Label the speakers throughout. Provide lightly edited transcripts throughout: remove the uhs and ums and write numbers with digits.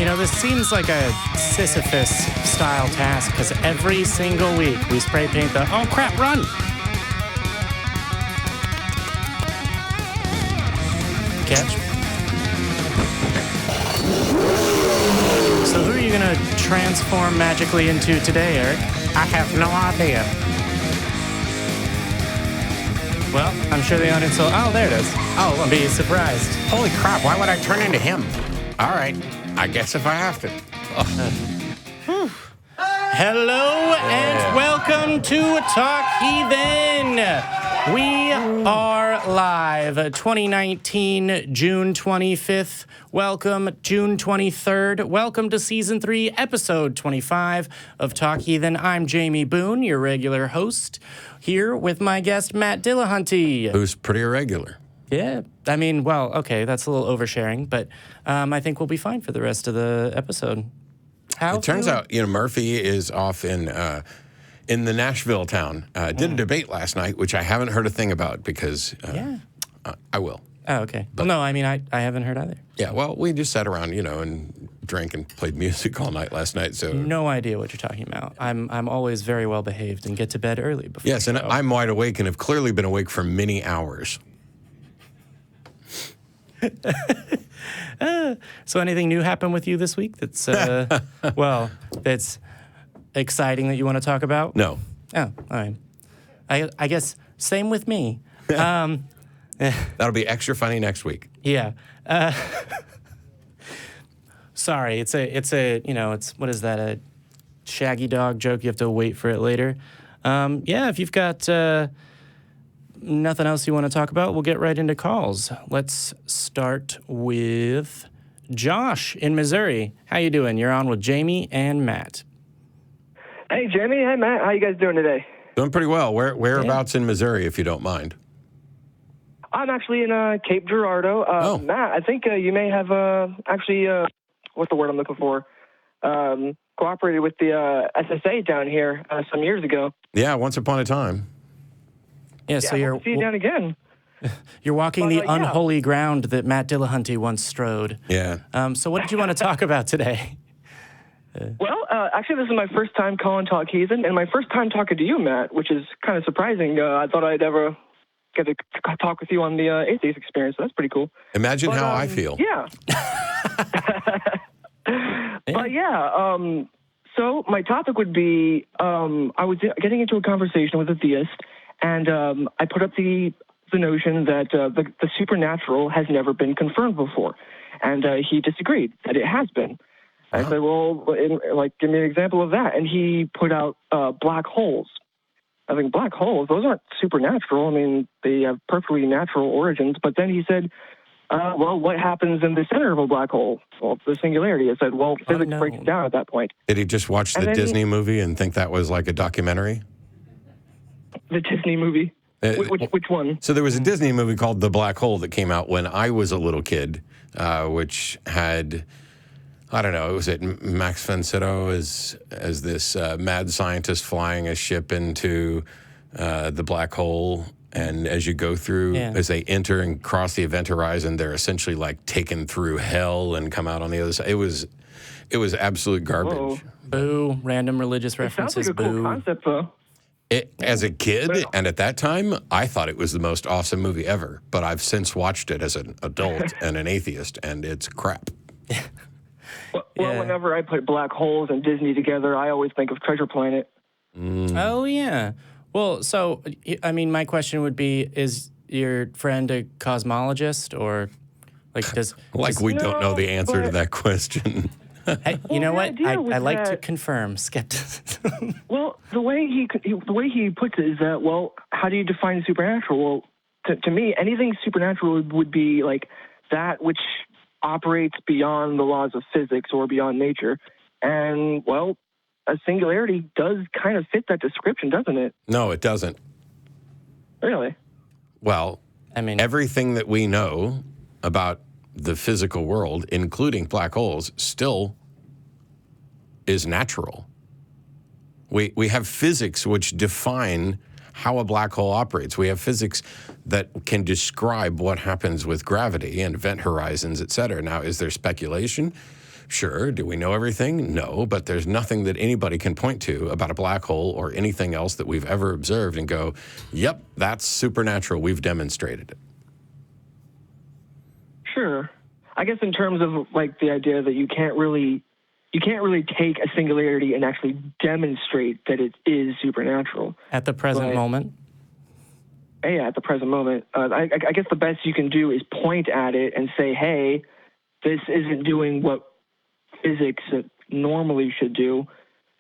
Speaker 1: You know, this seems like a Sisyphus-style task, because every single week we spray paint the, oh crap, run! Catch. So who are you going to transform magically into today, Eric?
Speaker 2: I have no idea.
Speaker 1: Well, I'm sure the audience will... Oh, there it is.
Speaker 2: Oh,
Speaker 1: I'll be surprised.
Speaker 2: Holy crap, why would I turn into him? All right, I guess if I have to.
Speaker 1: Hello and welcome to Talk Heathen. We are live, 2019, June 25th. Welcome, June 23rd. Welcome to Season 3, Episode 25 of Talk Heathen. I'm Jamie Boone, your regular host, here with my guest, Matt Dillahunty.
Speaker 3: Who's pretty irregular.
Speaker 1: Yeah, I mean, well, okay, that's a little oversharing, but I think we'll be fine for the rest of the episode.
Speaker 3: It turns out, Murphy is off in the Nashville town. Did a debate last night, which I haven't heard a thing about because I will.
Speaker 1: Oh, okay. But, well, no, I mean, I haven't heard either.
Speaker 3: Yeah, well, we just sat around, and drank and played music all night last night. So
Speaker 1: no idea what you're talking about. I'm always very well behaved and get to bed early before.
Speaker 3: Yes, and I'm wide awake and have clearly been awake for many hours.
Speaker 1: So anything new happened with you this week that's, that's exciting that you want to talk about?
Speaker 3: No.
Speaker 1: Oh, all right. I guess same with me.
Speaker 3: That'll be extra funny next week.
Speaker 1: Yeah. Sorry, it's what is that, a shaggy dog joke? You have to wait for it later. If you've got nothing else you want to talk about, we'll get right into calls. Let's start with Josh in Missouri. How you doing? You're on with Jamie and Matt.
Speaker 4: Hey, Jamie. Hey, Matt. How you guys doing today?
Speaker 3: Doing pretty well. Whereabouts in Missouri, if you don't mind?
Speaker 4: I'm actually in Cape Girardeau. Matt, I think you may have what's the word I'm looking for? Cooperated with the SSA down here some years ago.
Speaker 3: Yeah, once upon a time.
Speaker 1: Yeah, so
Speaker 4: you're see you down again.
Speaker 1: You're walking the unholy ground that Matt Dillahunty once strode.
Speaker 3: Yeah.
Speaker 1: So what did you want to talk about today?
Speaker 4: Well, actually, this is my first time calling Talk Heathen, and my first time talking to you, Matt, which is kind of surprising. I thought I'd ever get to talk with you on the Atheist experience, so that's pretty cool.
Speaker 3: Imagine how I feel.
Speaker 4: Yeah. So my topic would be, I was getting into a conversation with a theist, and I put up the notion that the supernatural has never been confirmed before, and he disagreed that it has been. I said, well, give me an example of that, and he put out black holes. I think black holes, those aren't supernatural. I mean, they have perfectly natural origins, but then he said, what happens in the center of a black hole? Well, the singularity. I said, physics breaks down at that point.
Speaker 3: Did he just watch the Disney movie and think that was like a documentary?
Speaker 4: The Disney movie? Which one?
Speaker 3: So there was a Disney movie called The Black Hole that came out when I was a little kid, which had, I don't know, was it Max von Sydow as this mad scientist flying a ship into the black hole. And as you go through, as they enter and cross the event horizon, they're essentially like taken through hell and come out on the other side. It was absolute garbage.
Speaker 4: Whoa.
Speaker 1: Boo, random religious references,
Speaker 4: sounds like a cool concept, though.
Speaker 3: As a kid, and at that time, I thought it was the most awesome movie ever. But I've since watched it as an adult and an atheist, and it's crap.
Speaker 4: Whenever I put black holes and Disney together, I always think of Treasure Planet.
Speaker 1: Oh, yeah. Well, so, I mean, my question would be, is your friend a cosmologist, or, does...
Speaker 3: we don't know the answer to that question.
Speaker 1: Hey, you know what? I like to confirm skepticism.
Speaker 4: Well, the way he puts it is that, how do you define supernatural? Well, to me, anything supernatural would be like that which operates beyond the laws of physics or beyond nature. And, a singularity does kind of fit that description, doesn't it?
Speaker 3: No, it doesn't.
Speaker 4: Really?
Speaker 3: Well, I mean, everything that we know about the physical world, including black holes, still is natural. We have physics which define how a black hole operates. We have physics that can describe what happens with gravity and event horizons, et cetera. Now, is there speculation? Sure, do we know everything? No, but there's nothing that anybody can point to about a black hole or anything else that we've ever observed and go, yep, that's supernatural. We've demonstrated it.
Speaker 4: Sure. I guess in terms of like the idea that you can't really take a singularity and actually demonstrate that it is supernatural.
Speaker 1: At the present moment?
Speaker 4: Yeah, at the present moment. I guess the best you can do is point at it and say, hey, this isn't doing what physics normally should do,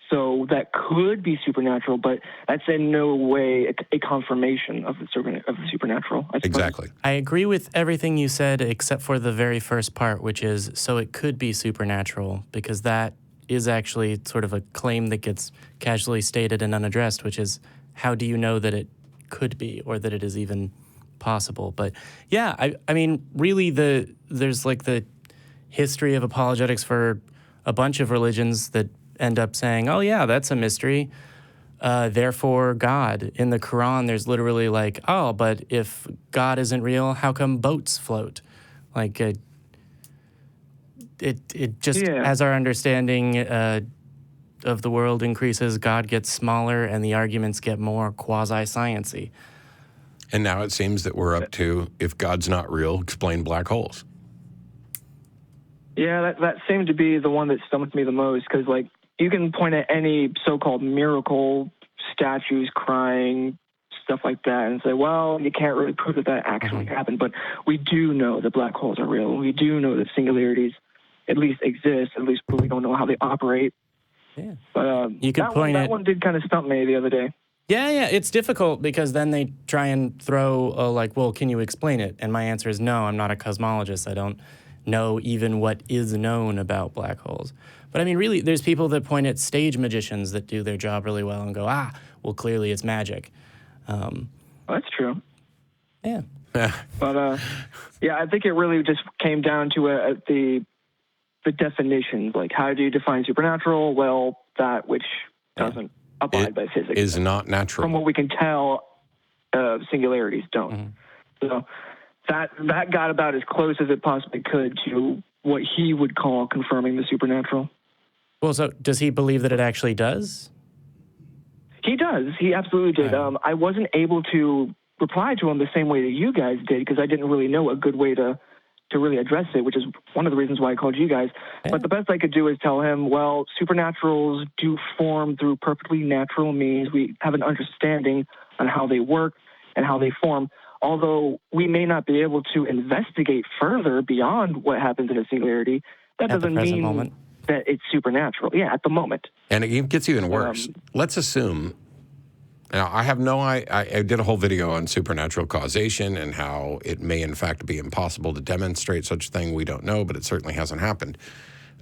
Speaker 4: so that could be supernatural, but that's in no way a confirmation of the supernatural. I suppose.
Speaker 3: Exactly.
Speaker 1: I agree with everything you said except for the very first part, which is, so it could be supernatural, because that is actually sort of a claim that gets casually stated and unaddressed, which is, how do you know that it could be or that it is even possible? But yeah, I mean, really there's like the history of apologetics for a bunch of religions that end up saying, oh yeah, that's a mystery, therefore God. In the Quran, there's literally like, oh, but if God isn't real, how come boats float? Like, it just, as our understanding of the world increases, God gets smaller and the arguments get more quasi-science-y.
Speaker 3: And now it seems that we're up to, if God's not real, explain black holes.
Speaker 4: Yeah, that seemed to be the one that stumps me the most, because like you can point at any so-called miracle, statues crying, stuff like that, and say, well, you can't really prove that actually happened, but we do know that black holes are real. We do know that singularities at least exist. At least we don't know how they operate.
Speaker 1: Yeah,
Speaker 4: but
Speaker 1: you could
Speaker 4: that one did kind of stump me the other day.
Speaker 1: Yeah, it's difficult because then they try and throw like, well, can you explain it? And my answer is no. I'm not a cosmologist. I don't know even what is known about black holes. But I mean, really, there's people that point at stage magicians that do their job really well and go, well, clearly it's magic.
Speaker 4: That's true.
Speaker 1: Yeah.
Speaker 4: But yeah, I think it really just came down to the definitions. Like, how do you define supernatural? Well, that which doesn't abide by physics
Speaker 3: is not natural.
Speaker 4: From what we can tell, singularities don't. So that got about as close as it possibly could to what he would call confirming the supernatural.
Speaker 1: Well, so does he believe that it actually does?
Speaker 4: He does. He absolutely did.
Speaker 1: Right.
Speaker 4: I wasn't able to reply to him the same way that you guys did because I didn't really know a good way to really address it, which is one of the reasons why I called you guys. Yeah. But the best I could do is tell him, well, supernaturals do form through perfectly natural means. We have an understanding on how they work and how they form. Although we may not be able to investigate further beyond what happens in a singularity, that doesn't mean that it's supernatural. Yeah, at the moment.
Speaker 3: And it gets even worse. Let's assume, now I did a whole video on supernatural causation and how it may in fact be impossible to demonstrate such a thing. We don't know, but it certainly hasn't happened.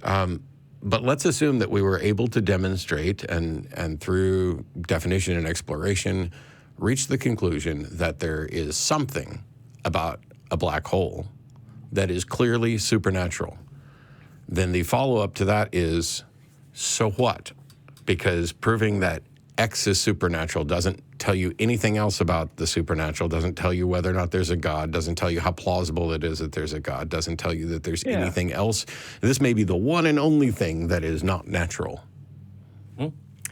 Speaker 3: But let's assume that we were able to demonstrate and through definition and exploration, reach the conclusion that there is something about a black hole that is clearly supernatural. Then the follow-up to that is, so what? Because proving that X is supernatural doesn't tell you anything else about the supernatural, doesn't tell you whether or not there's a God, doesn't tell you how plausible it is that there's a God, doesn't tell you that there's anything else. This may be the one and only thing that is not natural.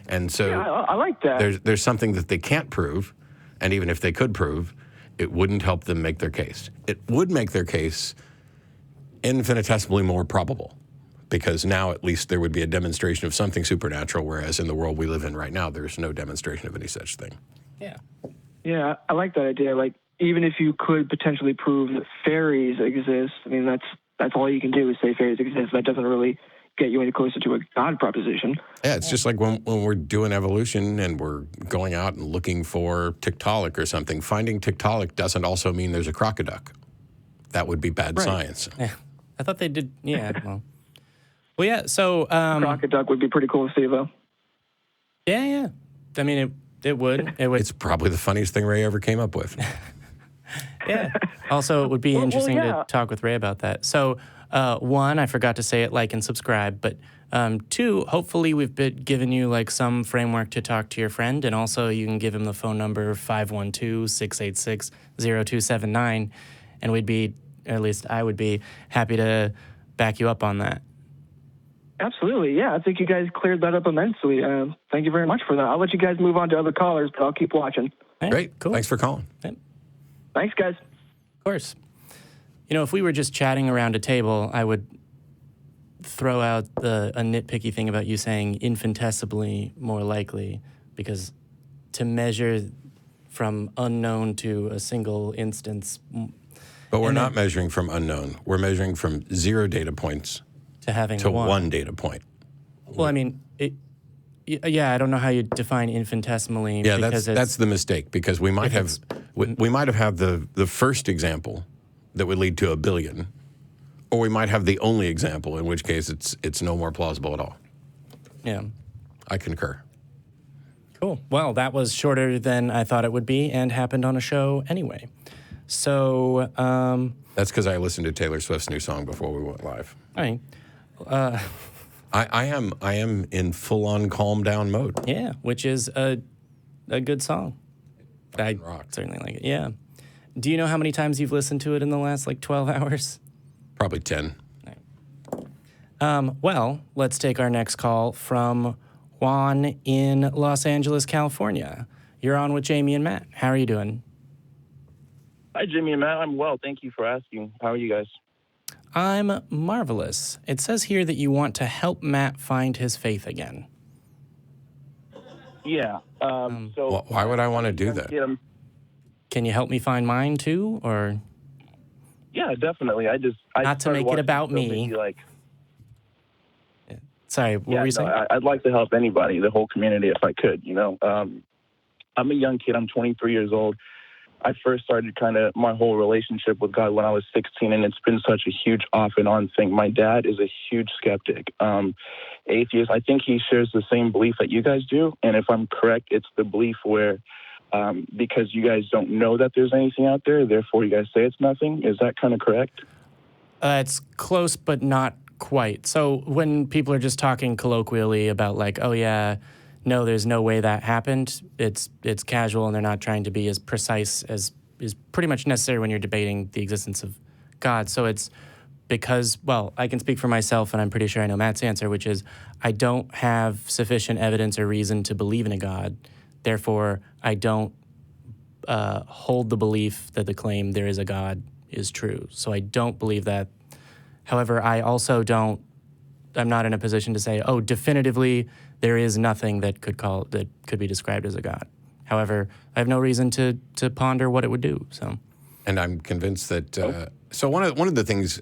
Speaker 3: And so
Speaker 4: I like that.
Speaker 3: There's something that they can't prove, and even if they could prove, it wouldn't help them make their case. It would make their case infinitesimally more probable, because now at least there would be a demonstration of something supernatural, whereas in the world we live in right now, there's no demonstration of any such thing.
Speaker 1: Yeah.
Speaker 4: Yeah, I like that idea. Like, even if you could potentially prove that fairies exist, I mean, that's all you can do is say fairies exist. That doesn't really get you any closer to a God proposition.
Speaker 3: Yeah, it's just like when we're doing evolution and we're going out and looking for Tiktaalik or something, finding Tiktaalik doesn't also mean there's a Crocoduck. That would be bad science.
Speaker 1: Yeah. I thought they did, Well, yeah, so...
Speaker 4: Crocoduck would be pretty cool to see, though.
Speaker 1: Yeah. I mean, it would.
Speaker 3: It's probably the funniest thing Ray ever came up with.
Speaker 1: Yeah. Also, it would be interesting to talk with Ray about that. So, one, I forgot to say it, like and subscribe. But two, hopefully we've given you like some framework to talk to your friend. And also you can give him the phone number
Speaker 4: Absolutely, yeah. I think you guys cleared that up immensely. Thank you very much for that. I'll let you guys move on to other callers, but I'll keep watching.
Speaker 1: Right,
Speaker 3: Great.
Speaker 1: cool.
Speaker 3: Thanks for calling.
Speaker 1: Right.
Speaker 4: Thanks, guys.
Speaker 1: Of course. You know, if we were just chatting around a table, I would throw out a nitpicky thing about you saying infinitesimally more likely, because to measure from unknown to a single instance.
Speaker 3: But we're not measuring from unknown. We're measuring from 0 data points
Speaker 1: to having
Speaker 3: to
Speaker 1: one.
Speaker 3: 1 data point.
Speaker 1: Well, I mean, I don't know how you define infinitesimally.
Speaker 3: Yeah,
Speaker 1: because
Speaker 3: that's the mistake, because we might have had the first example that would lead to a billion, or we might have the only example, in which case it's no more plausible at all.
Speaker 1: Yeah.
Speaker 3: I concur.
Speaker 1: Cool. Well, that was shorter than I thought it would be and happened on a show anyway. So,
Speaker 3: That's because I listened to Taylor Swift's new song before we went live.
Speaker 1: all right.
Speaker 3: I am in full-on calm down mode.
Speaker 1: Yeah, which is a good song. I
Speaker 3: rock.
Speaker 1: certainly like it. Yeah. Do you know how many times you've listened to it in the last 12 hours?
Speaker 3: Probably 10.
Speaker 1: Well, let's take our next call from Juan in Los Angeles, California. You're on with Jamie and Matt. How are you doing?
Speaker 5: Hi, Jimmy and Matt. I'm well. Thank you for asking. How are you guys?
Speaker 1: I'm marvelous. It says here that you want to help Matt find his faith again.
Speaker 5: Yeah. So
Speaker 3: Why would I want to do that?
Speaker 1: Can you help me find mine too, or
Speaker 5: Yeah, definitely. I
Speaker 1: not to make it about me? Sorry, what were you saying?
Speaker 5: I'd like to help anybody, the whole community, if I could. I'm a young kid. I'm 23 years old. I first started kind of my whole relationship with God when I was 16, and it's been such a huge off and on thing. My dad is a huge skeptic, atheist. I think he shares the same belief that you guys do, and if I'm correct, it's the belief where because you guys don't know that there's anything out there, therefore you guys say it's nothing. Is that kind of correct?
Speaker 1: It's close, but not quite. So when people are just talking colloquially about oh yeah, no, there's no way that happened, it's casual, and they're not trying to be as precise as is pretty much necessary when you're debating the existence of God. So it's because, well, I can speak for myself, and I'm pretty sure I know Matt's answer, which is I don't have sufficient evidence or reason to believe in a God. Therefore, I don't hold the belief that the claim there is a God is true. So I don't believe that. However, I also I'm not in a position to say, oh, definitively there is nothing that could be described as a God. However, I have no reason to ponder what it would do. So,
Speaker 3: and I'm convinced that. So one of the things,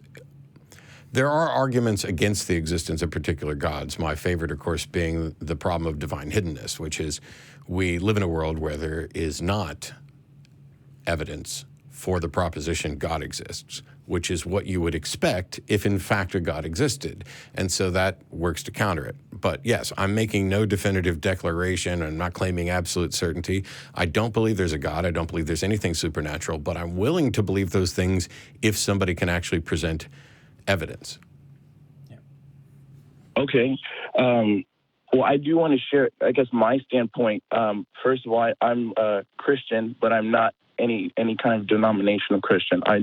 Speaker 3: there are arguments against the existence of particular gods. My favorite, of course, being the problem of divine hiddenness, which is we live in a world where there is not evidence for the proposition God exists, which is what you would expect if in fact a God existed. And so that works to counter it. But yes, I'm making no definitive declaration. I'm not claiming absolute certainty. I don't believe there's a God. I don't believe there's anything supernatural, but I'm willing to believe those things if somebody can actually present evidence.
Speaker 1: Yeah.
Speaker 5: Okay. Well, I do want to share, I guess, my standpoint. First of all, I'm a Christian, but I'm not any kind of denominational Christian. I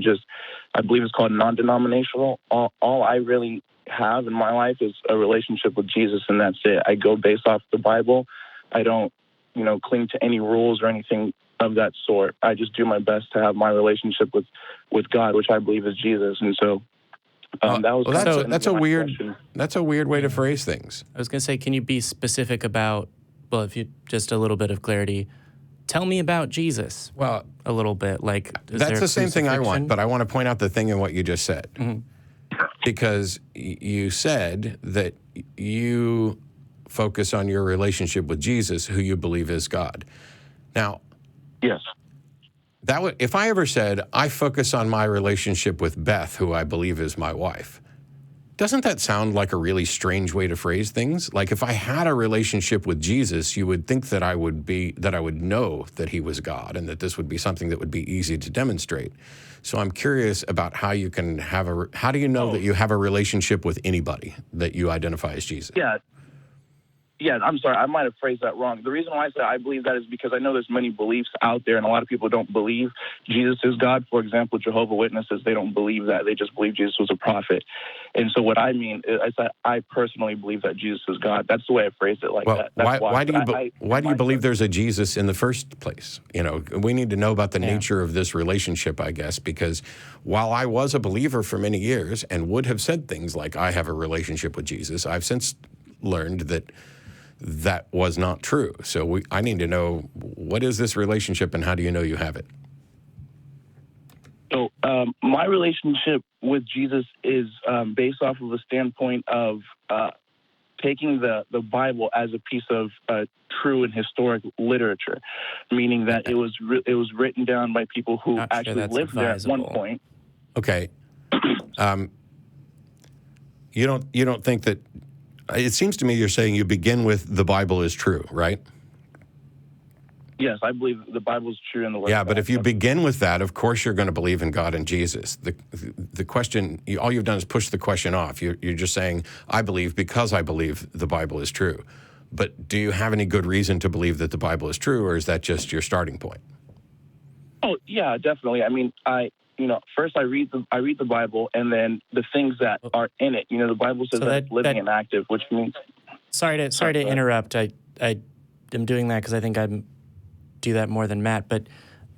Speaker 5: believe it's called non-denominational. All I really have in my life is a relationship with Jesus, and that's it. I go based off the Bible. I don't, cling to any rules or anything of that sort. I just do my best to have my relationship with God, which I believe is Jesus. And so that's
Speaker 3: a weird way to phrase things.
Speaker 1: I was going to say, can you be specific about, well, if you just a little bit of clarity, tell me about Jesus.
Speaker 3: Well,
Speaker 1: a little bit.
Speaker 3: That's the same thing I want, but I want to point out the thing in what you just said.
Speaker 1: Mm-hmm.
Speaker 3: Because you said that you focus on your relationship with Jesus, who you believe is God. Now,
Speaker 5: yes.
Speaker 3: If I ever said, I focus on my relationship with Beth, who I believe is my wife, doesn't that sound like a really strange way to phrase things? Like if I had a relationship with Jesus, you would think that I would know that he was God and that this would be something that would be easy to demonstrate. So I'm curious about how you can how do you know that you have a relationship with anybody that you identify as Jesus?
Speaker 5: Yeah. Yeah, I'm sorry. I might have phrased that wrong. The reason why I say I believe that is because I know there's many beliefs out there, and a lot of people don't believe Jesus is God. For example, Jehovah's Witnesses, they don't believe that. They just believe Jesus was a prophet. And so what I mean is I personally believe that Jesus is God. That's the way I phrased it like that. That's
Speaker 3: why do you believe there's a Jesus in the first place? You know, we need to know about the nature of this relationship, I guess, because while I was a believer for many years and would have said things like, I have a relationship with Jesus, I've since learned that that was not true. So I need to know, what is this relationship and how do you know you have it?
Speaker 5: So my relationship with Jesus is based off of the standpoint of taking the Bible as a piece of true and historic literature, meaning that it was written down by people who actually lived there at one point.
Speaker 3: Okay. You don't think that? It seems to me you're saying you begin with the Bible is true, right?
Speaker 5: Yes, I believe the Bible is true in the Word.
Speaker 3: Yeah, but if you begin with that, of course you're going to believe in God and Jesus. The question, all you've done is push the question off. You're just saying, I believe because I believe the Bible is true. But do you have any good reason to believe that the Bible is true, or is that just your starting point?
Speaker 5: Oh, yeah, definitely. I mean, first I read the Bible, and then the things that are in it. You know, the Bible says that it's living and active, which means.
Speaker 1: Sorry to interrupt. I am doing that because I think I do that more than Matt. But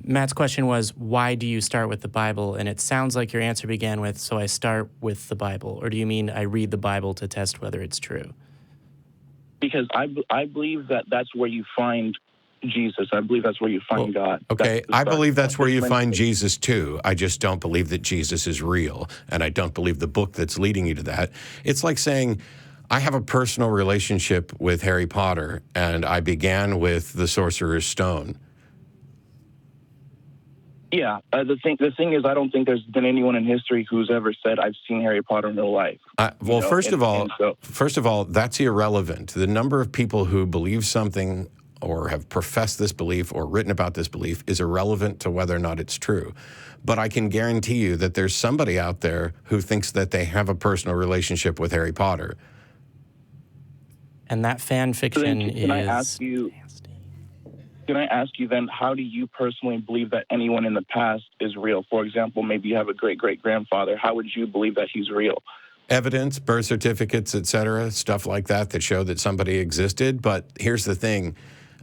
Speaker 1: Matt's question was, why do you start with the Bible? And it sounds like your answer began with, so I start with the Bible. Or do you mean I read the Bible to test whether it's true?
Speaker 5: Because I believe that that's where you find Jesus. I believe that's where you find God.
Speaker 3: Okay, I believe that's where you find Jesus too. I just don't believe that Jesus is real, and I don't believe the book that's leading you to that. It's like saying, I have a personal relationship with Harry Potter, and I began with the Sorcerer's Stone.
Speaker 5: Yeah, the thing is, I don't think there's been anyone in history who's ever said, I've seen Harry Potter in real life.
Speaker 3: First of all, that's irrelevant. The number of people who believe something or have professed this belief or written about this belief is irrelevant to whether or not it's true. But I can guarantee you that there's somebody out there who thinks that they have a personal relationship with Harry Potter.
Speaker 1: And that fan fiction is...
Speaker 5: Can I ask you then, how do you personally believe that anyone in the past is real? For example, maybe you have a great-great-grandfather. How would you believe that he's real?
Speaker 3: Evidence, birth certificates, etc., stuff like that show that somebody existed. But here's the thing.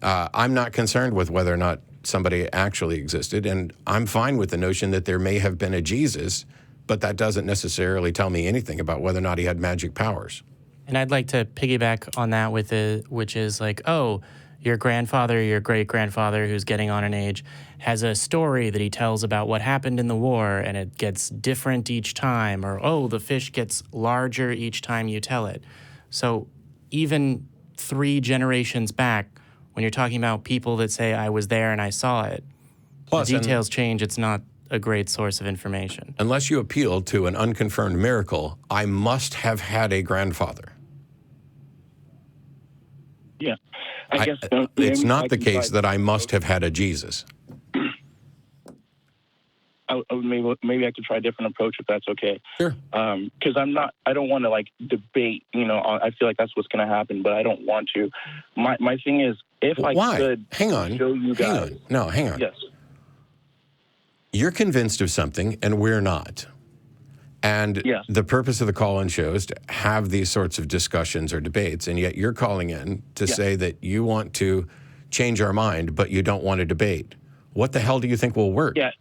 Speaker 3: I'm not concerned with whether or not somebody actually existed, and I'm fine with the notion that there may have been a Jesus, but that doesn't necessarily tell me anything about whether or not he had magic powers.
Speaker 1: And I'd like to piggyback on that which is like, oh, your grandfather, your great-grandfather, who's getting on in age, has a story that he tells about what happened in the war, and it gets different each time, or, oh, the fish gets larger each time you tell it. So even 3 generations back, when you're talking about people that say, I was there and I saw it, the details change. It's not a great source of information.
Speaker 3: Unless you appeal to an unconfirmed miracle, I must have had a grandfather.
Speaker 5: Yeah. I guess
Speaker 3: it's not the case that I must have had a Jesus.
Speaker 5: Maybe I could try a different approach if that's okay.
Speaker 3: Sure.
Speaker 5: Because I don't want to debate. I feel like that's what's going to happen, but I don't want to. My thing is, if I could show you guys.
Speaker 3: Hang on.
Speaker 5: Yes.
Speaker 3: You're convinced of something, and we're not. And the purpose of the call-in show is to have these sorts of discussions or debates, and yet you're calling in to say that you want to change our mind, but you don't want to debate. What the hell do you think will work?
Speaker 5: Yeah.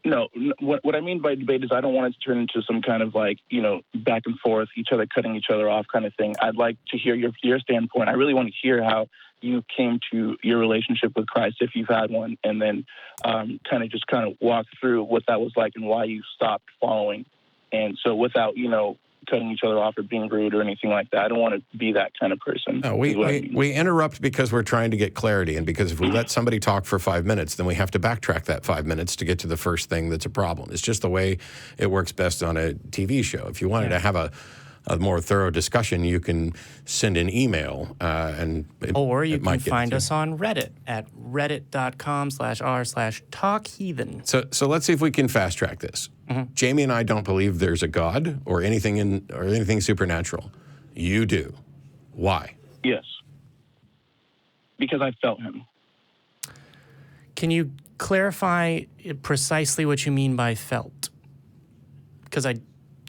Speaker 5: No, what I mean by debate is I don't want it to turn into some kind of back and forth, each other cutting each other off kind of thing. I'd like to hear your standpoint. I really want to hear how you came to your relationship with Christ, if you've had one, and then kind of walk through what that was like and why you stopped following. And so without, cutting each other off or being rude or anything like that. I don't want to be that kind of person.
Speaker 3: No, we interrupt because we're trying to get clarity, and because if we let somebody talk for 5 minutes, then we have to backtrack that 5 minutes to get to the first thing that's a problem. It's just the way it works best on a TV show. If you wanted to have a more thorough discussion, you can send an email,
Speaker 1: or you can find us on Reddit at reddit.com/r/talkheathen.
Speaker 3: So let's see if we can fast track this. Mm-hmm. Jamie and I don't believe there's a God or anything supernatural. You do. Why?
Speaker 5: Yes. Because I felt him.
Speaker 1: Can you clarify precisely what you mean by felt? Because I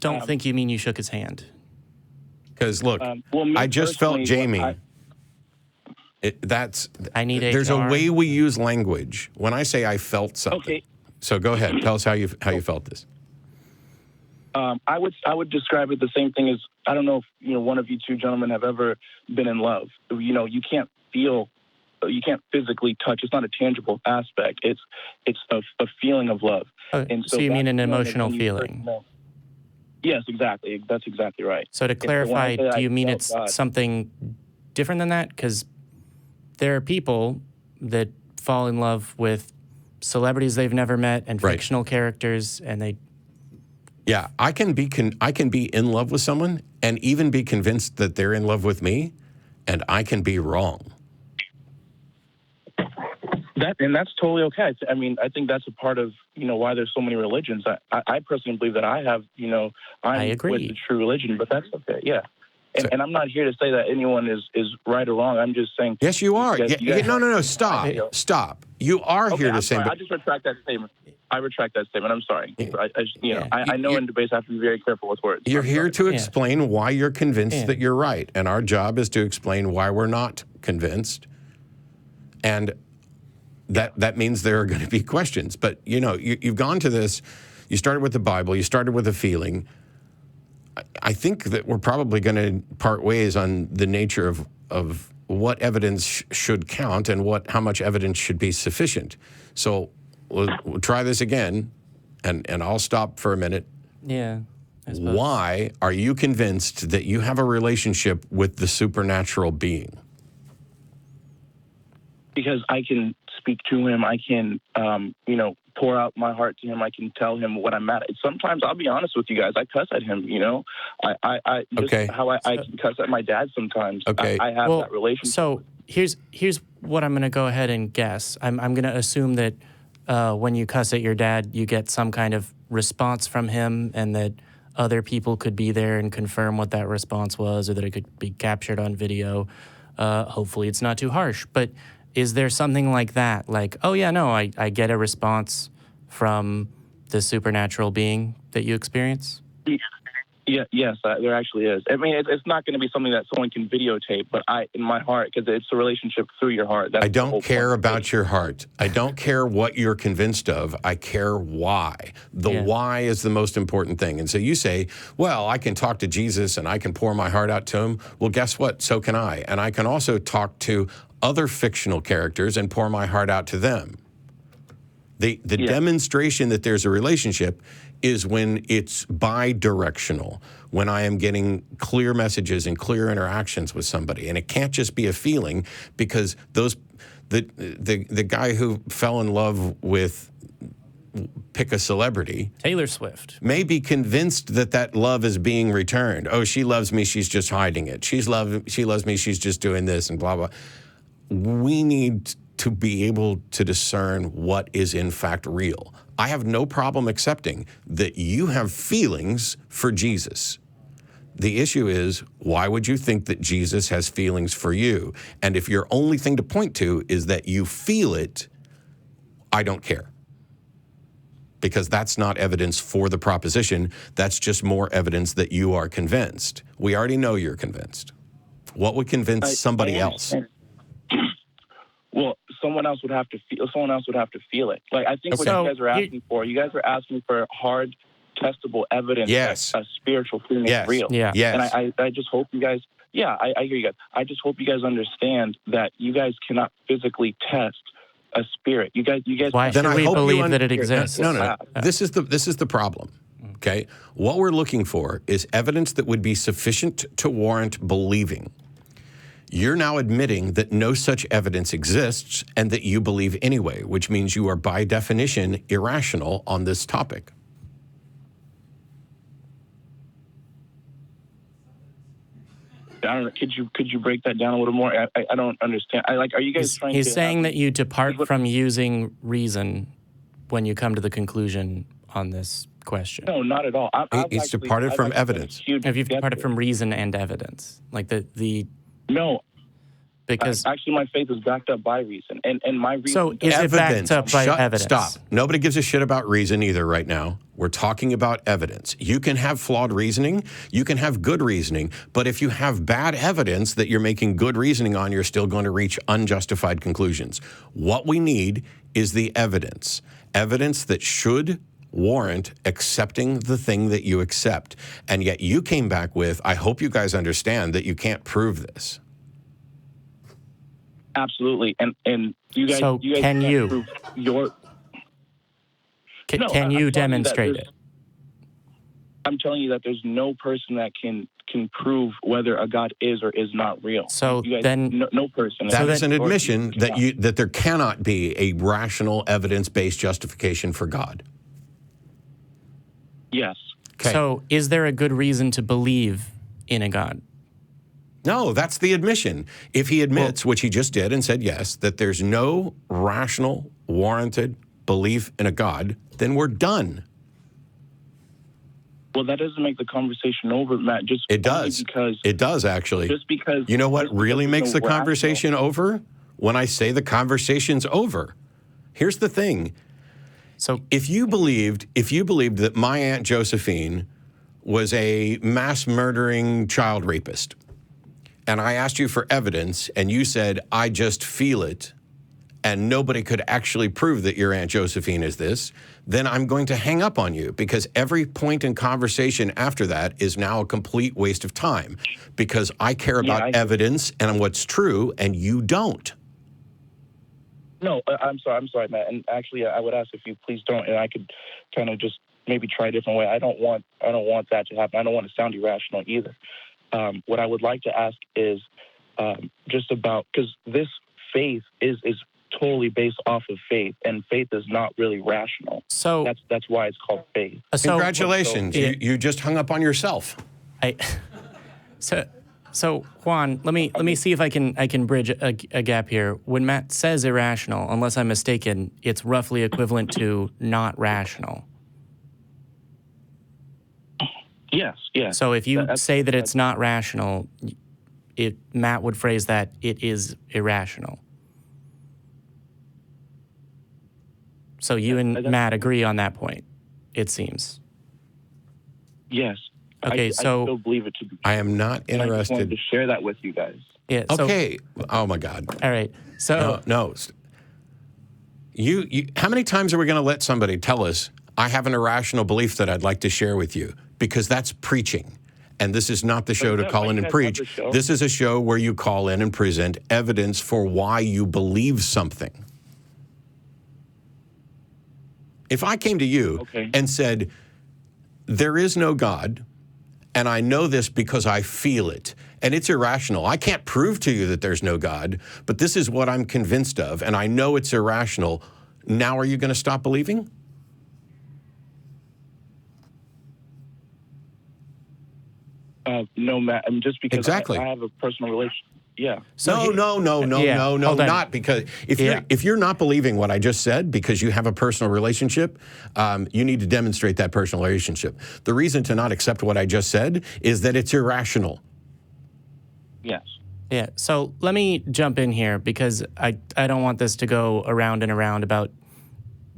Speaker 1: don't think you mean you shook his hand.
Speaker 3: Because look,
Speaker 5: me
Speaker 3: I just felt
Speaker 5: personally,
Speaker 3: Jamie.
Speaker 1: I need
Speaker 3: There's a
Speaker 1: HR.
Speaker 3: way we use language. When I say I felt something.
Speaker 5: Okay.
Speaker 3: So go ahead. Tell us how you felt this.
Speaker 5: I would describe it the same thing as, I don't know if one of you two gentlemen have ever been in love. You can't feel, you can't physically touch. It's not a tangible aspect. It's a feeling of love. And
Speaker 1: so you mean an emotional
Speaker 5: when you
Speaker 1: feeling?
Speaker 5: Yes, exactly. That's exactly right.
Speaker 1: So to clarify, do you mean it's something different than that? Because there are people that fall in love with celebrities they've never met and fictional characters, and they.
Speaker 3: Yeah, I can be in love with someone and even be convinced that they're in love with me, and I can be wrong.
Speaker 5: That's totally okay. I mean, I think that's a part of why there's so many religions. I personally believe that I have
Speaker 1: I agree
Speaker 5: with the true religion, but that's okay. Yeah, and I'm not here to say that anyone is right or wrong. I'm just saying.
Speaker 3: Yes, you are. No. Stop.
Speaker 5: Okay.
Speaker 3: Stop. You are here to say.
Speaker 5: I just retract that statement. I retract that statement. I'm sorry. I know in debates I have to be very careful with words.
Speaker 3: You're here to explain why you're convinced that you're right, and our job is to explain why we're not convinced. And that means there are going to be questions. But you've gone to this. You started with the Bible. You started with a feeling. I think that we're probably going to part ways on the nature of what evidence should count and how much evidence should be sufficient. So we'll try this again, and I'll stop for a minute.
Speaker 1: Yeah.
Speaker 3: Why are you convinced that you have a relationship with the supernatural being?
Speaker 5: Because I can speak to him. I can, pour out my heart to him. I can tell him what I'm mad at. Sometimes I'll be honest with you guys. I cuss at him. I
Speaker 3: Okay.
Speaker 5: How I can cuss at my dad sometimes.
Speaker 3: Okay.
Speaker 5: I have that relationship.
Speaker 1: So here's what I'm going to go ahead and guess. I'm going to assume that when you cuss at your dad, you get some kind of response from him, and that other people could be there and confirm what that response was, or that it could be captured on video. Hopefully it's not too harsh. But is there something like that? Like, oh, yeah, no, I get a response from the supernatural being that you experience?
Speaker 5: Yeah, yes, there actually is. I mean, it's not going to be something that someone can videotape, but in my heart, because it's a relationship through your heart.
Speaker 3: I don't care about your heart. I don't care what you're convinced of. I care why. The why is the most important thing. And so you say, well, I can talk to Jesus and I can pour my heart out to him. Well, guess what? So can I. And I can also talk to other fictional characters and pour my heart out to them. The demonstration that there's a relationship is when it's bi-directional, when I am getting clear messages and clear interactions with somebody. And it can't just be a feeling, because the guy who fell in love with, pick a celebrity,
Speaker 1: Taylor Swift,
Speaker 3: may be convinced that love is being returned. Oh, she loves me, she's just hiding it. She loves me, she's just doing this and blah, blah. We need to be able to discern what is in fact real. I have no problem accepting that you have feelings for Jesus. The issue is, why would you think that Jesus has feelings for you? And if your only thing to point to is that you feel it, I don't care. Because that's not evidence for the proposition. That's just more evidence that you are convinced. We already know you're convinced. What would convince somebody else?
Speaker 5: Well, someone else would have to feel it. Like, I think what you guys are asking for, you guys are asking for hard, testable evidence that a spiritual feeling is real.
Speaker 1: Yeah.
Speaker 3: Yes.
Speaker 5: And I just hope you guys, I hear you guys. I just hope you guys understand that you guys cannot physically test a spirit. You guys.
Speaker 1: Why should we believe that it exists?
Speaker 3: No. This is the problem. Okay. What we're looking for is evidence that would be sufficient to warrant believing. You're now admitting that no such evidence exists and that you believe anyway, which means you are by definition irrational on this topic.
Speaker 5: I don't know. Could you break that down a little more? I don't understand. Are you guys trying to?
Speaker 1: He's saying that you depart from using reason when you come to the conclusion on this question.
Speaker 5: No, not at all.
Speaker 3: He's departed from evidence.
Speaker 1: Have you departed from reason and evidence? Like the
Speaker 5: No,
Speaker 1: Because
Speaker 5: actually, my faith is backed up by reason, and my reason.
Speaker 1: so is it backed up by evidence?
Speaker 3: Stop. Nobody gives a shit about reason either right now. We're talking about evidence. You can have flawed reasoning. You can have good reasoning. But if you have bad evidence that you're making good reasoning on, you're still going to reach unjustified conclusions. What we need is the evidence. Evidence that should warrant accepting the thing that you accept. And yet you came back with, I hope you guys understand that you can't prove this.
Speaker 5: Absolutely, and you guys.
Speaker 1: So
Speaker 5: you guys
Speaker 1: can
Speaker 5: can't
Speaker 1: you?
Speaker 5: prove your?
Speaker 1: Can you demonstrate it?
Speaker 5: I'm telling you that there's no person that can prove whether a God is or is not real.
Speaker 1: So
Speaker 5: you guys,
Speaker 1: then,
Speaker 5: no person.
Speaker 3: That is an admission that there cannot be a rational, evidence-based justification for God.
Speaker 5: Yes.
Speaker 3: Okay.
Speaker 1: So is there a good reason to believe in a God?
Speaker 3: No, that's the admission. If he admits, which he just did and said yes, that there's no rational, warranted belief in a God, then we're done.
Speaker 5: Well, that doesn't make the conversation over, Matt. Just
Speaker 3: it does.
Speaker 5: Because
Speaker 3: it does actually.
Speaker 5: Just because
Speaker 3: you know what really makes the conversation over? When I say the conversation's over. Here's the thing.
Speaker 1: So
Speaker 3: if you believed that my Aunt Josephine was a mass murdering child rapist, and I asked you for evidence, and you said, I just feel it, and nobody could actually prove that your Aunt Josephine is this, then I'm going to hang up on you, because every point in conversation after that is now a complete waste of time, because I care about evidence and what's true, and you don't.
Speaker 5: No, I'm sorry, Matt. And actually, I would ask if you please don't, and I could kind of just maybe try a different way. I don't want that to happen. I don't want to sound irrational either. What I would like to ask is just about, because this faith is totally based off of faith, and faith is not really rational. So that's why it's called faith.
Speaker 3: Congratulations, you just hung up on yourself.
Speaker 1: So Juan, let me see if I can bridge a gap here. When Matt says irrational, unless I'm mistaken, it's roughly equivalent to not rational.
Speaker 5: Yes.
Speaker 1: So if you say that it's not rational, Matt would phrase that it is irrational. So you and Matt agree on that point, it seems.
Speaker 5: Yes.
Speaker 1: Okay,
Speaker 5: I still believe it to be.
Speaker 3: I am not interested.
Speaker 5: I just wanted to share that with you guys.
Speaker 1: Yeah.
Speaker 3: Okay. Oh my God.
Speaker 1: All right. So
Speaker 3: no. You. How many times are we going to let somebody tell us, I have an irrational belief that I'd like to share with you? Because that's preaching. And this is not the show to call in and preach. This is a show where you call in and present evidence for why you believe something. If I came to you and said, there is no God, and I know this because I feel it, and it's irrational. I can't prove to you that there's no God, but this is what I'm convinced of, and I know it's irrational. Now are you going to stop believing?
Speaker 5: No, Matt. Just because
Speaker 3: exactly.
Speaker 5: I have a personal relationship. Yeah.
Speaker 3: So no, not because if you're not believing what I just said because you have a personal relationship, you need to demonstrate that personal relationship. The reason to not accept what I just said is that it's irrational.
Speaker 5: Yes.
Speaker 1: Yeah. So let me jump in here because I don't want this to go around and around about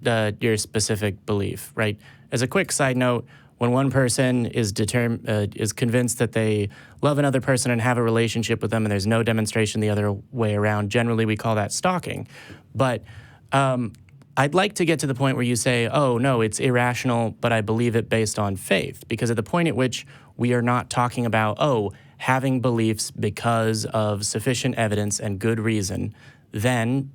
Speaker 1: your specific belief, right? As a quick side note, when one person is convinced that they love another person and have a relationship with them and there's no demonstration the other way around, generally we call that stalking. But I'd like to get to the point where you say, oh, no, it's irrational, but I believe it based on faith. Because at the point at which we are not talking about, having beliefs because of sufficient evidence and good reason, then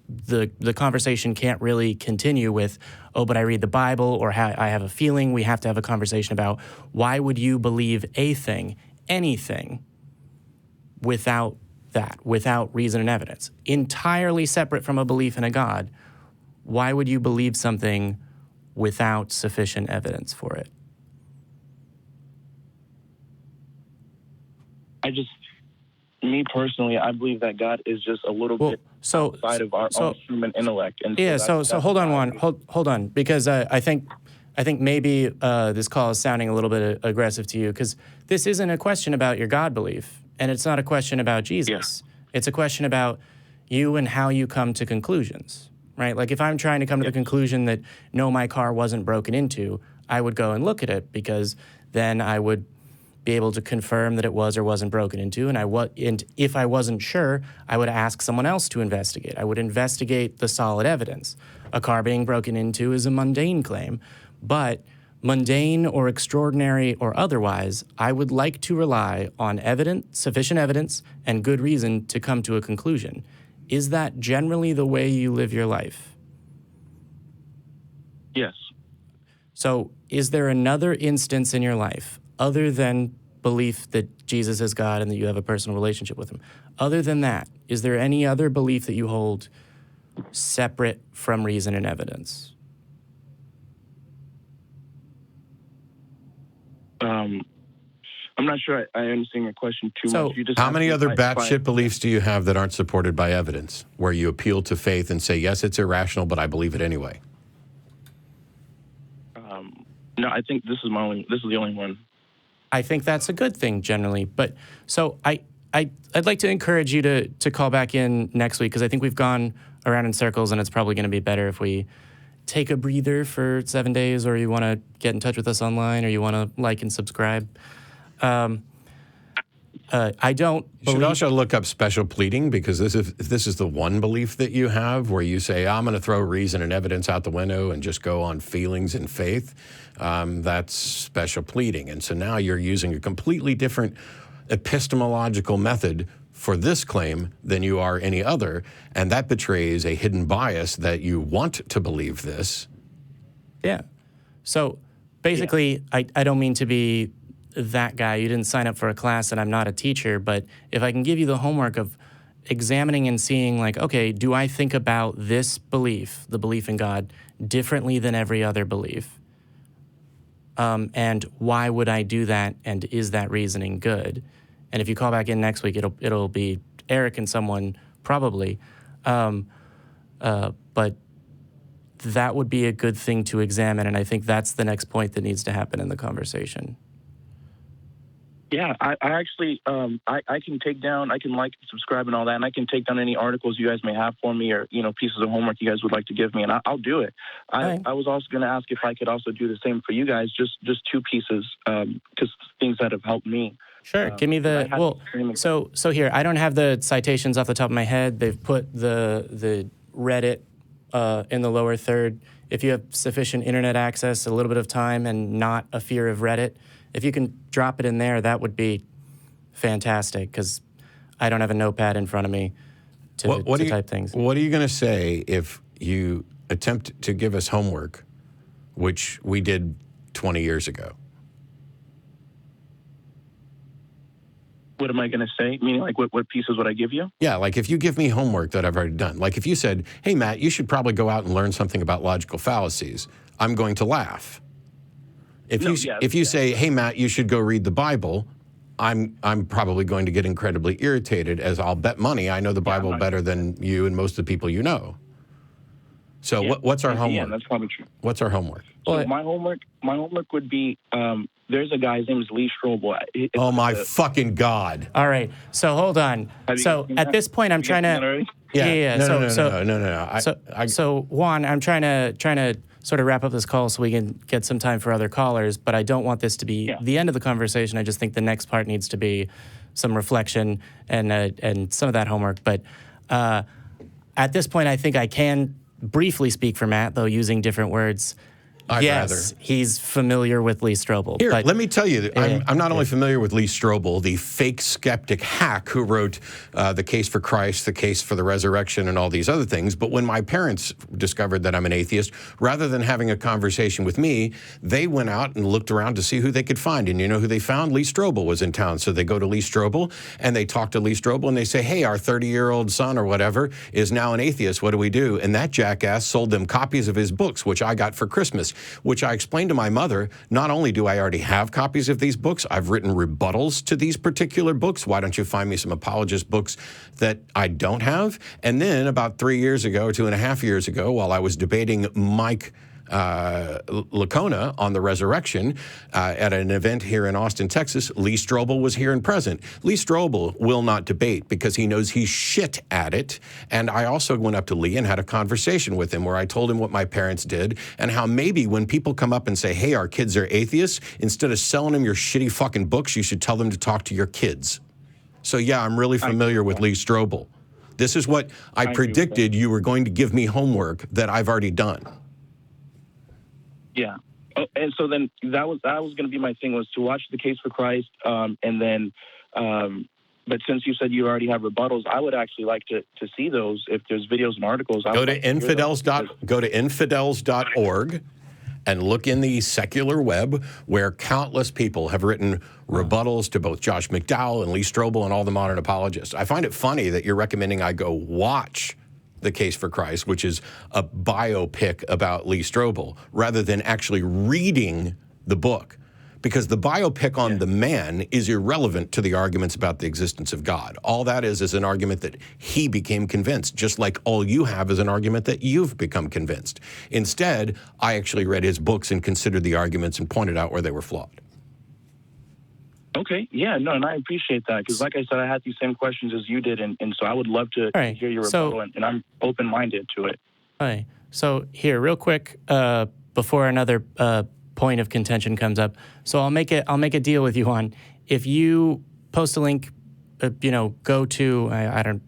Speaker 1: the conversation can't really continue with, but I read the Bible or I have a feeling. We have to have a conversation about why would you believe a thing, anything, without that, without reason and evidence. Entirely separate from a belief in a God, why would you believe something without sufficient evidence for it?
Speaker 5: Me personally, I believe that God is just a little bit outside of our own human intellect. And
Speaker 1: so hold on, Juan. Hold on, because I think maybe this call is sounding a little bit aggressive to you, because this isn't a question about your God belief, and it's not a question about Jesus. It's a question about you and how you come to conclusions, right? Like if I'm trying to come to the conclusion that no, my car wasn't broken into, I would go and look at it because then I would be able to confirm that it was or wasn't broken into. And if I wasn't sure, I would ask someone else to investigate. I would investigate the solid evidence. A car being broken into is a mundane claim, but mundane or extraordinary or otherwise, I would like to rely on sufficient evidence and good reason to come to a conclusion. Is that generally the way you live your life?
Speaker 5: Yes.
Speaker 1: So is there another instance in your life, other than belief that Jesus is God and that you have a personal relationship with him? Other than that, is there any other belief that you hold separate from reason and evidence?
Speaker 5: I'm not sure I understand your question too
Speaker 1: So,
Speaker 5: much. You just
Speaker 3: How
Speaker 5: asked
Speaker 3: many
Speaker 5: me
Speaker 3: other
Speaker 5: if I-
Speaker 3: batshit beliefs do you have that aren't supported by evidence, where you appeal to faith and say, yes, it's irrational, but I believe it anyway?
Speaker 5: No, I think this is the only one.
Speaker 1: I think that's a good thing generally. But so I'd like to encourage you to call back in next week, because I think we've gone around in circles and it's probably going to be better if we take a breather for 7 days, or you want to get in touch with us online, or you want to like and subscribe. I don't
Speaker 3: You should also look up special pleading, because if this is the one belief that you have where you say, I'm going to throw reason and evidence out the window and just go on feelings and faith, that's special pleading. And so now you're using a completely different epistemological method for this claim than you are any other, and that betrays a hidden bias that you want to believe this.
Speaker 1: Yeah. So basically, I don't mean to be that guy. You didn't sign up for a class and I'm not a teacher, but if I can give you the homework of examining and seeing, like, okay, do I think about this belief, the belief in God, differently than every other belief? And why would I do that? And is that reasoning good? And if you call back in next week, it'll be Eric and someone probably. But that would be a good thing to examine, and I think that's the next point that needs to happen in the conversation.
Speaker 5: Yeah, I actually, I can take down, I can like, subscribe, and all that, and I can take down any articles you guys may have for me, or pieces of homework you guys would like to give me, and I'll do it. I was also going to ask if I could also do the same for you guys, just 2 pieces, because things that have helped me.
Speaker 1: Sure. Give me so here, I don't have the citations off the top of my head. They've put the Reddit in the lower third. If you have sufficient internet access, a little bit of time, and not a fear of Reddit, if you can drop it in there, that would be fantastic, because I don't have a notepad in front of me to type things.
Speaker 3: What are you going to say if you attempt to give us homework, which we did 20 years ago?
Speaker 5: What am I going to say? Meaning, like, what pieces would I give you?
Speaker 3: Yeah, like if you give me homework that I've already done. Like if you said, hey, Matt, you should probably go out and learn something about logical fallacies, I'm going to laugh. If you say, hey, Matt, you should go read the Bible, I'm probably going to get incredibly irritated, as I'll bet money I know the Bible better than you and most of the people you know. So what's our homework?
Speaker 5: Yeah, that's probably true.
Speaker 3: What's our homework?
Speaker 5: So my homework would be, there's a guy, his name is Lee Strobel.
Speaker 3: Oh, my fucking God.
Speaker 1: All right. So hold on. So at this point, I'm trying to... Yeah.
Speaker 3: No.
Speaker 1: So Juan, I'm trying to sort of wrap up this call so we can get some time for other callers, but I don't want this to be the end of the conversation. I just think the next part needs to be some reflection and some of that homework. But at this point, I think I can briefly speak for Matt, though, using different words. Yes, he's familiar with Lee Strobel.
Speaker 3: Here, let me tell you, I'm not only familiar with Lee Strobel, the fake skeptic hack who wrote The Case for Christ, The Case for the Resurrection, and all these other things, but when my parents discovered that I'm an atheist, rather than having a conversation with me, they went out and looked around to see who they could find. And you know who they found? Lee Strobel was in town. So they go to Lee Strobel, and they talk to Lee Strobel, and they say, hey, our 30-year-old son or whatever is now an atheist. What do we do? And that jackass sold them copies of his books, which I got for Christmas, which I explained to my mother, not only do I already have copies of these books, I've written rebuttals to these particular books. Why don't you find me some apologist books that I don't have? And then about 3 years ago, or 2.5 years ago, while I was debating Mike Lacona on the resurrection at an event here in Austin, Texas. Lee Strobel was here and present. Lee Strobel will not debate because he knows he's shit at it. And I also went up to Lee and had a conversation with him where I told him what my parents did and how maybe when people come up and say, hey, our kids are atheists, instead of selling them your shitty fucking books, you should tell them to talk to your kids. So yeah, I'm really familiar with Lee Strobel. This is what I predicted you were going to give me homework that I've already done.
Speaker 5: Yeah. Oh, and so then that was going to be my thing, was to watch The Case for Christ, and then, but since you said you already have rebuttals, I would actually like to see those. If there's videos and articles,
Speaker 3: go to infidels.org and look in the secular web where countless people have written rebuttals to both Josh McDowell and Lee Strobel and all the modern apologists. I find it funny that you're recommending I go watch The Case for Christ, which is a biopic about Lee Strobel, rather than actually reading the book. Because the biopic on the man is irrelevant to the arguments about the existence of God. All that is an argument that he became convinced, just like all you have is an argument that you've become convinced. Instead, I actually read his books and considered the arguments and pointed out where they were flawed.
Speaker 5: Okay, yeah, no, and I appreciate that, because like I said, I had these same questions as you did, and so I would love to hear your rebuttal, and I'm open-minded to it.
Speaker 1: All right, so here, real quick, before another point of contention comes up, so I'll make a deal with you, Juan. If you post a link, go to, I don't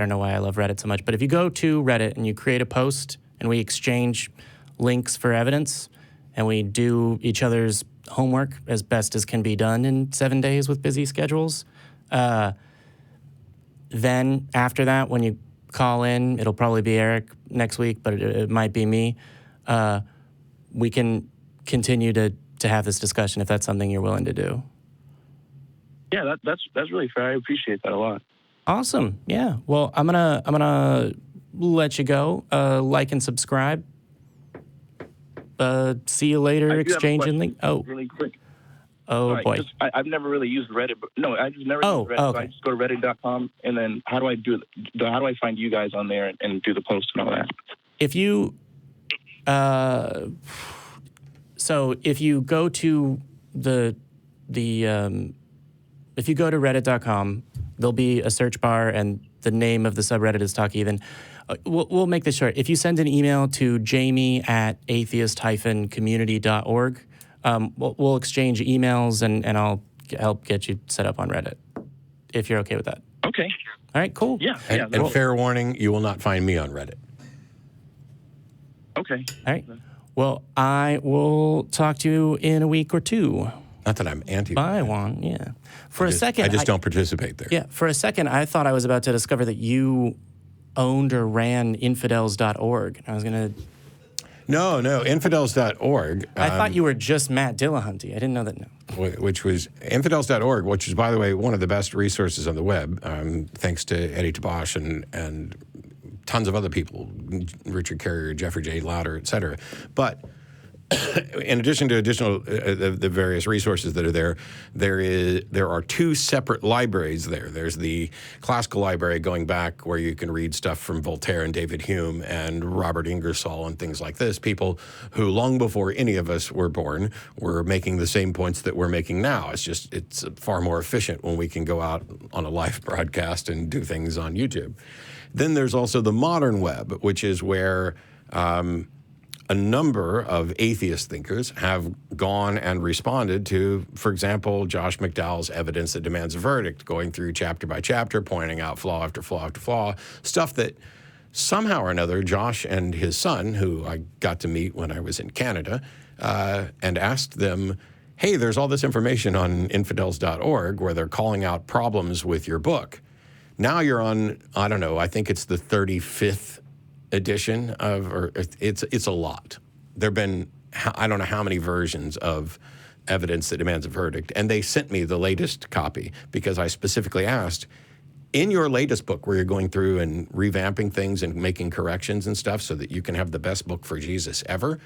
Speaker 1: know why I love Reddit so much, but if you go to Reddit and you create a post and we exchange links for evidence and we do each other's homework as best as can be done in 7 days with busy schedules. Then after that, when you call in, it'll probably be Eric next week, but it might be me. We can continue to have this discussion if that's something you're willing to do.
Speaker 5: Yeah, that's really fair. I appreciate that a lot.
Speaker 1: Awesome. Yeah. Well, I'm gonna let you go. Like and subscribe. See you later. Exchange and link. Oh,
Speaker 5: really quick.
Speaker 1: Oh boy.
Speaker 5: I've never really used Reddit. But no, I just never used Reddit.
Speaker 1: Okay.
Speaker 5: So I just go to reddit.com, and then how do I find you guys on there and do the post and all that?
Speaker 1: If you, so if you go to if you go to reddit.com, there'll be a search bar, and the name of the subreddit is Talk Heathen. We'll make this short. If you send an email to jamie@atheist-community.org, we'll exchange emails, and I'll help get you set up on Reddit, if you're okay with that.
Speaker 5: Okay.
Speaker 1: All right, cool.
Speaker 5: Yeah.
Speaker 3: And fair warning, you will not find me on Reddit.
Speaker 5: Okay.
Speaker 1: All right. Well, I will talk to you in a week or two.
Speaker 3: Not that I'm anti.
Speaker 1: Bye, Juan. Yeah. For a second.
Speaker 3: I just don't participate there.
Speaker 1: Yeah. For a second, I thought I was about to discover that you owned or ran infidels.org. I was going to...
Speaker 3: No, infidels.org.
Speaker 1: I thought you were just Matt Dillahunty. I didn't know that. No.
Speaker 3: Which was infidels.org, which is, by the way, one of the best resources on the web, thanks to Eddie Tabash and tons of other people, Richard Carrier, Jeffrey J. Lauder, et cetera. But in addition to the various resources that are there, there are two separate libraries there. There's the classical library going back where you can read stuff from Voltaire and David Hume and Robert Ingersoll and things like this, people who long before any of us were born were making the same points that we're making now. It's far more efficient when we can go out on a live broadcast and do things on YouTube. Then there's also the modern web, which is where a number of atheist thinkers have gone and responded to, for example, Josh McDowell's Evidence That Demands a Verdict, going through chapter by chapter, pointing out flaw after flaw after flaw, stuff that somehow or another Josh and his son, who I got to meet when I was in Canada, and asked them, hey, there's all this information on infidels.org where they're calling out problems with your book. Now you're on, I don't know, I think it's the 35th edition of, or it's a lot. There have been, I don't know how many versions of Evidence That Demands a Verdict, and they sent me the latest copy because I specifically asked, in your latest book where you're going through and revamping things and making corrections and stuff so that you can have the best book for Jesus ever,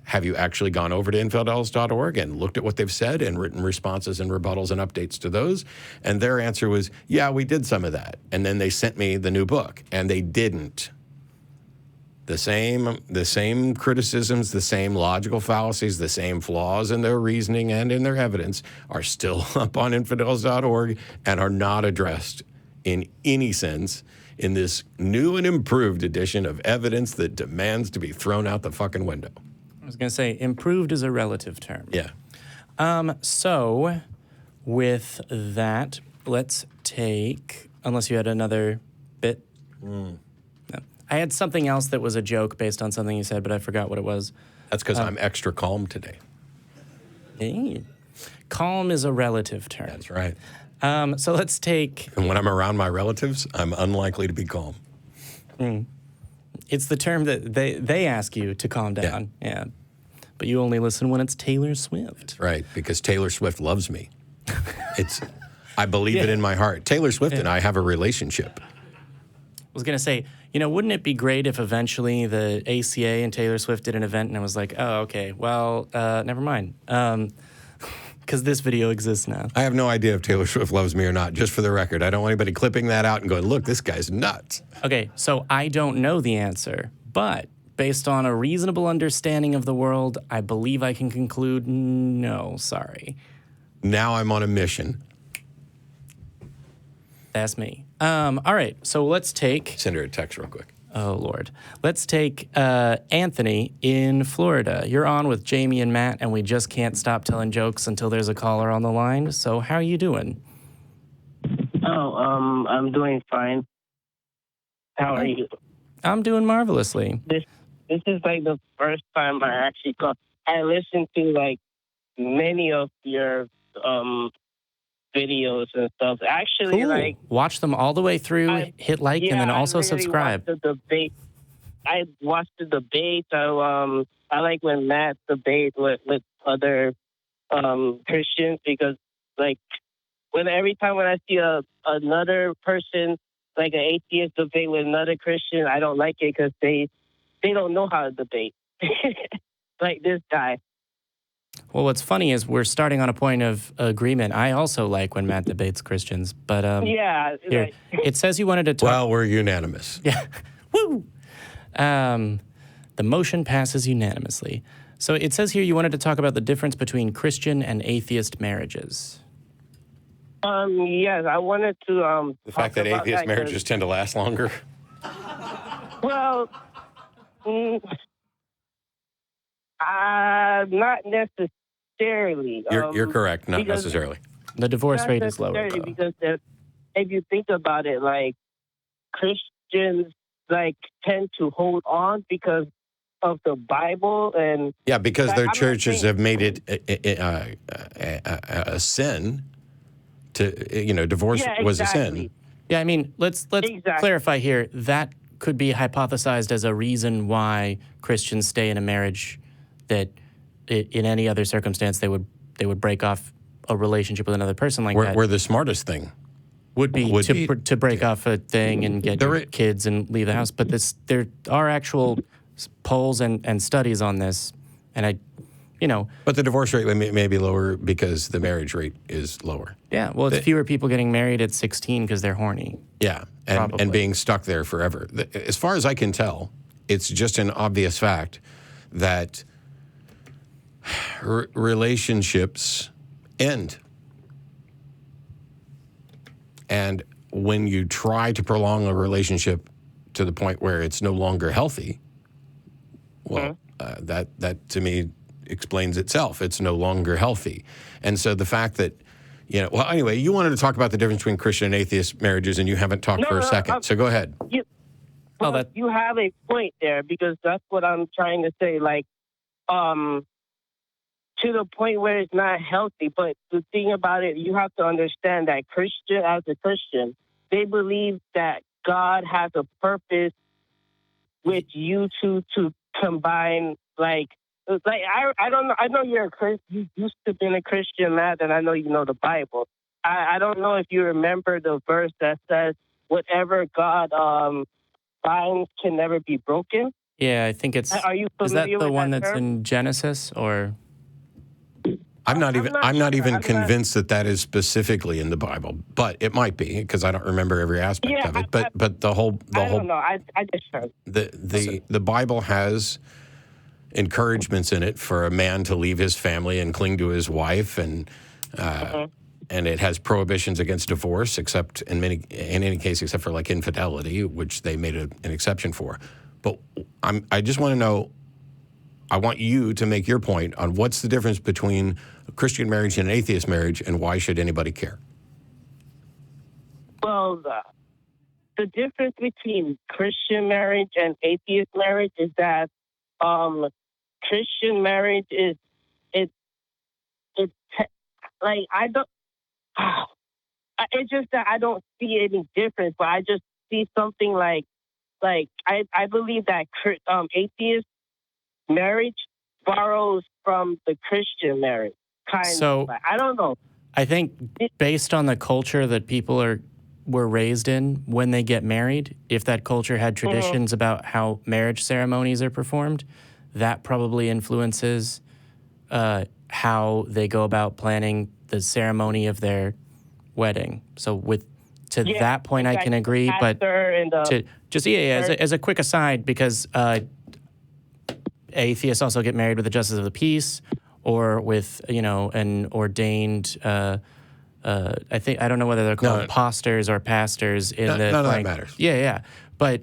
Speaker 3: have you actually gone over to infidels.org and looked at what they've said and written responses and rebuttals and updates to those? And their answer was, yeah, we did some of that. And then they sent me the new book, and they didn't The same criticisms, the same logical fallacies, the same flaws in their reasoning and in their evidence are still up on infidels.org and are not addressed in any sense in this new and improved edition of evidence that demands to be thrown out the fucking window.
Speaker 1: I was going to say, improved is a relative term.
Speaker 3: Yeah.
Speaker 1: So, with that, let's take, unless you had another bit. No. I had something else that was a joke based on something you said, but I forgot what it was.
Speaker 3: That's because I'm extra calm today.
Speaker 1: Hey. Calm is a relative term.
Speaker 3: That's right.
Speaker 1: So let's take...
Speaker 3: And when I'm around my relatives, I'm unlikely to be calm.
Speaker 1: It's the term that they ask you to calm down. Yeah. But you only listen when it's Taylor Swift.
Speaker 3: Right, because Taylor Swift loves me. I believe it in my heart. Taylor Swift and I have a relationship.
Speaker 1: I was going to say, wouldn't it be great if eventually the ACA and Taylor Swift did an event and I was like, oh, okay, well, never mind. Because this video exists now.
Speaker 3: I have no idea if Taylor Swift loves me or not, just for the record. I don't want anybody clipping that out and going, look, this guy's nuts.
Speaker 1: Okay, so I don't know the answer, but based on a reasonable understanding of the world, I believe I can conclude, no, sorry.
Speaker 3: Now I'm on a mission.
Speaker 1: That's me. All right, so let's take...
Speaker 3: Send her a text real quick.
Speaker 1: Oh, Lord. Let's take Anthony in Florida. You're on with Jamie and Matt, and we just can't stop telling jokes until there's a caller on the line. So how are you doing?
Speaker 6: Oh, I'm doing fine. How are you?
Speaker 1: I'm doing marvelously.
Speaker 6: This is like the first time I actually called. I listened to like many of your videos and stuff. Actually,
Speaker 1: Cool.
Speaker 6: like
Speaker 1: watch them all the way through, hit like, and then also subscribe.
Speaker 6: Watched the debate. I watched the debate. I like when Matt debate with other Christians because like every time when I see another person like an atheist debate with another Christian, I don't like it because they don't know how to debate. Like this guy.
Speaker 1: Well, what's funny is we're starting on a point of agreement. I also like when Matt debates Christians, but
Speaker 6: yeah,
Speaker 1: here, it says you wanted to talk.
Speaker 3: Well, we're unanimous.
Speaker 1: Yeah, woo. The motion passes unanimously. So it says here you wanted to talk about the difference between Christian and atheist marriages.
Speaker 6: Yes, I wanted to.
Speaker 3: The fact that atheist marriages tend to last longer.
Speaker 6: Well, not necessarily.
Speaker 3: You're correct, not necessarily.
Speaker 1: The divorce rate is lower, though.
Speaker 6: Because if you think about it, like Christians like tend to hold on because of the Bible and
Speaker 3: because their churches have made it a sin to divorce was a sin.
Speaker 1: Yeah, I mean, let's clarify here. That could be hypothesized as a reason why Christians stay in a marriage that in any other circumstance they would break off a relationship with another person like that.
Speaker 3: Where the smartest thing
Speaker 1: would be to break off a thing and get kids and leave the house. But there are actual polls and studies on this, and But
Speaker 3: the divorce rate may be lower because the marriage rate is lower.
Speaker 1: Yeah, well, it's fewer people getting married at 16 because they're horny.
Speaker 3: Yeah, and being stuck there forever. As far as I can tell, it's just an obvious fact that relationships end. And when you try to prolong a relationship to the point where it's no longer healthy, well, that to me explains itself. It's no longer healthy. And so the fact that, well, anyway, you wanted to talk about the difference between Christian and atheist marriages, and you haven't talked for a second. So go ahead.
Speaker 6: You have a point there because that's what I'm trying to say. Like, to the point where it's not healthy. But the thing about it, you have to understand that as a Christian, they believe that God has a purpose with you two to combine, I don't know. I know you're a Christian. You used to be a Christian, Matt, and I know you know the Bible. I don't know if you remember the verse that says, whatever God binds can never be broken.
Speaker 1: Yeah, I think it's...
Speaker 6: Are you familiar with
Speaker 1: that the one that's
Speaker 6: term?
Speaker 1: in Genesis, or...
Speaker 3: I'm not even
Speaker 6: sure.
Speaker 3: convinced that is specifically in the Bible, but it might be because I don't remember every aspect of it. But the whole
Speaker 6: I don't know. I just heard.
Speaker 3: the Bible has encouragements in it for a man to leave his family and cling to his wife, and it has prohibitions against divorce, except in any case except for like infidelity, which they made an exception for. But I just want to know. I want you to make your point on what's the difference between a Christian marriage and an atheist marriage, and why should anybody care?
Speaker 6: Well, the difference between Christian marriage and atheist marriage is that Christian marriage is like I don't. It's just that I don't see any difference, but I just see something like I believe that atheist marriage borrows from the Christian marriage,
Speaker 1: So,
Speaker 6: I don't know.
Speaker 1: I think based on the culture that people were raised in when they get married, if that culture had traditions about how marriage ceremonies are performed, that probably influences how they go about planning the ceremony of their wedding. So that point, I can agree. But as a quick aside, because atheists also get married with the justice of the peace, or with an ordained. I don't know whether they're called pastors or pastors in the.
Speaker 3: None of that matters.
Speaker 1: Yeah. But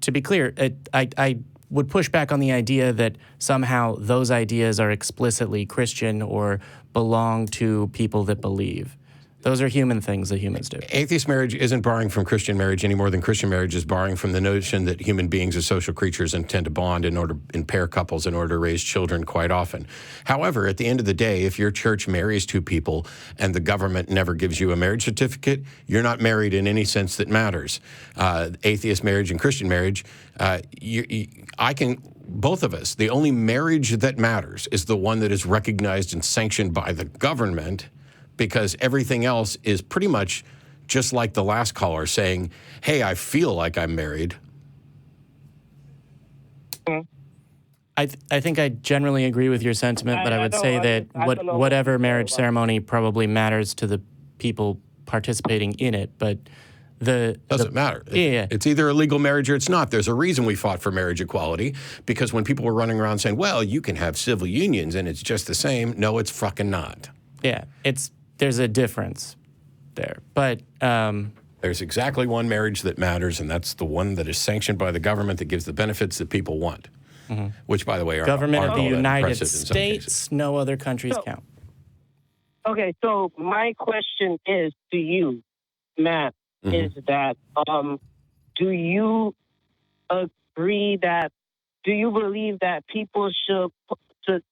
Speaker 1: to be clear, I would push back on the idea that somehow those ideas are explicitly Christian or belong to people that believe. Those are human things that humans do.
Speaker 3: Atheist marriage isn't borrowing from Christian marriage any more than Christian marriage is borrowing from the notion that human beings are social creatures and tend to bond in pair couples in order to raise children quite often. However, at the end of the day, if your church marries two people and the government never gives you a marriage certificate, you're not married in any sense that matters. Atheist marriage and Christian marriage, both of us, the only marriage that matters is the one that is recognized and sanctioned by the government, because everything else is pretty much just like the last caller saying, hey, I feel like I'm married.
Speaker 1: I think I generally agree with your sentiment, but I would say that whatever marriage ceremony probably matters to the people participating in it, but
Speaker 3: doesn't matter.
Speaker 1: Yeah.
Speaker 3: It's either a legal marriage or it's not. There's a reason we fought for marriage equality, because when people were running around saying, well, you can have civil unions and it's just the same, no, it's fucking not.
Speaker 1: Yeah, there's a difference there, but
Speaker 3: there's exactly one marriage that matters, and that's the one that is sanctioned by the government that gives the benefits that people want, which, by the way, are
Speaker 1: government of the United
Speaker 3: States.
Speaker 1: No other countries count.
Speaker 6: Okay, so my question is to you, Matt, is that do you believe that people should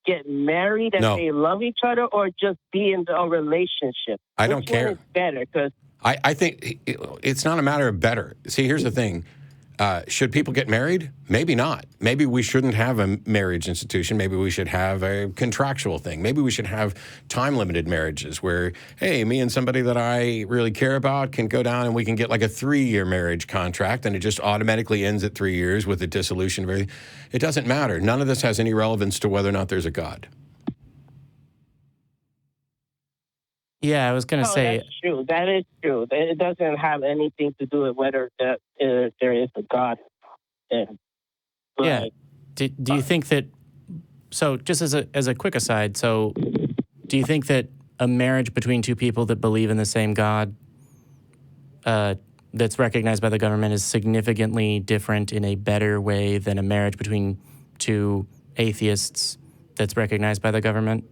Speaker 6: get married and they love each other, or just be in a relationship?
Speaker 3: I don't care.
Speaker 6: Which one is better? Because
Speaker 3: I think it's not a matter of better. See, here's the thing. Should people get married? Maybe not. Maybe we shouldn't have a marriage institution. Maybe we should have a contractual thing. Maybe we should have time-limited marriages where, hey, me and somebody that I really care about can go down and we can get like a 3-year marriage contract, and it just automatically ends at 3 years with a dissolution of everything. It doesn't matter. None of this has any relevance to whether or not there's a God.
Speaker 1: Yeah, I was going to say...
Speaker 6: That's true. That is true. It doesn't have anything to do with whether there is a God.
Speaker 1: Yeah. Do you think that... So just as a quick aside, so do you think that a marriage between two people that believe in the same God that's recognized by the government is significantly different in a better way than a marriage between two atheists that's recognized by the government?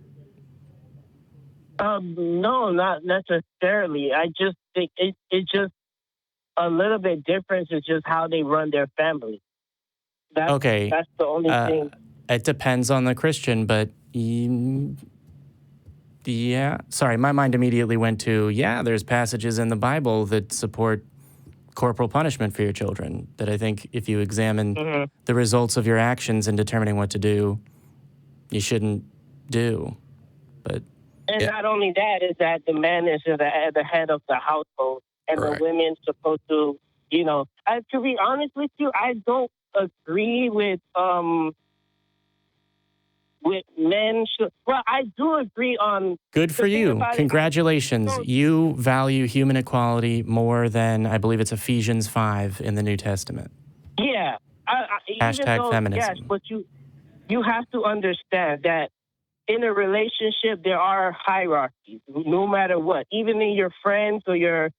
Speaker 6: No, not necessarily. I just think it's just a little bit different. It's just how they run their family. That's the only thing.
Speaker 1: It depends on the Christian, but yeah. Sorry, my mind immediately went to, there's passages in the Bible that support corporal punishment for your children, that I think if you examine the results of your actions in determining what to do, you shouldn't do. But...
Speaker 6: And not only that, is that the man is the head of the household, and the women's supposed to, to be honest with you, I don't agree with with men. Well, I do agree on.
Speaker 1: Good for you. Congratulations. You value human equality more than, I believe it's Ephesians 5 in the New Testament.
Speaker 6: Yeah.
Speaker 1: Hashtag feminism.
Speaker 6: Yes, but you have to understand that in a relationship, there are hierarchies, no matter what. Even in your friends or your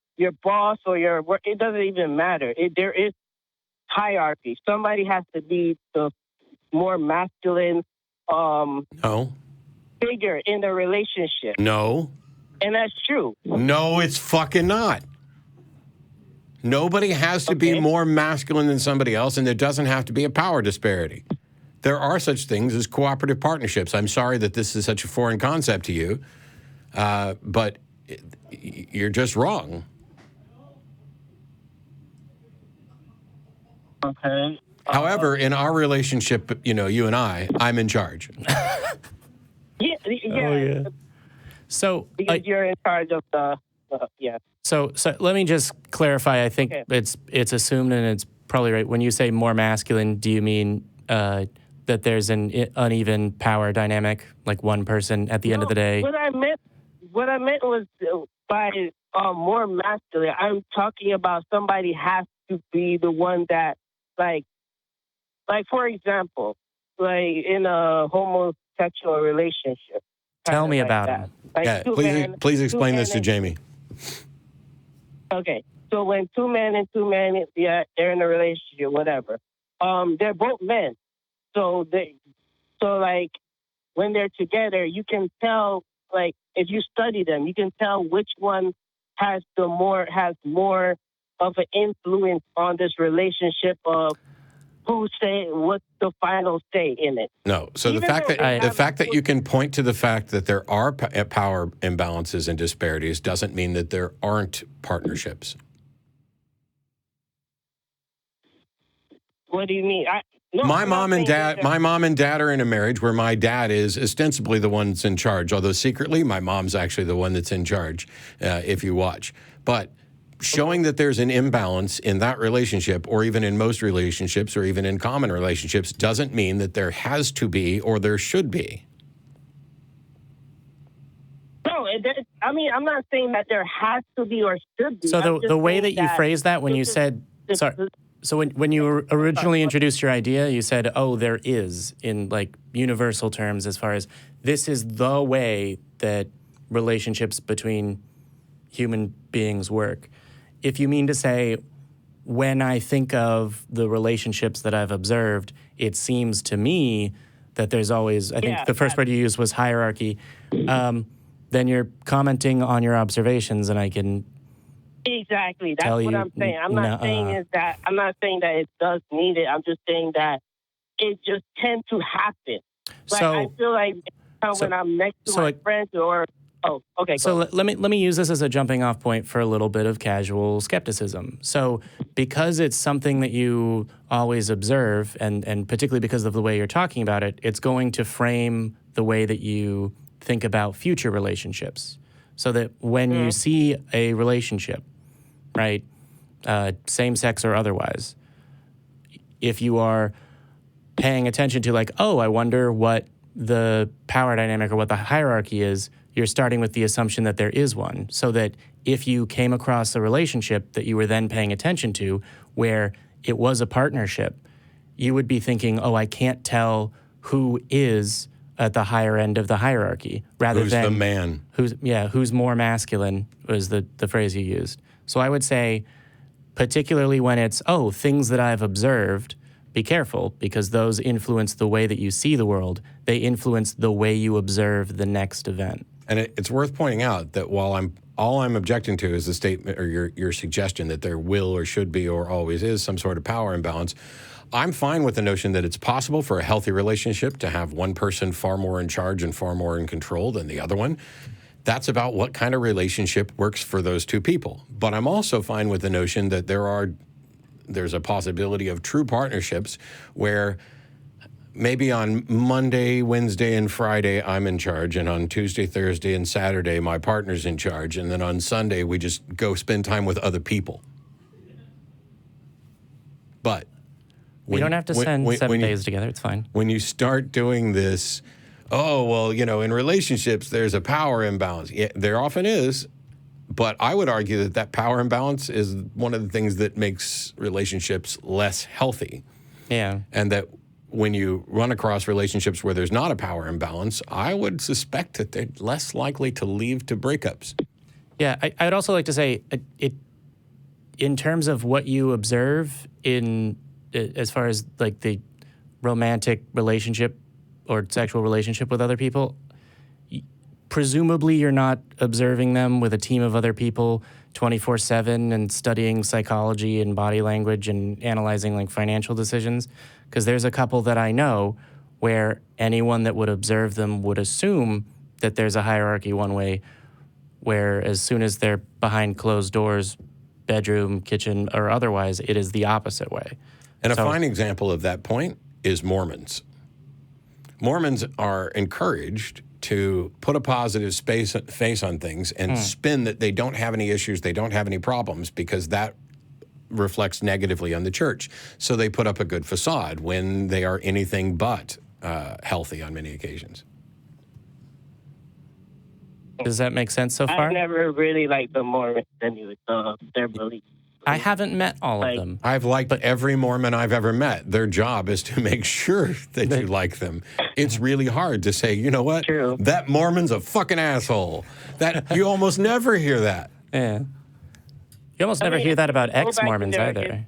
Speaker 6: boss or your work, it doesn't even matter. There is hierarchy. Somebody has to be the more masculine
Speaker 3: No.
Speaker 6: figure in the relationship.
Speaker 3: No.
Speaker 6: And that's true.
Speaker 3: No, it's fucking not. Nobody has to be more masculine than somebody else, and there doesn't have to be a power disparity. There are such things as cooperative partnerships. I'm sorry that this is such a foreign concept to you, but you're just wrong.
Speaker 6: Okay.
Speaker 3: However, in our relationship, you and I'm in charge.
Speaker 6: Yeah.
Speaker 1: Oh, yeah. So
Speaker 6: because you're in charge of the, yeah.
Speaker 1: So let me just clarify. I think it's assumed, and it's probably right. When you say more masculine, do you mean that there's an uneven power dynamic, like one person at the end of the day?
Speaker 6: What I meant was by more masculine. I'm talking about somebody has to be the one that, like for example, like in a homosexual relationship.
Speaker 1: Tell me about him.
Speaker 6: Like
Speaker 3: please explain this to Jamie.
Speaker 6: Okay, so when two men, they're in a relationship, whatever. They're both men, so like when they're together, you can tell. Like if you study them, you can tell which one has more of an influence on this relationship of what's the final say in it.
Speaker 3: No. So the fact that you can point to the fact that there are power imbalances and disparities doesn't mean that there aren't partnerships.
Speaker 6: What do you mean?
Speaker 3: My mom and dad are in a marriage where my dad is ostensibly the one that's in charge, although secretly my mom's actually the one that's in charge, if you watch. But showing that there's an imbalance in that relationship, or even in most relationships, or even in common relationships, doesn't mean that there has to be or there should be.
Speaker 6: No, I'm not saying that there has to be or should be.
Speaker 1: So the way that you phrased that when you said, sorry. So when you originally introduced your idea, you said, oh, there is, in like universal terms, as far as this is the way that relationships between human beings work. If you mean to say, when I think of the relationships that I've observed, it seems to me that there's always, I think the first word you used was hierarchy, then you're commenting on your observations, and I can
Speaker 6: exactly. That's what I'm saying. I'm not saying that it does need it. I'm just saying that it just tends to happen. Like I feel like when I'm next to my friends or okay.
Speaker 1: So let me use this as a jumping off point for a little bit of casual skepticism. So because it's something that you always observe, and particularly because of the way you're talking about it, it's going to frame the way that you think about future relationships. So that when you see a relationship, right, same sex or otherwise, if you are paying attention to like, oh, I wonder what the power dynamic or what the hierarchy is, you're starting with the assumption that there is one, so that if you came across a relationship that you were then paying attention to where it was a partnership, you would be thinking, oh, I can't tell who is at the higher end of the hierarchy, rather
Speaker 3: who's
Speaker 1: than
Speaker 3: the man.
Speaker 1: Who's more masculine was the phrase you used. So I would say, particularly when it's, oh, things that I've observed, be careful, because those influence the way that you see the world. They influence the way you observe the next event.
Speaker 3: And it's worth pointing out that while all I'm objecting to is the statement or your suggestion that there will or should be or always is some sort of power imbalance, I'm fine with the notion that it's possible for a healthy relationship to have one person far more in charge and far more in control than the other one. That's about what kind of relationship works for those two people. But I'm also fine with the notion that there's a possibility of true partnerships where maybe on Monday, Wednesday, and Friday, I'm in charge, and on Tuesday, Thursday, and Saturday, my partner's in charge, and then on Sunday, we just go spend time with other people. But
Speaker 1: we don't have to spend 7 days together. It's fine.
Speaker 3: When you start doing this oh, well, in relationships, there's a power imbalance. Yeah, there often is. But I would argue that that power imbalance is one of the things that makes relationships less healthy.
Speaker 1: Yeah.
Speaker 3: And that when you run across relationships where there's not a power imbalance, I would suspect that they're less likely to lead to breakups.
Speaker 1: Yeah, I would also like to say, in terms of what you observe as far as like the romantic relationship or sexual relationship with other people, presumably you're not observing them with a team of other people 24/7 and studying psychology and body language and analyzing like financial decisions. Because there's a couple that I know where anyone that would observe them would assume that there's a hierarchy one way, where as soon as they're behind closed doors, bedroom, kitchen, or otherwise, it is the opposite way.
Speaker 3: And a fine example of that point is Mormons. Mormons are encouraged to put a positive face on things and spin that they don't have any issues, they don't have any problems, because that reflects negatively on the church. So they put up a good facade when they are anything but healthy on many occasions.
Speaker 1: Does that make sense so far?
Speaker 6: I've never really liked the Mormons anyway, their beliefs.
Speaker 1: I haven't met all of them.
Speaker 3: I've liked every Mormon I've ever met. Their job is to make sure that you like them. It's really hard to say, you know what?
Speaker 6: True.
Speaker 3: That Mormon's a fucking asshole. That you almost never hear that.
Speaker 1: Yeah. You almost never hear that about ex-Mormons either.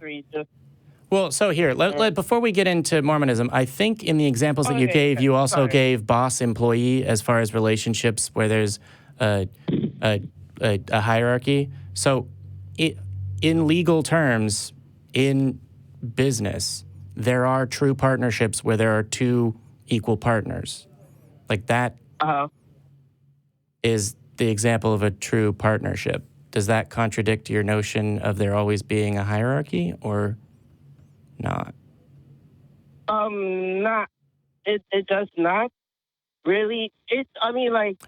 Speaker 1: Well, so here, before we get into Mormonism, I think in the examples that you gave, you also gave boss-employee as far as relationships where there's a hierarchy. So in legal terms, in business, there are true partnerships where there are two equal partners. Like that is the example of a true partnership. Does that contradict your notion of there always being a hierarchy or not?
Speaker 6: Not. It does not really.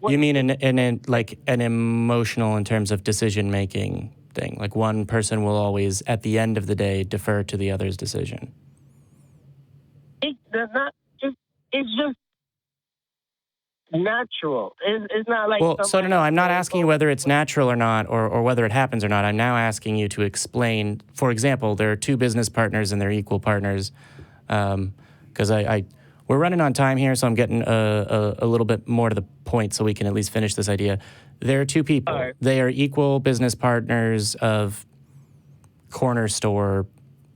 Speaker 1: You mean in like an emotional in terms of decision making thing? Like one person will always, at the end of the day, defer to the other's decision.
Speaker 6: It's just natural. It's not like.
Speaker 1: Well, so no, I'm not asking you whether it's natural or not, or whether it happens or not. I'm now asking you to explain. For example, there are two business partners and they're equal partners. Because we're running on time here, so I'm getting a little bit more to the point, so we can at least finish this idea. There are two people. Right. They are equal business partners of Corner Store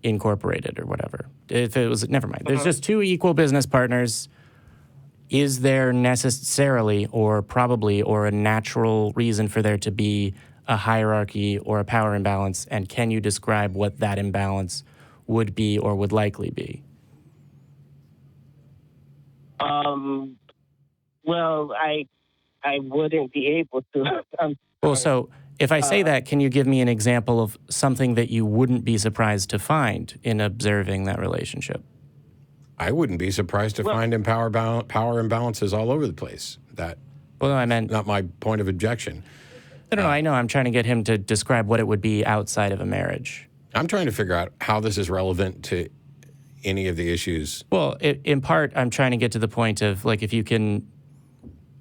Speaker 1: Incorporated or whatever. If it was, never mind. There's just two equal business partners. Is there necessarily or probably or a natural reason for there to be a hierarchy or a power imbalance? And can you describe what that imbalance would be or would likely be?
Speaker 6: Well, I wouldn't be able to.
Speaker 1: Well, so if I say that, can you give me an example of something that you wouldn't be surprised to find in observing that relationship?
Speaker 3: I wouldn't be surprised to find power imbalances all over the place.
Speaker 1: No, I meant
Speaker 3: not my point of objection.
Speaker 1: No, I know. I'm trying to get him to describe what it would be outside of a marriage.
Speaker 3: I'm trying to figure out how this is relevant to any of the issues.
Speaker 1: Well, in part, I'm trying to get to the point of, like, if you can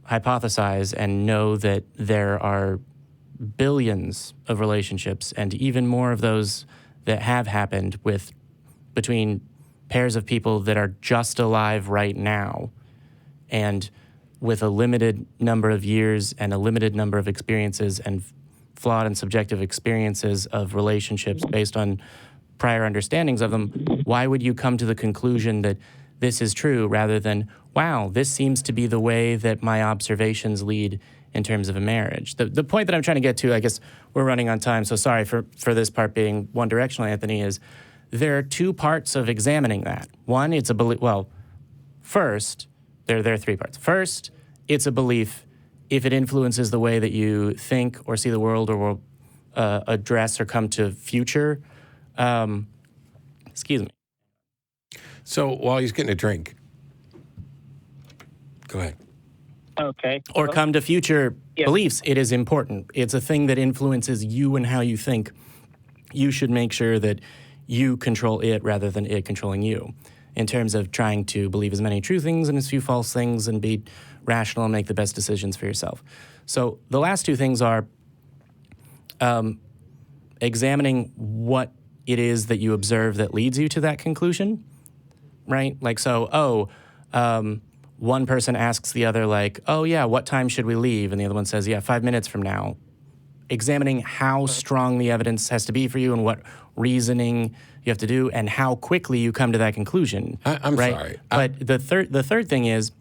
Speaker 1: hypothesize and know that there are billions of relationships and even more of those that have happened between pairs of people that are just alive right now and with a limited number of years and a limited number of experiences and flawed and subjective experiences of relationships based on prior understandings of them, why would you come to the conclusion that this is true rather than, wow, this seems to be the way that my observations lead in terms of a marriage? The point that I'm trying to get to, I guess we're running on time, so sorry for this part being one directional, Anthony, is there are two parts of examining that. One, it's a belief. Well, first, there are three parts. First, it's a belief if it influences the way that you think or see the world or will address or come to future. Excuse me.
Speaker 3: So while he's getting a drink, go ahead.
Speaker 6: Okay.
Speaker 1: Or come to future beliefs. It is important. It's a thing that influences you and how you think. You should make sure that you control it rather than it controlling you. in terms of trying to believe as many true things and as few false things and be rational and make the best decisions for yourself. So the last two things are examining what it is that you observe that leads you to that conclusion, right? Like, so, one person asks the other, like, oh, yeah, what time should we leave? And the other one says, yeah, 5 minutes from now. Examining how strong the evidence has to be for you and what reasoning you have to do and how quickly you come to that conclusion.
Speaker 3: I'm
Speaker 1: right?
Speaker 3: sorry.
Speaker 1: But the third thing is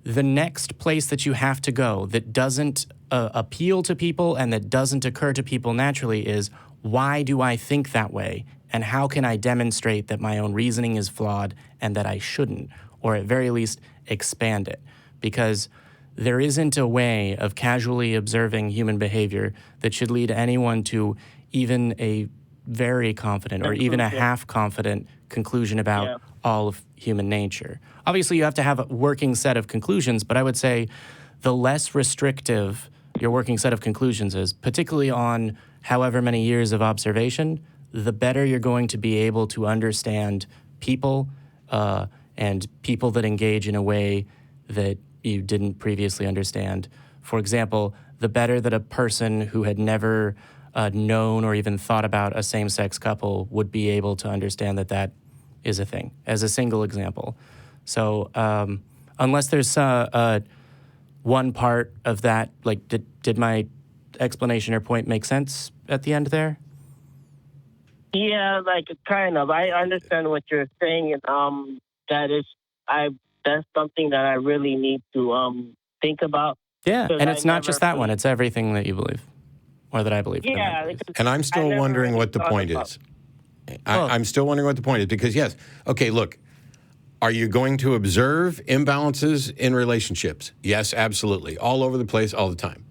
Speaker 1: the next place that you have to go that doesn't appeal to people and that doesn't occur to people naturally is, why do I think that way? And how can I demonstrate that my own reasoning is flawed and that I shouldn't? Or at very least, expand it. Because there isn't a way of casually observing human behavior that should lead anyone to even a very confident or even a half-confident conclusion about all of human nature. Obviously, you have to have a working set of conclusions, but I would say the less restrictive your working set of conclusions is, particularly on however many years of observation, the better you're going to be able to understand people and people that engage in a way that you didn't previously understand. For example, the better that a person who had never known or even thought about a same-sex couple would be able to understand that that is a thing, as a single example. So unless there's one part of that, like, did my explanation or point make sense at the end there?
Speaker 6: Yeah, like, kind of. I understand what you're saying, and that's something that I really need to think about.
Speaker 1: Yeah, and it's not just that one. It's everything that you believe, or that I believe.
Speaker 6: Yeah.
Speaker 3: And I'm still wondering what the point is. I'm still wondering what the point is, because, yes, okay, look, are you going to observe imbalances in relationships? Yes, absolutely. All over the place, all the time.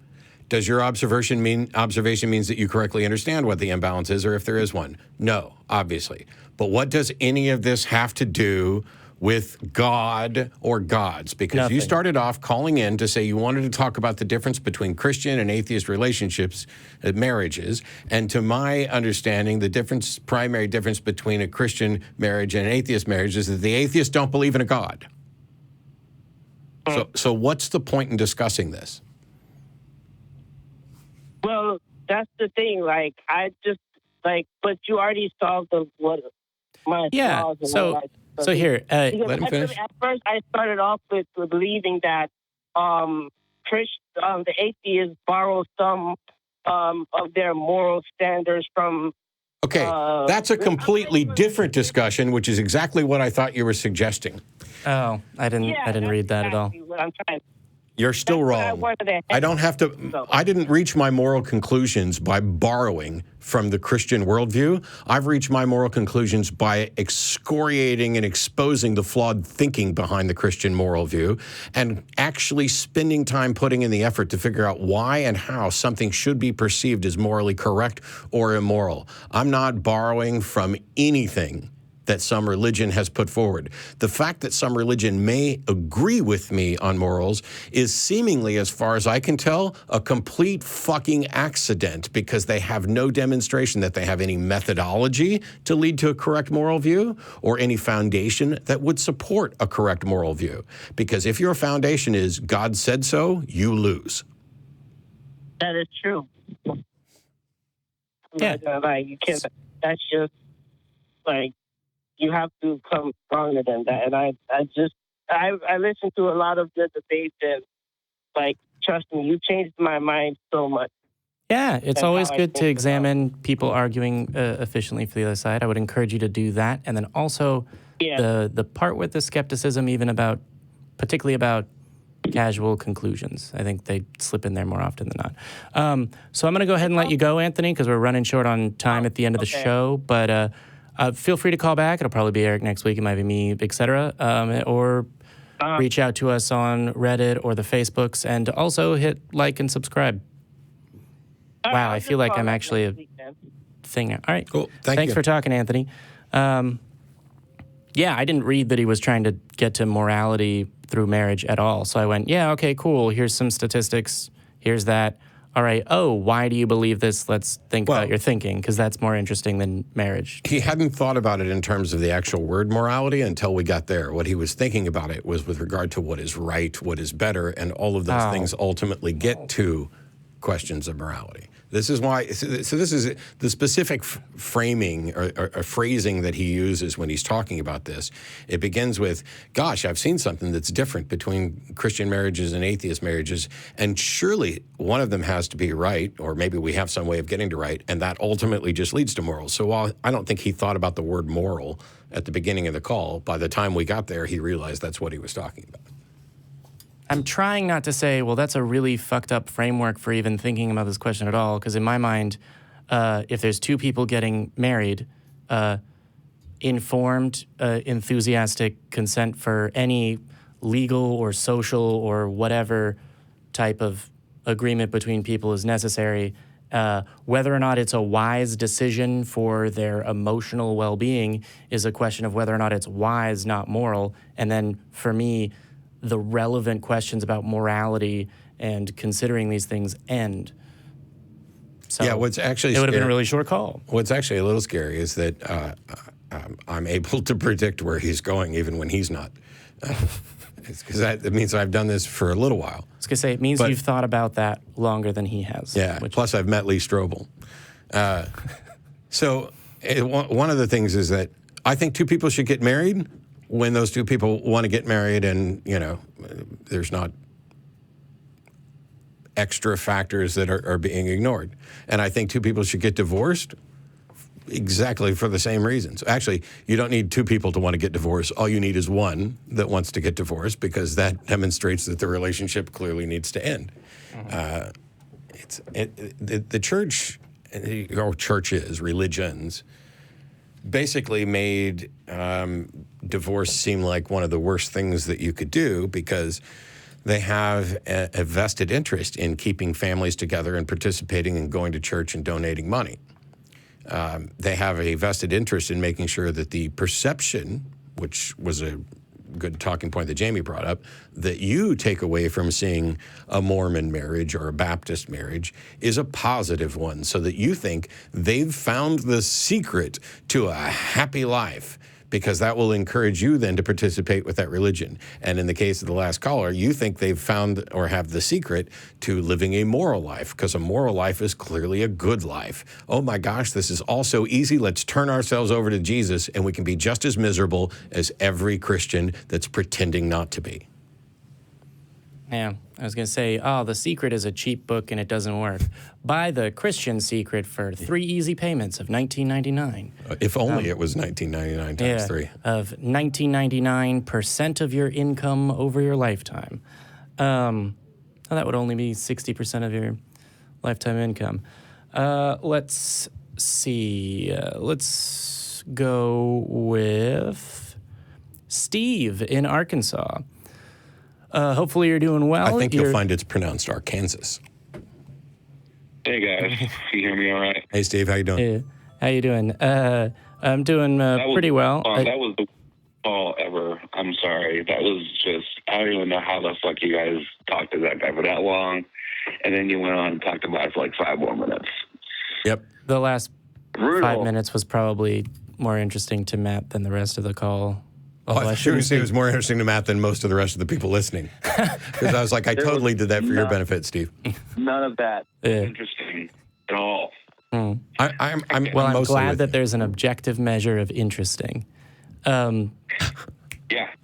Speaker 3: Does your observation means that you correctly understand what the imbalance is, or if there is one? No, obviously. But what does any of this have to do with God or gods? Because
Speaker 1: Nothing.
Speaker 3: You started off calling in to say you wanted to talk about the difference between Christian and atheist relationships, marriages. And to my understanding, the primary difference between a Christian marriage and an atheist marriage is that the atheists don't believe in a God. So what's the point in discussing this?
Speaker 6: Well, that's the thing. Like, but you already solved my flaws. And
Speaker 1: So here,
Speaker 3: let him finish.
Speaker 6: At first, I started off with believing that the atheists borrow some of their moral standards from.
Speaker 3: Okay, that's a completely different discussion, which is exactly what I thought you were suggesting.
Speaker 1: Oh, I didn't read that at all.
Speaker 6: What I'm trying.
Speaker 3: You're still wrong. I don't have to. I didn't reach my moral conclusions by borrowing from the Christian worldview. I've reached my moral conclusions by excoriating and exposing the flawed thinking behind the Christian moral view and actually spending time putting in the effort to figure out why and how something should be perceived as morally correct or immoral. I'm not borrowing from anything that some religion has put forward. The fact that some religion may agree with me on morals is seemingly, as far as I can tell, a complete fucking accident, because they have no demonstration that they have any methodology to lead to a correct moral view or any foundation that would support a correct moral view. Because if your foundation is God said so, you lose.
Speaker 6: That is true.
Speaker 1: Yeah.
Speaker 6: Like, you can't. That's just like. You have to come stronger than that. And I listened to a lot of the debates, and, like, trust me, you changed my mind so much.
Speaker 1: Yeah, it's always good to examine people arguing efficiently for the other side. I would encourage you to do that. And then also the part with the skepticism, particularly about casual conclusions. I think they slip in there more often than not. So I'm going to go ahead and let you go, Anthony, because we're running short on time at the end of the show. But feel free to call back. It'll probably be Eric next week. It might be me, etc. Or reach out to us on Reddit or the Facebooks, and also hit like and subscribe. Wow, I feel like I'm actually a thing now. All right,
Speaker 3: cool.
Speaker 1: Thanks for talking, Anthony. Yeah, I didn't read that he was trying to get to morality through marriage at all. So I went, yeah, okay, cool. Here's some statistics. Here's that. all right, oh, why do you believe this? Let's think about your thinking, because that's more interesting than marriage.
Speaker 3: He hadn't thought about it in terms of the actual word morality until we got there. What he was thinking about it was with regard to what is right, what is better, and all of those things ultimately get to questions of morality. This is why, so this is the specific framing or phrasing that he uses when he's talking about this. It begins with, gosh, I've seen something that's different between Christian marriages and atheist marriages, and surely one of them has to be right, or maybe we have some way of getting to right, and that ultimately just leads to morals. So while I don't think he thought about the word moral at the beginning of the call, by the time we got there, he realized that's what he was talking about.
Speaker 1: I'm trying not to say, well, that's a really fucked up framework for even thinking about this question at all, because in my mind, if there's two people getting married, informed, enthusiastic consent for any legal or social or whatever type of agreement between people is necessary. Whether or not it's a wise decision for their emotional well-being is a question of whether or not it's wise, not moral. And then for me, the relevant questions about morality and considering these things end. So
Speaker 3: yeah, what's actually
Speaker 1: it would have been a really short call.
Speaker 3: What's actually a little scary is that I'm able to predict where he's going even when he's not. Because that means I've done this for a little while.
Speaker 1: I was going to say, it means you've thought about that longer than he has.
Speaker 3: Yeah, plus I've met Lee Strobel. One of the things is that I think two people should get married when those two people want to get married and, there's not extra factors that are being ignored. And I think two people should get divorced exactly for the same reasons. Actually, you don't need two people to want to get divorced. All you need is one that wants to get divorced, because that demonstrates that the relationship clearly needs to end. The church, or churches, religions, basically made divorce seem like one of the worst things that you could do, because they have a vested interest in keeping families together and participating and going to church and donating money. They have a vested interest in making sure that the perception, which was a good talking point that Jamie brought up, that you take away from seeing a Mormon marriage or a Baptist marriage is a positive one, so that you think they've found the secret to a happy life, because that will encourage you then to participate with that religion. And in the case of the last caller, you think they've found or have the secret to living a moral life, because a moral life is clearly a good life. Oh my gosh, this is all so easy. Let's turn ourselves over to Jesus and we can be just as miserable as every Christian that's pretending not to be.
Speaker 1: Yeah, I was going to say, The Secret is a cheap book and it doesn't work. Buy The Christian Secret for 3 easy payments of $19.99.
Speaker 3: If only it was $19.99 times 3.
Speaker 1: Of $19.99% of your income over your lifetime. That would only be 60% of your lifetime income. Let's see. Let's go with Steve in Arkansas. Hopefully you're doing well.
Speaker 3: I think you'll find it's pronounced Arkansas.
Speaker 7: Hey guys, can you hear me all right?
Speaker 3: Hey Steve, how you doing?
Speaker 1: Hey, how you doing? I'm doing pretty well.
Speaker 7: That was the call ever. I'm sorry. That was just, I don't even know how the fuck you guys talked to that guy for that long. And then you went on and talked about it for like 5 more minutes.
Speaker 3: Yep.
Speaker 1: The last
Speaker 7: Brutal.
Speaker 1: 5 minutes was probably more interesting to Matt than the rest of the call.
Speaker 3: Oh, I think it was more interesting to Matt than most of the rest of the people listening. Because I was like, I totally did that for your benefit, Steve.
Speaker 7: None of that
Speaker 1: Yeah.
Speaker 7: interesting at all.
Speaker 3: I'm
Speaker 1: I'm glad that there's an objective measure of interesting.
Speaker 7: Yeah,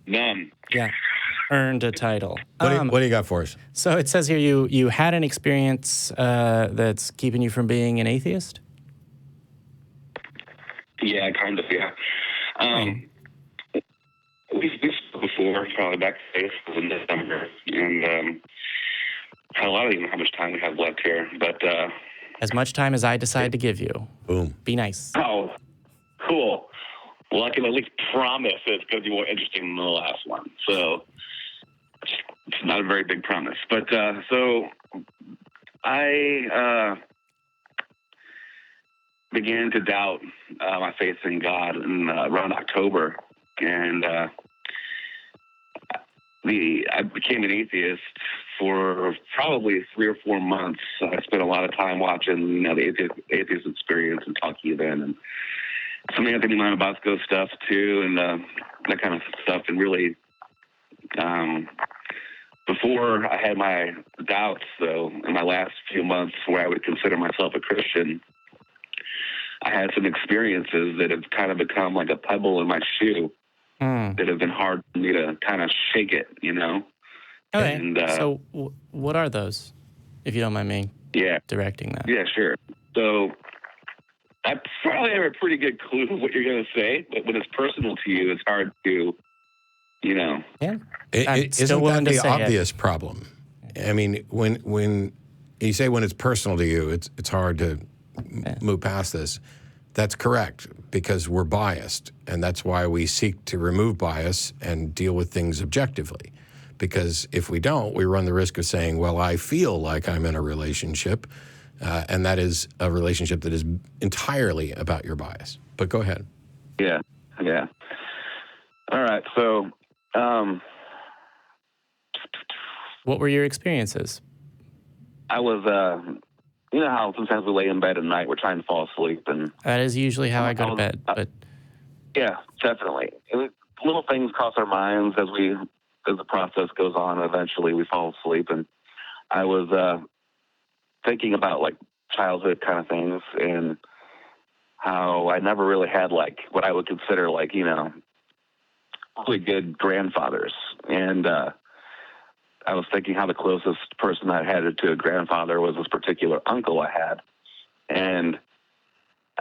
Speaker 7: none.
Speaker 1: Yeah, earned a title.
Speaker 3: What do you got for us?
Speaker 1: So it says here you had an experience that's keeping you from being an atheist?
Speaker 7: Yeah, kind of, yeah. We spoke before, probably back to Theist in December, and I don't even know how much time we have left here, but...
Speaker 1: As much time as I decide to give you.
Speaker 3: Boom.
Speaker 1: Be nice.
Speaker 7: Oh, cool. Well, I can at least promise it's going to be more interesting than the last one, so it's not a very big promise. But, so I began to doubt my faith in God in around October, and I became an atheist for probably 3 or 4 months. I spent a lot of time watching, the Atheist Experience and Talk Heathen and some Anthony Monabosco stuff too, and that kind of stuff. And really, before I had my doubts, though, in my last few months where I would consider myself a Christian, I had some experiences that have kind of become like a pebble in my shoe that have been hard for me to kind of shake it,
Speaker 1: Okay.
Speaker 7: And,
Speaker 1: so what are those, if you don't mind me directing that?
Speaker 7: Yeah, sure. So I probably have a pretty good clue what you're going to say, but when it's personal to you, it's hard to,
Speaker 1: Yeah.
Speaker 3: Isn't that the obvious problem? I mean, when you say when it's personal to you, it's hard to move past this. That's correct, because we're biased, and that's why we seek to remove bias and deal with things objectively. Because if we don't, we run the risk of saying, well, I feel like I'm in a relationship, and that is a relationship that is entirely about your bias. But go ahead.
Speaker 7: Yeah. All right, so
Speaker 1: what were your experiences?
Speaker 7: I was, you know how sometimes we lay in bed at night, we're trying to fall asleep, and
Speaker 1: That is usually how I go to bed. But
Speaker 7: yeah, definitely. Little things cross our minds as the process goes on. Eventually, we fall asleep, and I was thinking about like childhood kind of things and how I never really had like what I would consider like really good grandfathers, and I was thinking how the closest person I had to a grandfather was this particular uncle I had. And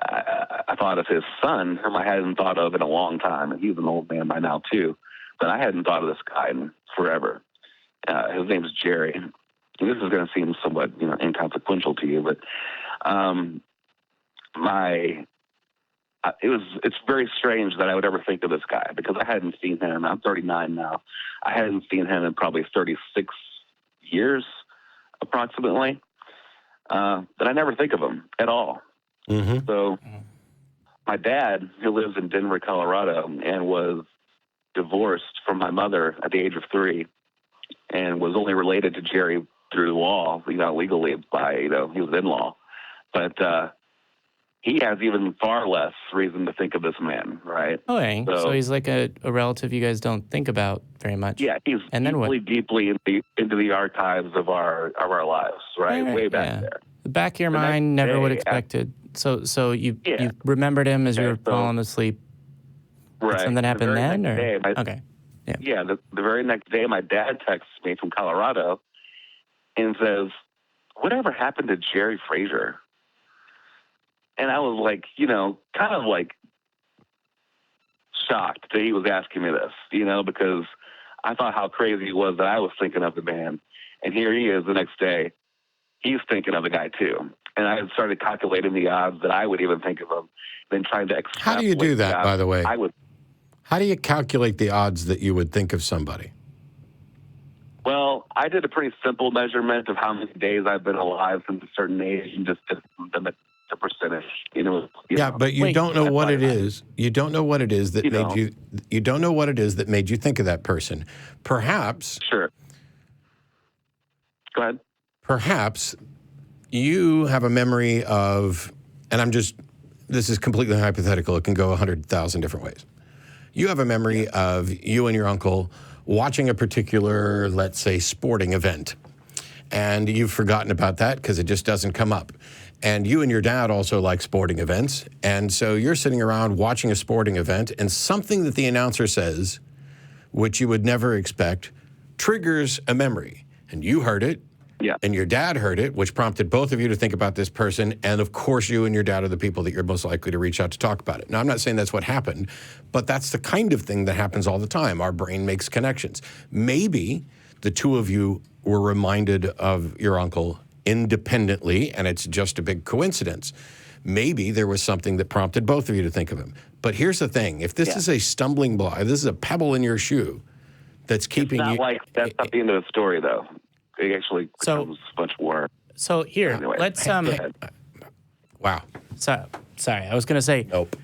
Speaker 7: I thought of his son, whom I hadn't thought of in a long time. And he's an old man by now, too. But I hadn't thought of this guy in forever. His name's Jerry. And this is going to seem somewhat, inconsequential to you, but it's very strange that I would ever think of this guy because I hadn't seen him. I'm 39 now. I hadn't seen him in probably 36 years, approximately. But I never think of him at all.
Speaker 3: Mm-hmm.
Speaker 7: So my dad, who lives in Denver, Colorado, and was divorced from my mother at the age of 3 and was only related to Jerry through law, legally by, he was in-law. But he has even far less reason to think of this man, right?
Speaker 1: Okay, so he's like a relative you guys don't think about very much.
Speaker 7: Yeah, he's deeply into the archives of our lives, right? Way back there.
Speaker 1: The back of your mind never would expect it. So you remembered him as you were falling asleep.
Speaker 7: Right.
Speaker 1: Did something happened then?
Speaker 7: Okay. Yeah. The very next day, my dad texts me from Colorado and says, "Whatever happened to Jerry Frazier?" And I was like, kind of like shocked that he was asking me this, because I thought how crazy it was that I was thinking of the man. And here he is the next day. He's thinking of the guy too. And I started calculating the odds that I would even think of him, then trying to extrapolate.
Speaker 3: How do you do that, by the way?
Speaker 7: How
Speaker 3: do you calculate the odds that you would think of somebody?
Speaker 7: Well, I did a pretty simple measurement of how many days I've been alive since a certain age and just did the percentage,
Speaker 3: but you don't know what it is. You don't know what it is that made you. You don't know what it is that made you think of that person. Perhaps.
Speaker 7: Sure. Go ahead.
Speaker 3: Perhaps you have a memory of, and this is completely hypothetical. It can go 100,000 different ways. You have a memory of you and your uncle watching a particular, let's say, sporting event, and you've forgotten about that because it just doesn't come up. And you and your dad also like sporting events. And so you're sitting around watching a sporting event, and something that the announcer says, which you would never expect, triggers a memory. And you heard it.
Speaker 7: Yeah.
Speaker 3: And your dad heard it, which prompted both of you to think about this person. And of course, you and your dad are the people that you're most likely to reach out to talk about it. Now, I'm not saying that's what happened, but that's the kind of thing that happens all the time. Our brain makes connections. Maybe the two of you were reminded of your uncle independently, and it's just a big coincidence. Maybe there was something that prompted both of you to think of him. But here's the thing. If this is a stumbling block, if this is a pebble in your shoe that's keeping you...
Speaker 7: That's not the end of the story, though. It actually becomes much more.
Speaker 1: So here,
Speaker 7: anyway,
Speaker 1: let's...
Speaker 3: Wow.
Speaker 1: Sorry, I was going to say...
Speaker 3: Nope.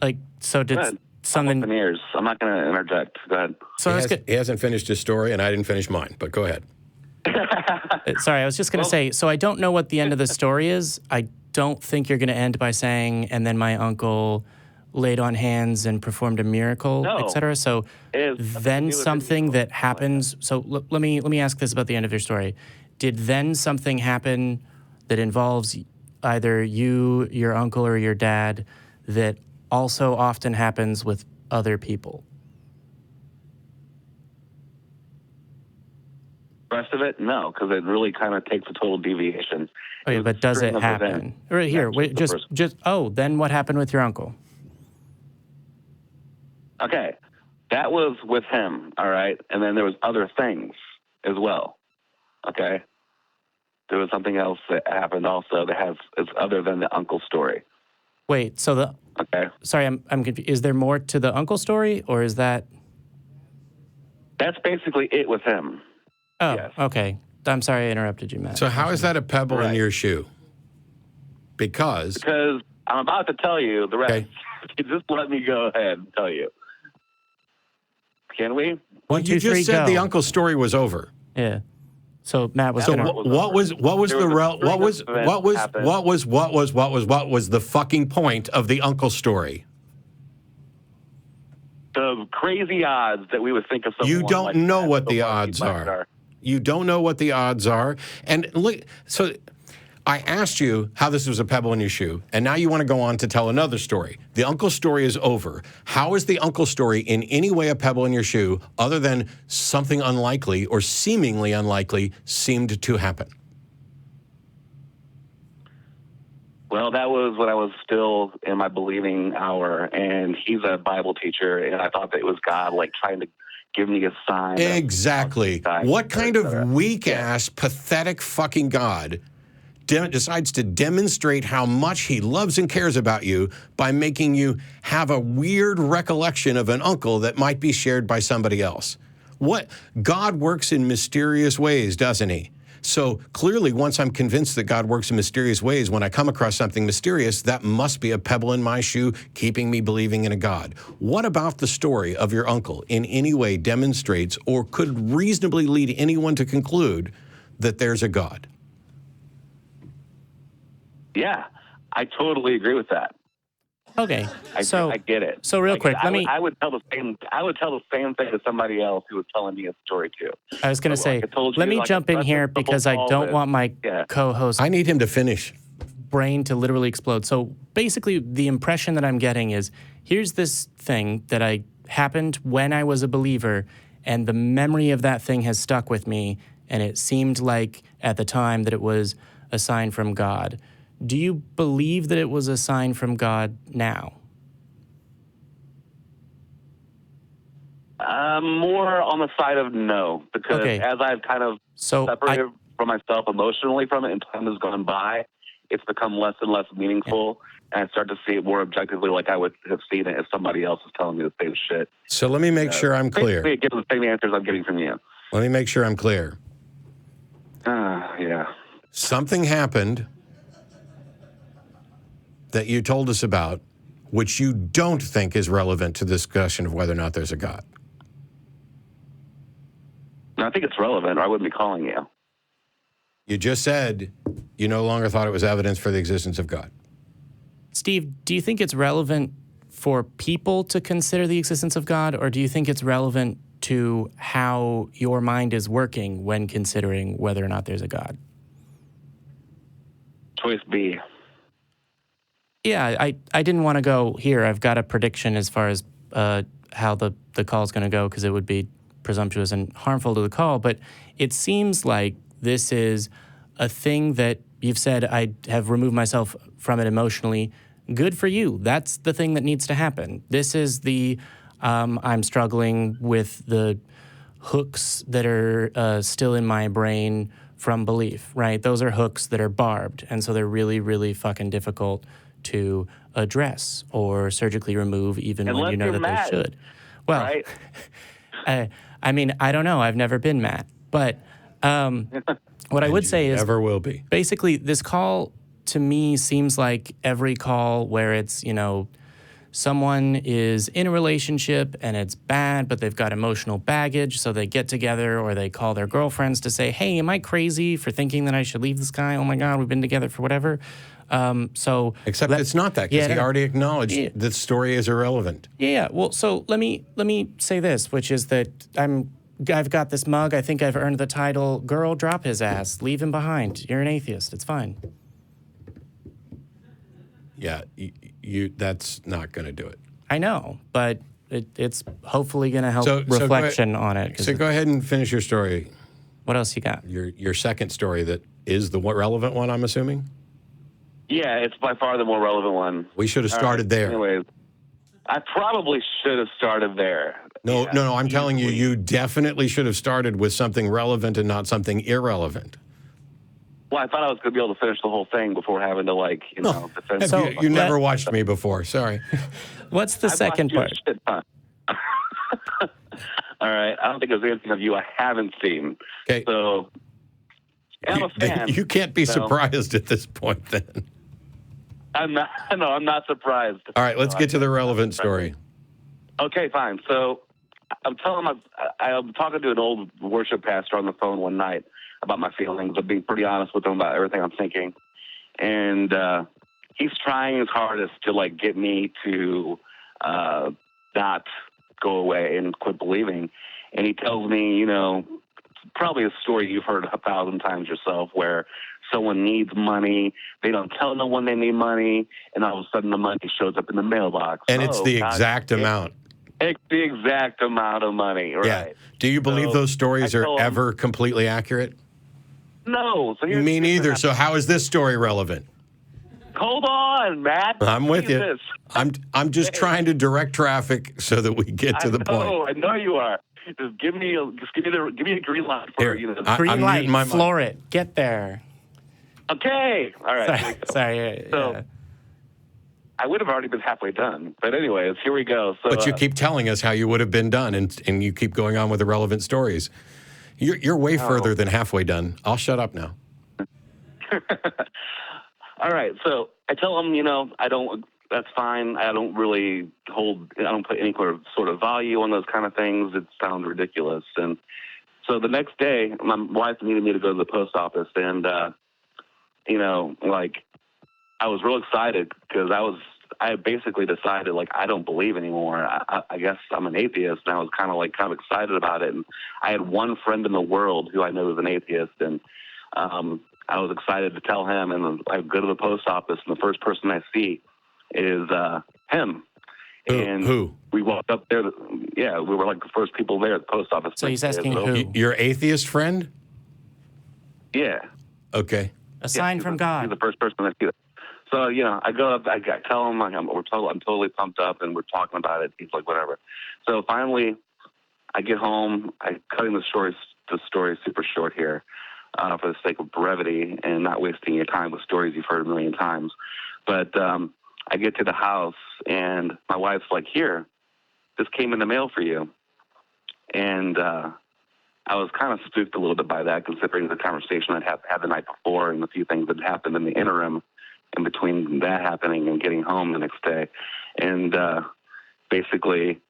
Speaker 1: Like, so something.
Speaker 7: Ears. I'm not going to interject. Go ahead.
Speaker 1: So
Speaker 3: He hasn't finished his story, and I didn't finish mine, but go ahead.
Speaker 1: Sorry, I was just going to say, so I don't know what the end of the story is. I don't think you're going to end by saying, and then my uncle laid on hands and performed a miracle, etc. So then something that happens. So let me ask this about the end of your story. Did then something happen that involves either you, your uncle, or your dad that also often happens with other people?
Speaker 7: Rest of it, no, because it really kind of takes a total deviation.
Speaker 1: Okay, but does it happen? Right here, wait, then what happened with your uncle?
Speaker 7: Okay, that was with him, all right? And then there was other things as well, okay? There was something else that happened also that is other than the uncle story.
Speaker 1: Wait, so sorry, I'm confused. Is there more to the uncle story, or is that?
Speaker 7: That's basically it with him.
Speaker 1: Oh,
Speaker 7: yes.
Speaker 1: Okay. I'm sorry I interrupted you, Matt.
Speaker 3: So how is that a pebble in your shoe? Because
Speaker 7: I'm about to tell you the rest.
Speaker 3: Okay.
Speaker 7: Just let me go ahead and tell you. Can we?
Speaker 3: Well, you just said the uncle story was over.
Speaker 1: Yeah. So Matt was.
Speaker 3: So what was the fucking point of the uncle story?
Speaker 7: The crazy odds that we would think of someone.
Speaker 3: You don't know what the odds are. You don't know what the odds are. And look, so I asked you how this was a pebble in your shoe, and now you want to go on to tell another story. The uncle story is over. How is the uncle story in any way a pebble in your shoe other than something unlikely or seemingly unlikely seemed to happen?
Speaker 7: Well, that was when I was still in my believing hour, and he's a Bible teacher, and I thought that it was God, like, trying to give me a sign.
Speaker 3: Exactly. What kind of weak-ass, pathetic fucking God decides to demonstrate how much he loves and cares about you by making you have a weird recollection of an uncle that might be shared by somebody else? What? God works in mysterious ways, doesn't he? So clearly, once I'm convinced that God works in mysterious ways, when I come across something mysterious, that must be a pebble in my shoe, keeping me believing in a God. What about the story of your uncle in any way demonstrates or could reasonably lead anyone to conclude that there's a God?
Speaker 7: Yeah, I totally agree with that.
Speaker 1: Okay,
Speaker 7: I get it.
Speaker 1: So real quick,
Speaker 7: I would tell the same thing to somebody else who was telling me a story too.
Speaker 1: I was going to say, let me jump in here because I don't want my co-host.
Speaker 3: I need him to finish.
Speaker 1: Brain to literally explode. So basically, the impression that I'm getting is here's this thing that happened when I was a believer, and the memory of that thing has stuck with me, and it seemed like at the time that it was a sign from God. Do you believe that it was a sign from God now?
Speaker 7: More on the side of no, because as I've kind of separated from myself emotionally from it and time has gone by, it's become less and less meaningful, and I start to see it more objectively like I would have seen it if somebody else was telling me the same shit.
Speaker 3: So let me make sure I'm clear.
Speaker 7: Basically, it gives the same answers I'm getting from you.
Speaker 3: Let me make sure I'm clear.
Speaker 7: Yeah.
Speaker 3: Something happened that you told us about, which you don't think is relevant to the discussion of whether or not there's a God.
Speaker 7: No, I think it's relevant, or I wouldn't be calling you.
Speaker 3: You just said you no longer thought it was evidence for the existence of God.
Speaker 1: Steve, do you think it's relevant for people to consider the existence of God, or do you think it's relevant to how your mind is working when considering whether or not there's a God?
Speaker 7: Choice B.
Speaker 1: Yeah, I didn't want to go here. I've got a prediction as far as how the call is going to go because it would be presumptuous and harmful to the call. But it seems like this is a thing that you've said I have removed myself from it emotionally. Good for you. That's the thing that needs to happen. This is the I'm struggling with the hooks that are still in my brain from belief, right? Those are hooks that are barbed. And so they're really, really fucking difficult to address or surgically remove even when you know that they should. Well, right? I mean, I don't know. I've never been Matt. But what I would say is
Speaker 3: never will be.
Speaker 1: Basically, this call to me seems like every call where it's, someone is in a relationship and it's bad, but they've got emotional baggage, so they get together or they call their girlfriends to say, hey, am I crazy for thinking that I should leave this guy? Oh my God, we've been together for whatever.
Speaker 3: Except it's not that, because he already acknowledged the story is irrelevant.
Speaker 1: Yeah. Well, so let me say this, which is that I've got this mug. I think I've earned the title, girl, drop his ass, leave him behind. You're an atheist. It's fine.
Speaker 3: Yeah, that's not going to do it.
Speaker 1: I know, but it's hopefully going to help reflection on it.
Speaker 3: So go ahead and finish your story.
Speaker 1: What else you got?
Speaker 3: Your second story that is the relevant one, I'm assuming?
Speaker 7: Yeah, it's by far the more relevant one.
Speaker 3: We should have started there.
Speaker 7: Anyways, I probably should have started there.
Speaker 3: No, I'm telling you, you definitely should have started with something relevant and not something irrelevant.
Speaker 7: Well, I thought I was going to be able to finish the whole thing before having to, defend.
Speaker 1: So,
Speaker 3: you never watched me before. Sorry.
Speaker 1: What's the second part?
Speaker 7: All right. I don't think there's anything of you I haven't seen.
Speaker 3: Okay.
Speaker 7: So, I'm a fan.
Speaker 3: You can't be surprised at this point, then.
Speaker 7: I'm not surprised.
Speaker 3: All right, let's get to the relevant story.
Speaker 7: Okay, fine. So I'm talking to an old worship pastor on the phone one night about my feelings. I'm being pretty honest with him about everything I'm thinking. And he's trying his hardest to, get me to not go away and quit believing. And he tells me, probably a story you've heard 1,000 times yourself, where someone needs money, they don't tell no one they need money, and all of a sudden the money shows up in the mailbox.
Speaker 3: And it's the exact amount.
Speaker 7: It's the exact amount of money, right?
Speaker 3: Yeah. Do you believe those stories are ever completely accurate?
Speaker 7: No. So
Speaker 3: Me neither. So how is this story relevant?
Speaker 7: Hold on, Matt.
Speaker 3: I'm with you. I'm just trying to direct traffic so that we get to the point.
Speaker 7: I know you are. Just give me a green light for
Speaker 1: Green light. Floor it. Get there.
Speaker 7: Okay. All right.
Speaker 1: Sorry.
Speaker 7: So I would have already been halfway done. But anyways, here we go. So,
Speaker 3: but you keep telling us how you would have been done, and you keep going on with the relevant stories. You're way further than halfway done. I'll shut up now.
Speaker 7: All right. So I tell him, that's fine. I don't put any sort of value on those kind of things. It sounds ridiculous. And so the next day, my wife needed me to go to the post office, and I was real excited because I had basically decided, I don't believe anymore. I guess I'm an atheist, and I was kind of excited about it. And I had one friend in the world who I know is an atheist, and I was excited to tell him. And I go to the post office, and the first person I see is him.
Speaker 3: Who?
Speaker 7: We walked up there. Yeah, we were the first people there at the post office.
Speaker 1: So he's asking who?
Speaker 3: Your atheist friend?
Speaker 7: Yeah.
Speaker 3: Okay.
Speaker 1: A sign from God.
Speaker 7: He's the first person I see. So, I go up, I tell him, I'm totally pumped up, and we're talking about it. He's like, whatever. So finally, I get home. I'm cutting the story super short here for the sake of brevity and not wasting your time with stories you've heard a million times. But I get to the house, and my wife's like, here, this came in the mail for you. And I was kind of spooked a little bit by that, considering the conversation I'd had the night before and the few things that happened in the interim in between that happening and getting home the next day. And basically,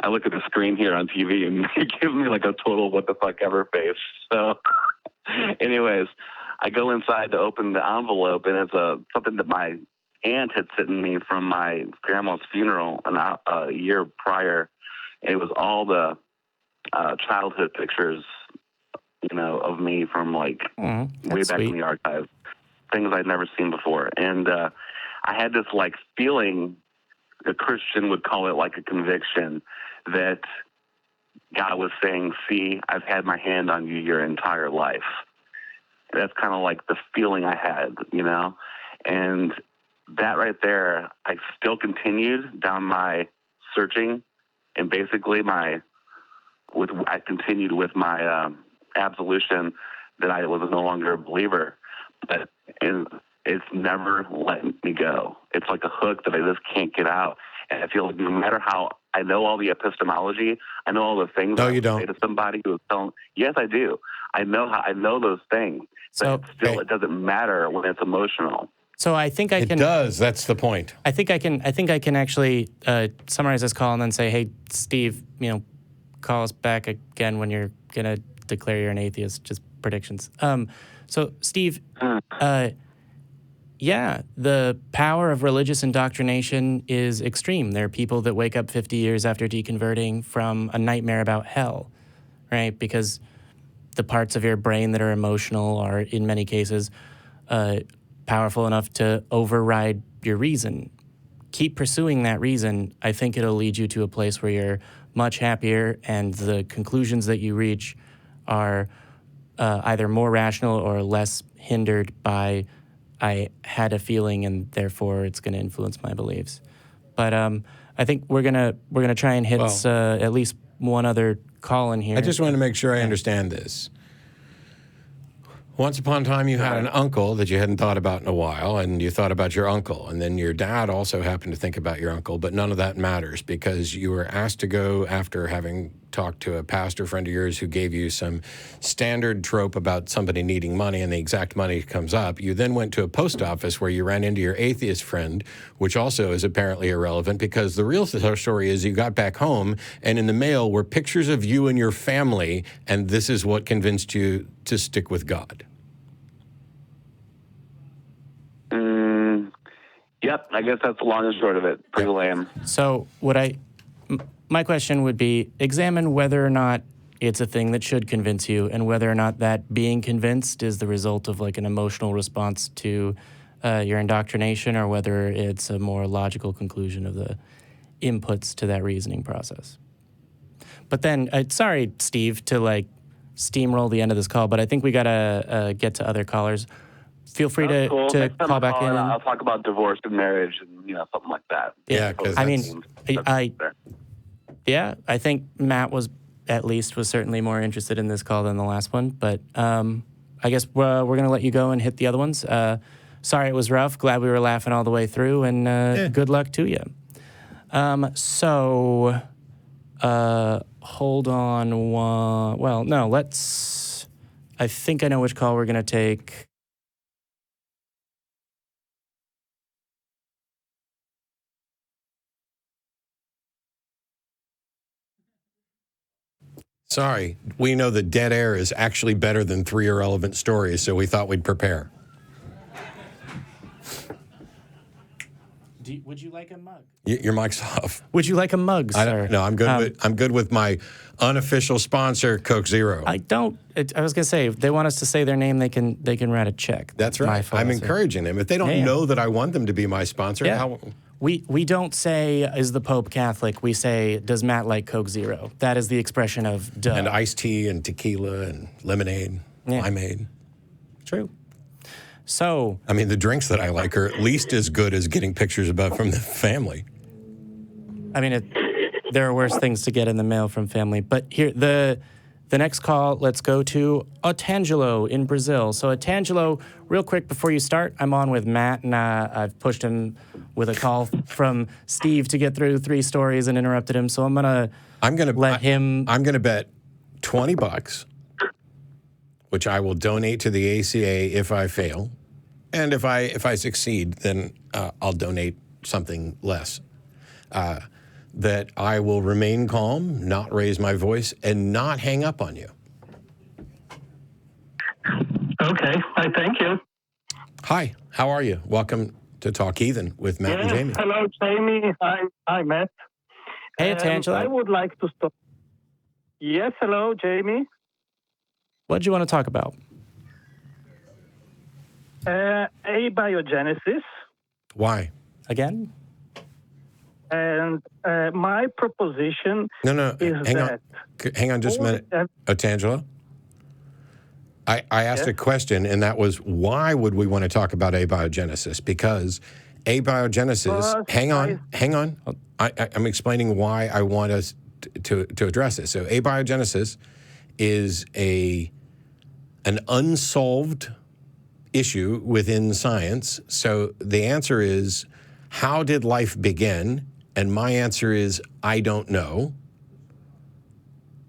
Speaker 7: I look at the screen here on TV, and it gives me a total what the fuck ever face. So anyways, I go inside to open the envelope, and it's something that my aunt had sent me from my grandma's funeral a year prior. And it was all the childhood pictures, of me from way back in the archives, things I'd never seen before. And I had this feeling, a Christian would call it a conviction, that God was saying, see, I've had my hand on you your entire life. And that's kind of the feeling I had, and that right there, I still continued down my searching, and basically I continued with my absolution that I was no longer a believer, but it's never let me go. It's like a hook that I just can't get out, and I feel no matter how I know all the epistemology, I know all the things.
Speaker 3: No, you don't.
Speaker 7: Say to somebody who is telling, yes, I do. I know those things, but still, it doesn't matter when it's emotional.
Speaker 1: So I think I can.
Speaker 3: It does. That's the point.
Speaker 1: I think I can actually summarize this call and then say, hey, Steve, call us back again when you're gonna declare you're an atheist. Just predictions. So Steve, yeah, the power of religious indoctrination is extreme. There are people that wake up 50 years after deconverting from a nightmare about hell, right? Because the parts of your brain that are emotional are, in many cases, powerful enough to override your reason. Keep pursuing that reason. I think it'll lead you to a place where you're much happier, and the conclusions that you reach are either more rational or less hindered by I had a feeling and therefore it's going to influence my beliefs. But I think we're gonna try and hit at least one other call in here.
Speaker 3: I just want to make sure I understand this. Once upon a time, you had an uncle that you hadn't thought about in a while, and you thought about your uncle. And then your dad also happened to think about your uncle, but none of that matters because you were asked to go after having talked to a pastor friend of yours who gave you some standard trope about somebody needing money, and the exact money comes up. You then went to a post office where you ran into your atheist friend, which also is apparently irrelevant because the real story is you got back home, and in the mail were pictures of you and your family, and this is what convinced you to stick with God.
Speaker 7: Yep, I guess that's the long and short of it. Pretty lame.
Speaker 1: So my question would be, examine whether or not it's a thing that should convince you, and whether or not that being convinced is the result of like an emotional response to your indoctrination, or whether it's a more logical conclusion of the inputs to that reasoning process. But then, sorry, Steve, to like steamroll the end of this call, but I think we gotta get to other callers. Feel free to call back in.
Speaker 7: I'll talk about divorce and marriage and something like that.
Speaker 3: Yeah, because
Speaker 1: I think Matt was certainly more interested in this call than the last one. But I guess we're gonna let you go and hit the other ones. Sorry it was rough. Glad we were laughing all the way through, and good luck to you. Hold on one. Well, no, let's. I think I know which call we're gonna take.
Speaker 3: Sorry, we know that dead air is actually better than 3 irrelevant stories, so we thought we'd prepare.
Speaker 1: Would you like a mug?
Speaker 3: Your mic's off.
Speaker 1: Would you like a mug, sir?
Speaker 3: No, I'm good. I'm good with my unofficial sponsor, Coke Zero.
Speaker 1: I was gonna say, if they want us to say their name, they can write a check.
Speaker 3: That's right. I'm encouraging them. If they don't know that I want them to be my sponsor, how?
Speaker 1: We don't say, is the Pope Catholic? We say, does Matt like Coke Zero? That is the expression of duh.
Speaker 3: And iced tea and tequila and lemonade, limeade.
Speaker 1: True. So,
Speaker 3: I mean, the drinks that I like are at least as good as getting pictures from the family.
Speaker 1: I mean, there are worse things to get in the mail from family. But here, the next call, let's go to Otangelo in Brazil. So Otangelo, real quick before you start, I'm on with Matt, and I've pushed him with a call from Steve to get through 3 stories and interrupted him. So I'm gonna let him.
Speaker 3: I'm gonna bet $20, which I will donate to the ACA if I fail, and if I succeed, then I'll donate something less. That I will remain calm, not raise my voice, and not hang up on you.
Speaker 8: Okay, I thank you.
Speaker 3: Hi, how are you? Welcome to Talk Heathen with Matt and Jamie.
Speaker 8: Hello, Jamie. Hi, Matt.
Speaker 1: Hey, Otangelo.
Speaker 8: I would like to start. Yes, hello, Jamie.
Speaker 1: What do you want to talk about?
Speaker 8: Abiogenesis.
Speaker 3: Why?
Speaker 1: Again?
Speaker 8: And my proposition is
Speaker 3: Hang on just a minute. Otangelo? I asked a question, and that was, why would we want to talk about abiogenesis? Because abiogenesis, hang on. I'm explaining why I want us to address this. So abiogenesis is an unsolved issue within science. So the answer is, how did life begin? And my answer is, I don't know.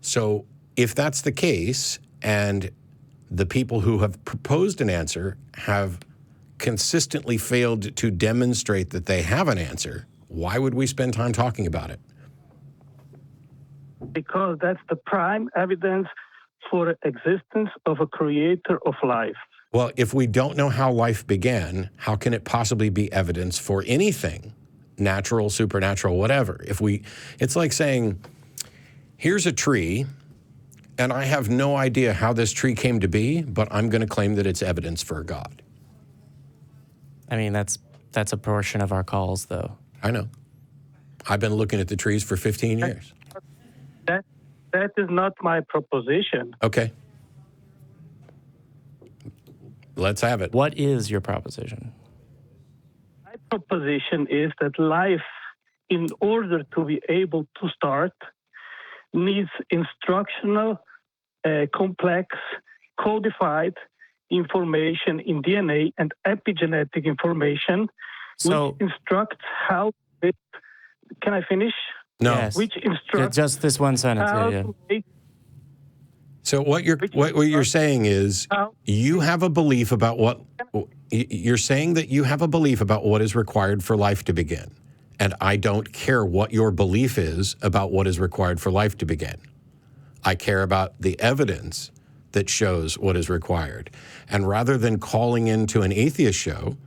Speaker 3: So if that's the case, and the people who have proposed an answer have consistently failed to demonstrate that they have an answer, why would we spend time talking about it?
Speaker 8: Because that's the prime evidence for the existence of a creator of life.
Speaker 3: Well, if we don't know how life began, how can it possibly be evidence for anything, natural, supernatural, whatever? It's like saying, here's a tree, and I have no idea how this tree came to be, but I'm going to claim that it's evidence for God.
Speaker 1: I mean, that's a portion of our calls, though.
Speaker 3: I know. I've been looking at the trees for 15 years.
Speaker 8: That is not my proposition.
Speaker 3: Okay. Let's have it.
Speaker 1: What is your proposition?
Speaker 8: My proposition is that life, in order to be able to start, needs instructional, complex, codified information in DNA and epigenetic information, which instructs how it... Can I finish?
Speaker 3: No.
Speaker 1: Yes.
Speaker 8: Which instructs...
Speaker 1: Just this one sentence.
Speaker 8: how to
Speaker 3: So what you're saying is you have a belief about what you're saying that you have a belief about what is required for life to begin. And I don't care what your belief is about what is required for life to begin. I care about the evidence that shows what is required. And rather than calling into an atheist show,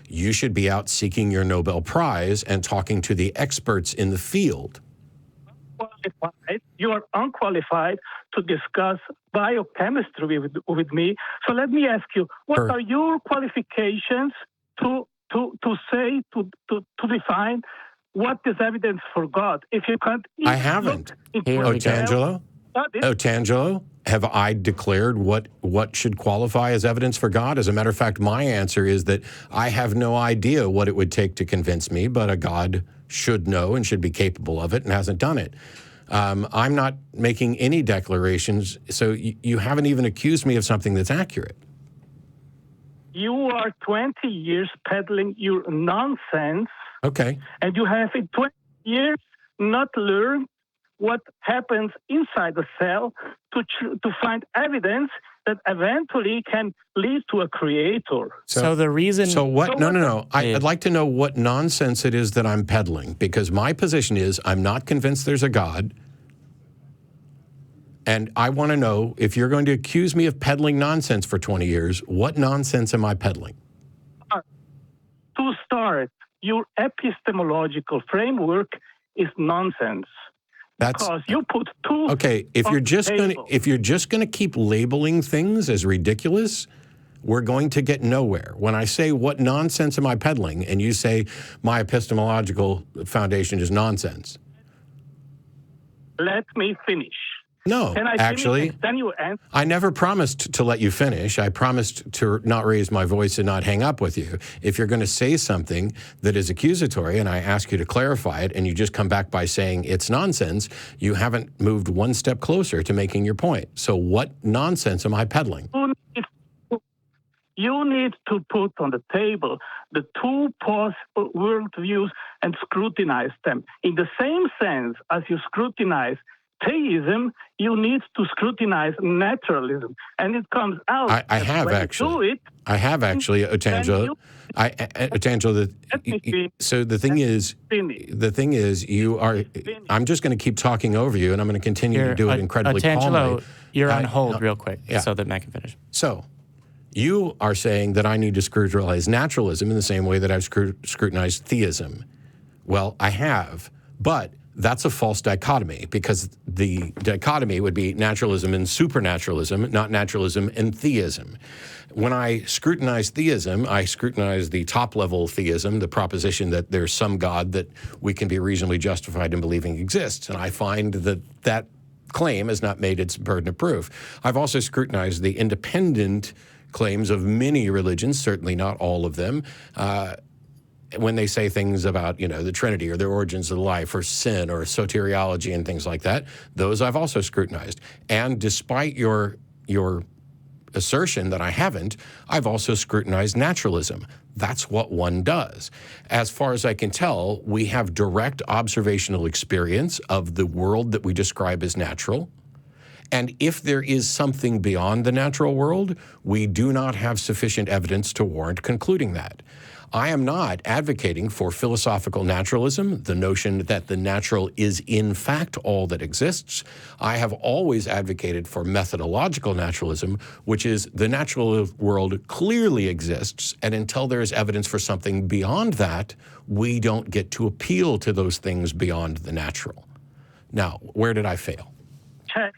Speaker 3: you should be out seeking your Nobel Prize and talking to the experts in the field.
Speaker 8: You are unqualified to discuss biochemistry with me. So let me ask you, what are your qualifications to define what is evidence for God? If you can't,
Speaker 3: I haven't. Otangelo, have I declared what should qualify as evidence for God? As a matter of fact, my answer is that I have no idea what it would take to convince me, but a God should know and should be capable of it and hasn't done it. I'm not making any declarations, so you haven't even accused me of something that's accurate.
Speaker 8: You are 20 years peddling your nonsense.
Speaker 3: Okay.
Speaker 8: And you have in 20 years not learned what happens inside the cell to find evidence that eventually can lead to a creator.
Speaker 1: So the reason...
Speaker 3: So what? No. I'd like to know what nonsense it is that I'm peddling, because my position is I'm not convinced there's a God. And I want to know, if you're going to accuse me of peddling nonsense for 20 years, what nonsense am I peddling?
Speaker 8: To start, your epistemological framework is nonsense. Because you put two.
Speaker 3: Okay, if you're just going to keep labeling things as ridiculous, we're going to get nowhere. When I say what nonsense am I peddling, and you say my epistemological foundation is nonsense.
Speaker 8: Let me finish.
Speaker 3: No, actually,
Speaker 8: then you answer.
Speaker 3: I never promised to let you finish. I promised to not raise my voice and not hang up with you. If you're going to say something that is accusatory and I ask you to clarify it and you just come back by saying it's nonsense, you haven't moved one step closer to making your point. So what nonsense am I peddling?
Speaker 8: You need to put on the table the two possible worldviews and scrutinize them. In the same sense as you scrutinize theism, you need to scrutinize naturalism, and it comes out.
Speaker 3: I have actually, Otangelo. So the thing is, you are. I'm just going to keep talking over you, and I'm going to continue to do it incredibly calmly.
Speaker 1: You're on hold real quick, so that Matt can finish.
Speaker 3: So, you are saying that I need to scrutinize naturalism in the same way that I've scrutinized theism. Well, I have, but that's a false dichotomy, because the dichotomy would be naturalism and supernaturalism, not naturalism and theism. When I scrutinize theism, I scrutinize the top-level theism, the proposition that there's some God that we can be reasonably justified in believing exists. And I find that that claim has not made its burden of proof. I've also scrutinized the independent claims of many religions, certainly not all of them, when they say things about, the Trinity or the origins of life or sin or soteriology and things like that. Those I've also scrutinized. And despite your assertion that I haven't, I've also scrutinized naturalism. That's what one does. As far as I can tell, we have direct observational experience of the world that we describe as natural. And if there is something beyond the natural world, we do not have sufficient evidence to warrant concluding that. I am not advocating for philosophical naturalism, the notion that the natural is in fact all that exists. I have always advocated for methodological naturalism, which is the natural world clearly exists, and until there is evidence for something beyond that, we don't get to appeal to those things beyond the natural. Now, where did I fail?
Speaker 8: Check.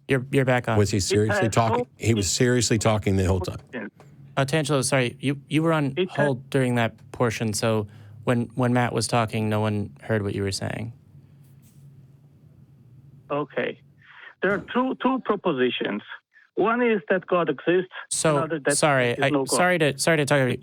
Speaker 1: You're back on.
Speaker 3: Was he seriously talking? He was seriously talking the whole time.
Speaker 1: Otangelo, sorry, you were on hold during that portion, so when Matt was talking, no one heard what you were saying.
Speaker 8: Okay. There are two propositions. One is that God exists.
Speaker 1: So
Speaker 8: another that
Speaker 1: sorry,
Speaker 8: there is no God.
Speaker 1: sorry to talk over you.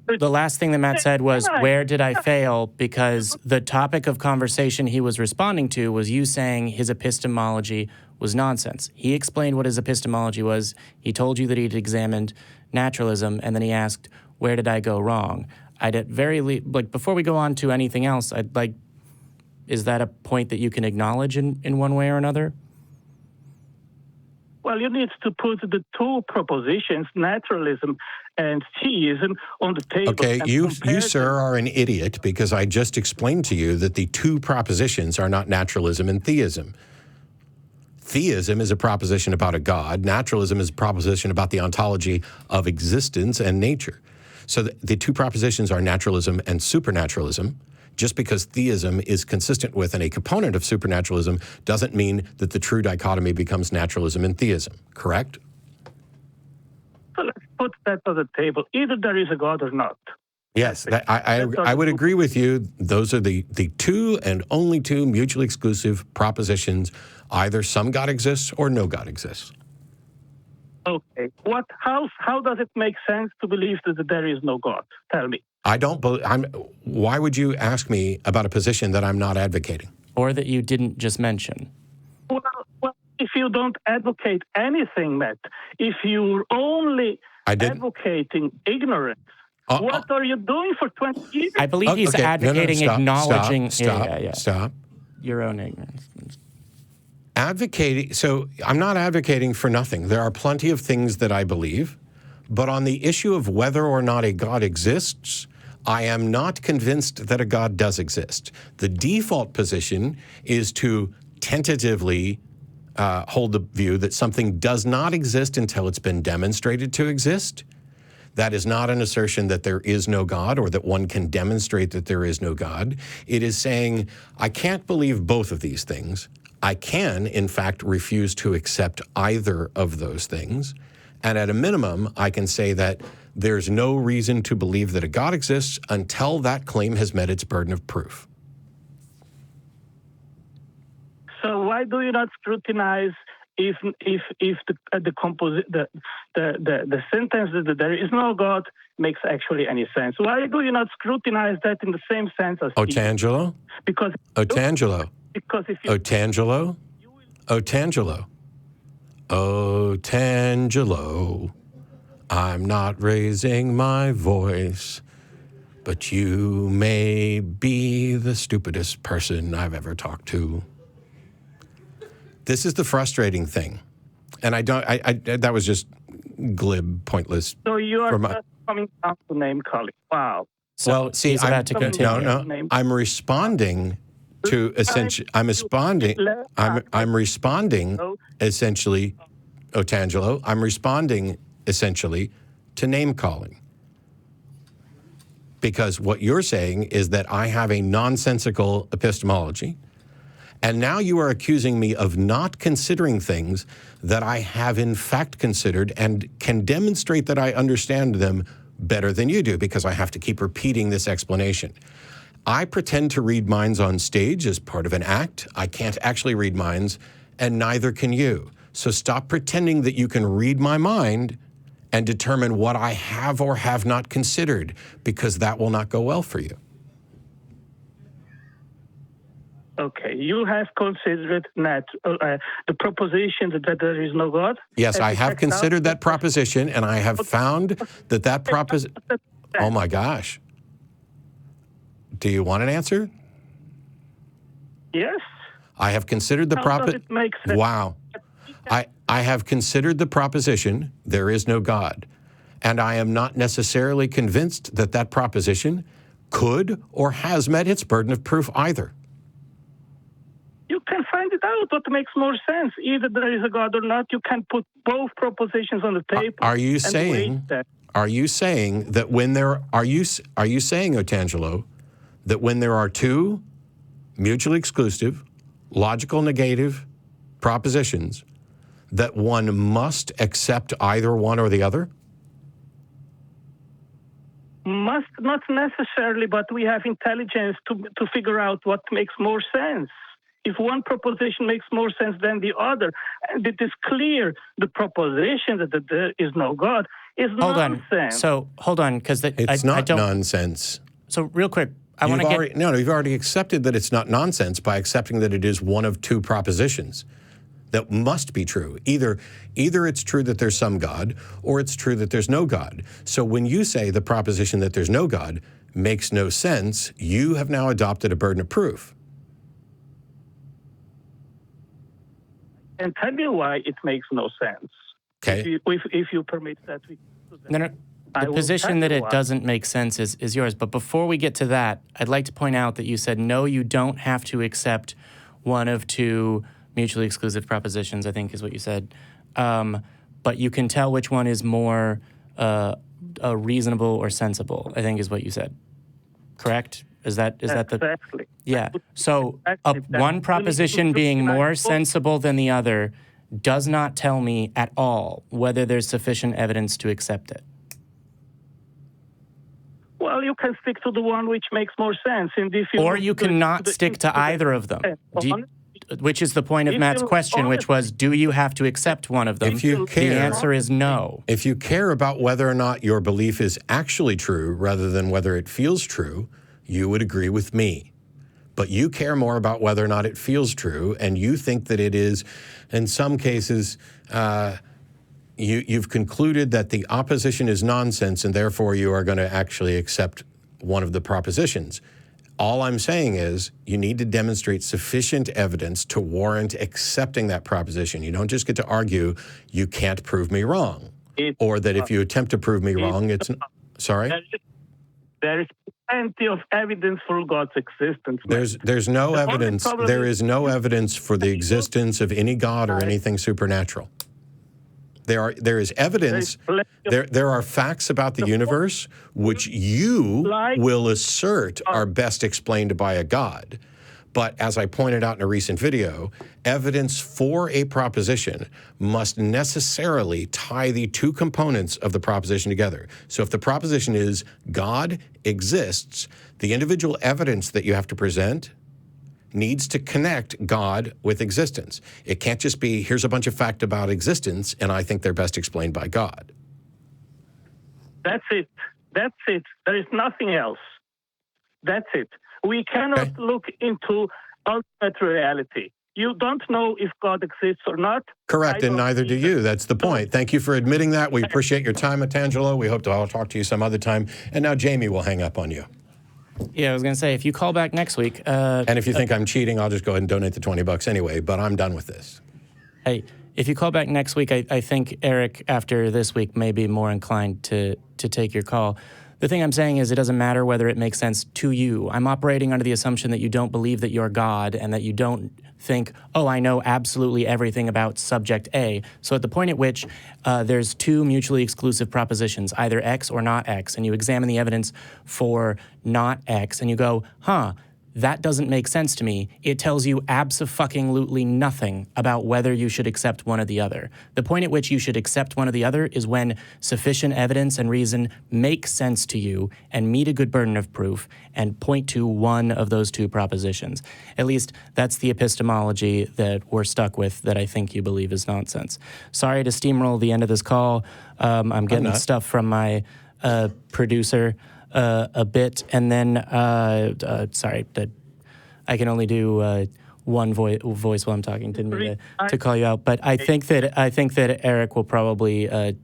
Speaker 1: But the last thing that Matt said was, "Where did I fail?" Because the topic of conversation he was responding to was you saying his epistemology was nonsense. He explained what his epistemology was. He told you that he'd examined naturalism, and then he asked, "Where did I go wrong?" I'd at before we go on to anything else, I'd like, is that a point that you can acknowledge in one way or another?
Speaker 8: Well, you need to put the two propositions, naturalism and theism, on the table.
Speaker 3: Okay,
Speaker 8: and
Speaker 3: you,
Speaker 8: compare
Speaker 3: sir, are an idiot because I just explained to you that the two propositions are not naturalism and theism. Theism is a proposition about a God. Naturalism is a proposition about the ontology of existence and nature. So the two propositions are naturalism and supernaturalism. Just because theism is consistent with and a component of supernaturalism doesn't mean that the true dichotomy becomes naturalism and theism, correct?
Speaker 8: So let's put that on the table. Either there is a God or not.
Speaker 3: Yes, I would agree with you. Those are the two and only two mutually exclusive propositions. Either some God exists or no God exists.
Speaker 8: Okay. How does it make sense to believe that there is no God? Tell me.
Speaker 3: I don't believe. Why would you ask me about a position that I'm not advocating?
Speaker 1: Or that you didn't just mention?
Speaker 8: Well, if you don't advocate anything, Matt, if you're only advocating ignorance, what are you doing for 20 years?
Speaker 1: I believe he's advocating acknowledging...
Speaker 3: Stop.
Speaker 1: Your own ignorance.
Speaker 3: Advocating... So I'm not advocating for nothing. There are plenty of things that I believe, but on the issue of whether or not a God exists, I am not convinced that a God does exist. The default position is to tentatively hold the view that something does not exist until it's been demonstrated to exist. That is not an assertion that there is no God or that one can demonstrate that there is no God. It is saying, I can't believe both of these things. I can, in fact, refuse to accept either of those things. And at a minimum, I can say that there's no reason to believe that a God exists until that claim has met its burden of proof.
Speaker 8: So why do you not scrutinize if the sentence that there is no God makes actually any sense? Why do you not scrutinize that in the same sense as
Speaker 3: Otangelo?
Speaker 8: Because
Speaker 3: Otangelo.
Speaker 8: Because if you
Speaker 3: Otangelo. I'm not raising my voice, but you may be the stupidest person I've ever talked to. This is the frustrating thing. And that was just glib, pointless.
Speaker 8: So you are just coming down to name calling. Wow.
Speaker 1: So
Speaker 3: well, see,
Speaker 1: he's about to continue.
Speaker 3: No. I'm responding to essentially. I'm responding essentially, Otangelo. I'm responding essentially to name calling. Because what you're saying is that I have a nonsensical epistemology. And now you are accusing me of not considering things that I have in fact considered and can demonstrate that I understand them better than you do because I have to keep repeating this explanation. I pretend to read minds on stage as part of an act. I can't actually read minds, and neither can you. So stop pretending that you can read my mind and determine what I have or have not considered, because that will not go well for you.
Speaker 8: Okay, you have considered the proposition that there is no God?
Speaker 3: Yes, I have considered that proposition, and I have found that proposition... Oh, my gosh. Do you want an answer?
Speaker 8: Yes.
Speaker 3: I have considered the
Speaker 8: How does it make sense?
Speaker 3: Wow. I have considered the proposition, there is no God. And I am not necessarily convinced that that proposition could or has met its burden of proof either.
Speaker 8: You can find it out what makes more sense. Either there is a God or not, you can put both propositions on the table.
Speaker 3: Are you saying that when there are you saying, Otangelo, that when there are two mutually exclusive, logical negative propositions, that one must accept either one or the other?
Speaker 8: Must not necessarily, but we have intelligence to figure out what makes more sense. If one proposition makes more sense than the other, and it is clear the proposition that there is no God is nonsense.
Speaker 3: Hold on, because it's not nonsense.
Speaker 1: So real quick,
Speaker 3: you've already accepted that it's not nonsense by accepting that it is one of two propositions that must be true. Either it's true that there's some God, or it's true that there's no God. So when you say the proposition that there's no God makes no sense, you have now adopted a burden of proof.
Speaker 8: And tell you why it makes no sense.
Speaker 3: Okay.
Speaker 8: If you permit that.
Speaker 1: No. The position that it doesn't make sense is yours. But before we get to that, I'd like to point out that you said, no, you don't have to accept one of two mutually exclusive propositions, I think is what you said. But you can tell which one is more reasonable or sensible, I think is what you said. Correct? Is that
Speaker 8: exactly?
Speaker 1: Yeah. So one proposition being more sensible than the other does not tell me at all whether there's sufficient evidence to accept it.
Speaker 8: Well, you can stick to the one which makes more sense. And
Speaker 1: or you cannot stick to either of them. Which is the point of Matt's question, which was, do you have to accept one of them? The answer is no.
Speaker 3: If you care about whether or not your belief is actually true rather than whether it feels true, you would agree with me. But you care more about whether or not it feels true, and you think that it is, in some cases, you've concluded that the opposition is nonsense, and therefore you are going to actually accept one of the propositions. All I'm saying is you need to demonstrate sufficient evidence to warrant accepting that proposition. You don't just get to argue, you can't prove me wrong. Or that if you attempt to prove me wrong, it's... Sorry?
Speaker 8: There is plenty of evidence for God's existence.
Speaker 3: There's no evidence. There is no evidence for the existence of any God or anything supernatural. There is evidence. There are facts about the universe which you will assert are best explained by a God. But as I pointed out in a recent video, evidence for a proposition must necessarily tie the two components of the proposition together. So if the proposition is God exists, the individual evidence that you have to present needs to connect God with existence. It can't just be, here's a bunch of facts about existence, and I think they're best explained by God.
Speaker 8: That's it. That's it. There is nothing else. That's it. We cannot look into ultimate reality. You don't know if God exists or not.
Speaker 3: Correct, and neither do you. That's the point. Thank you for admitting that. We appreciate your time, Otangelo. We hope I'll talk to you some other time. And now Jamie will hang up on you.
Speaker 1: Yeah, I was going to say, if you call back next week...
Speaker 3: and if you think I'm cheating, I'll just go ahead and donate the $20 anyway, but I'm done with this.
Speaker 1: Hey, if you call back next week, I think Eric, after this week, may be more inclined to take your call. The thing I'm saying is it doesn't matter whether it makes sense to you. I'm operating under the assumption that you don't believe that you're God and that you don't think, oh, I know absolutely everything about subject A. So at the point at which there's two mutually exclusive propositions, either X or not X, and you examine the evidence for not X, and you go, that doesn't make sense to me. It tells you abso-fucking-lutely nothing about whether you should accept one or the other. The point at which you should accept one or the other is when sufficient evidence and reason make sense to you and meet a good burden of proof and point to one of those two propositions. At least that's the epistemology that we're stuck with that I think you believe is nonsense. Sorry to steamroll the end of this call. I'm getting stuff from my producer a bit, and then sorry, I can only do one voice while I'm talking. Didn't mean to call you out, but I think that Eric will probably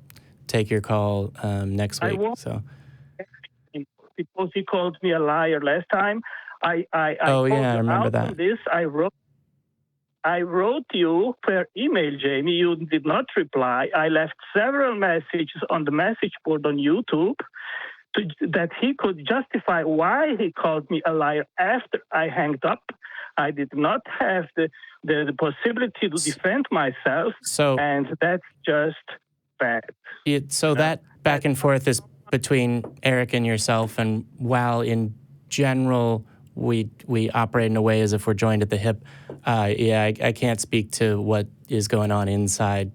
Speaker 1: take your call next week. So
Speaker 8: because he called me a liar last time, I
Speaker 1: I remember that.
Speaker 8: this I wrote. I wrote you per email, Jamie. You did not reply. I left several messages on the message board on YouTube that he could justify why he called me a liar after I hanged up. I did not have the possibility to defend myself, and that's just bad.
Speaker 1: That back and forth is between Eric and yourself, and while in general we operate in a way as if we're joined at the hip, I can't speak to what is going on inside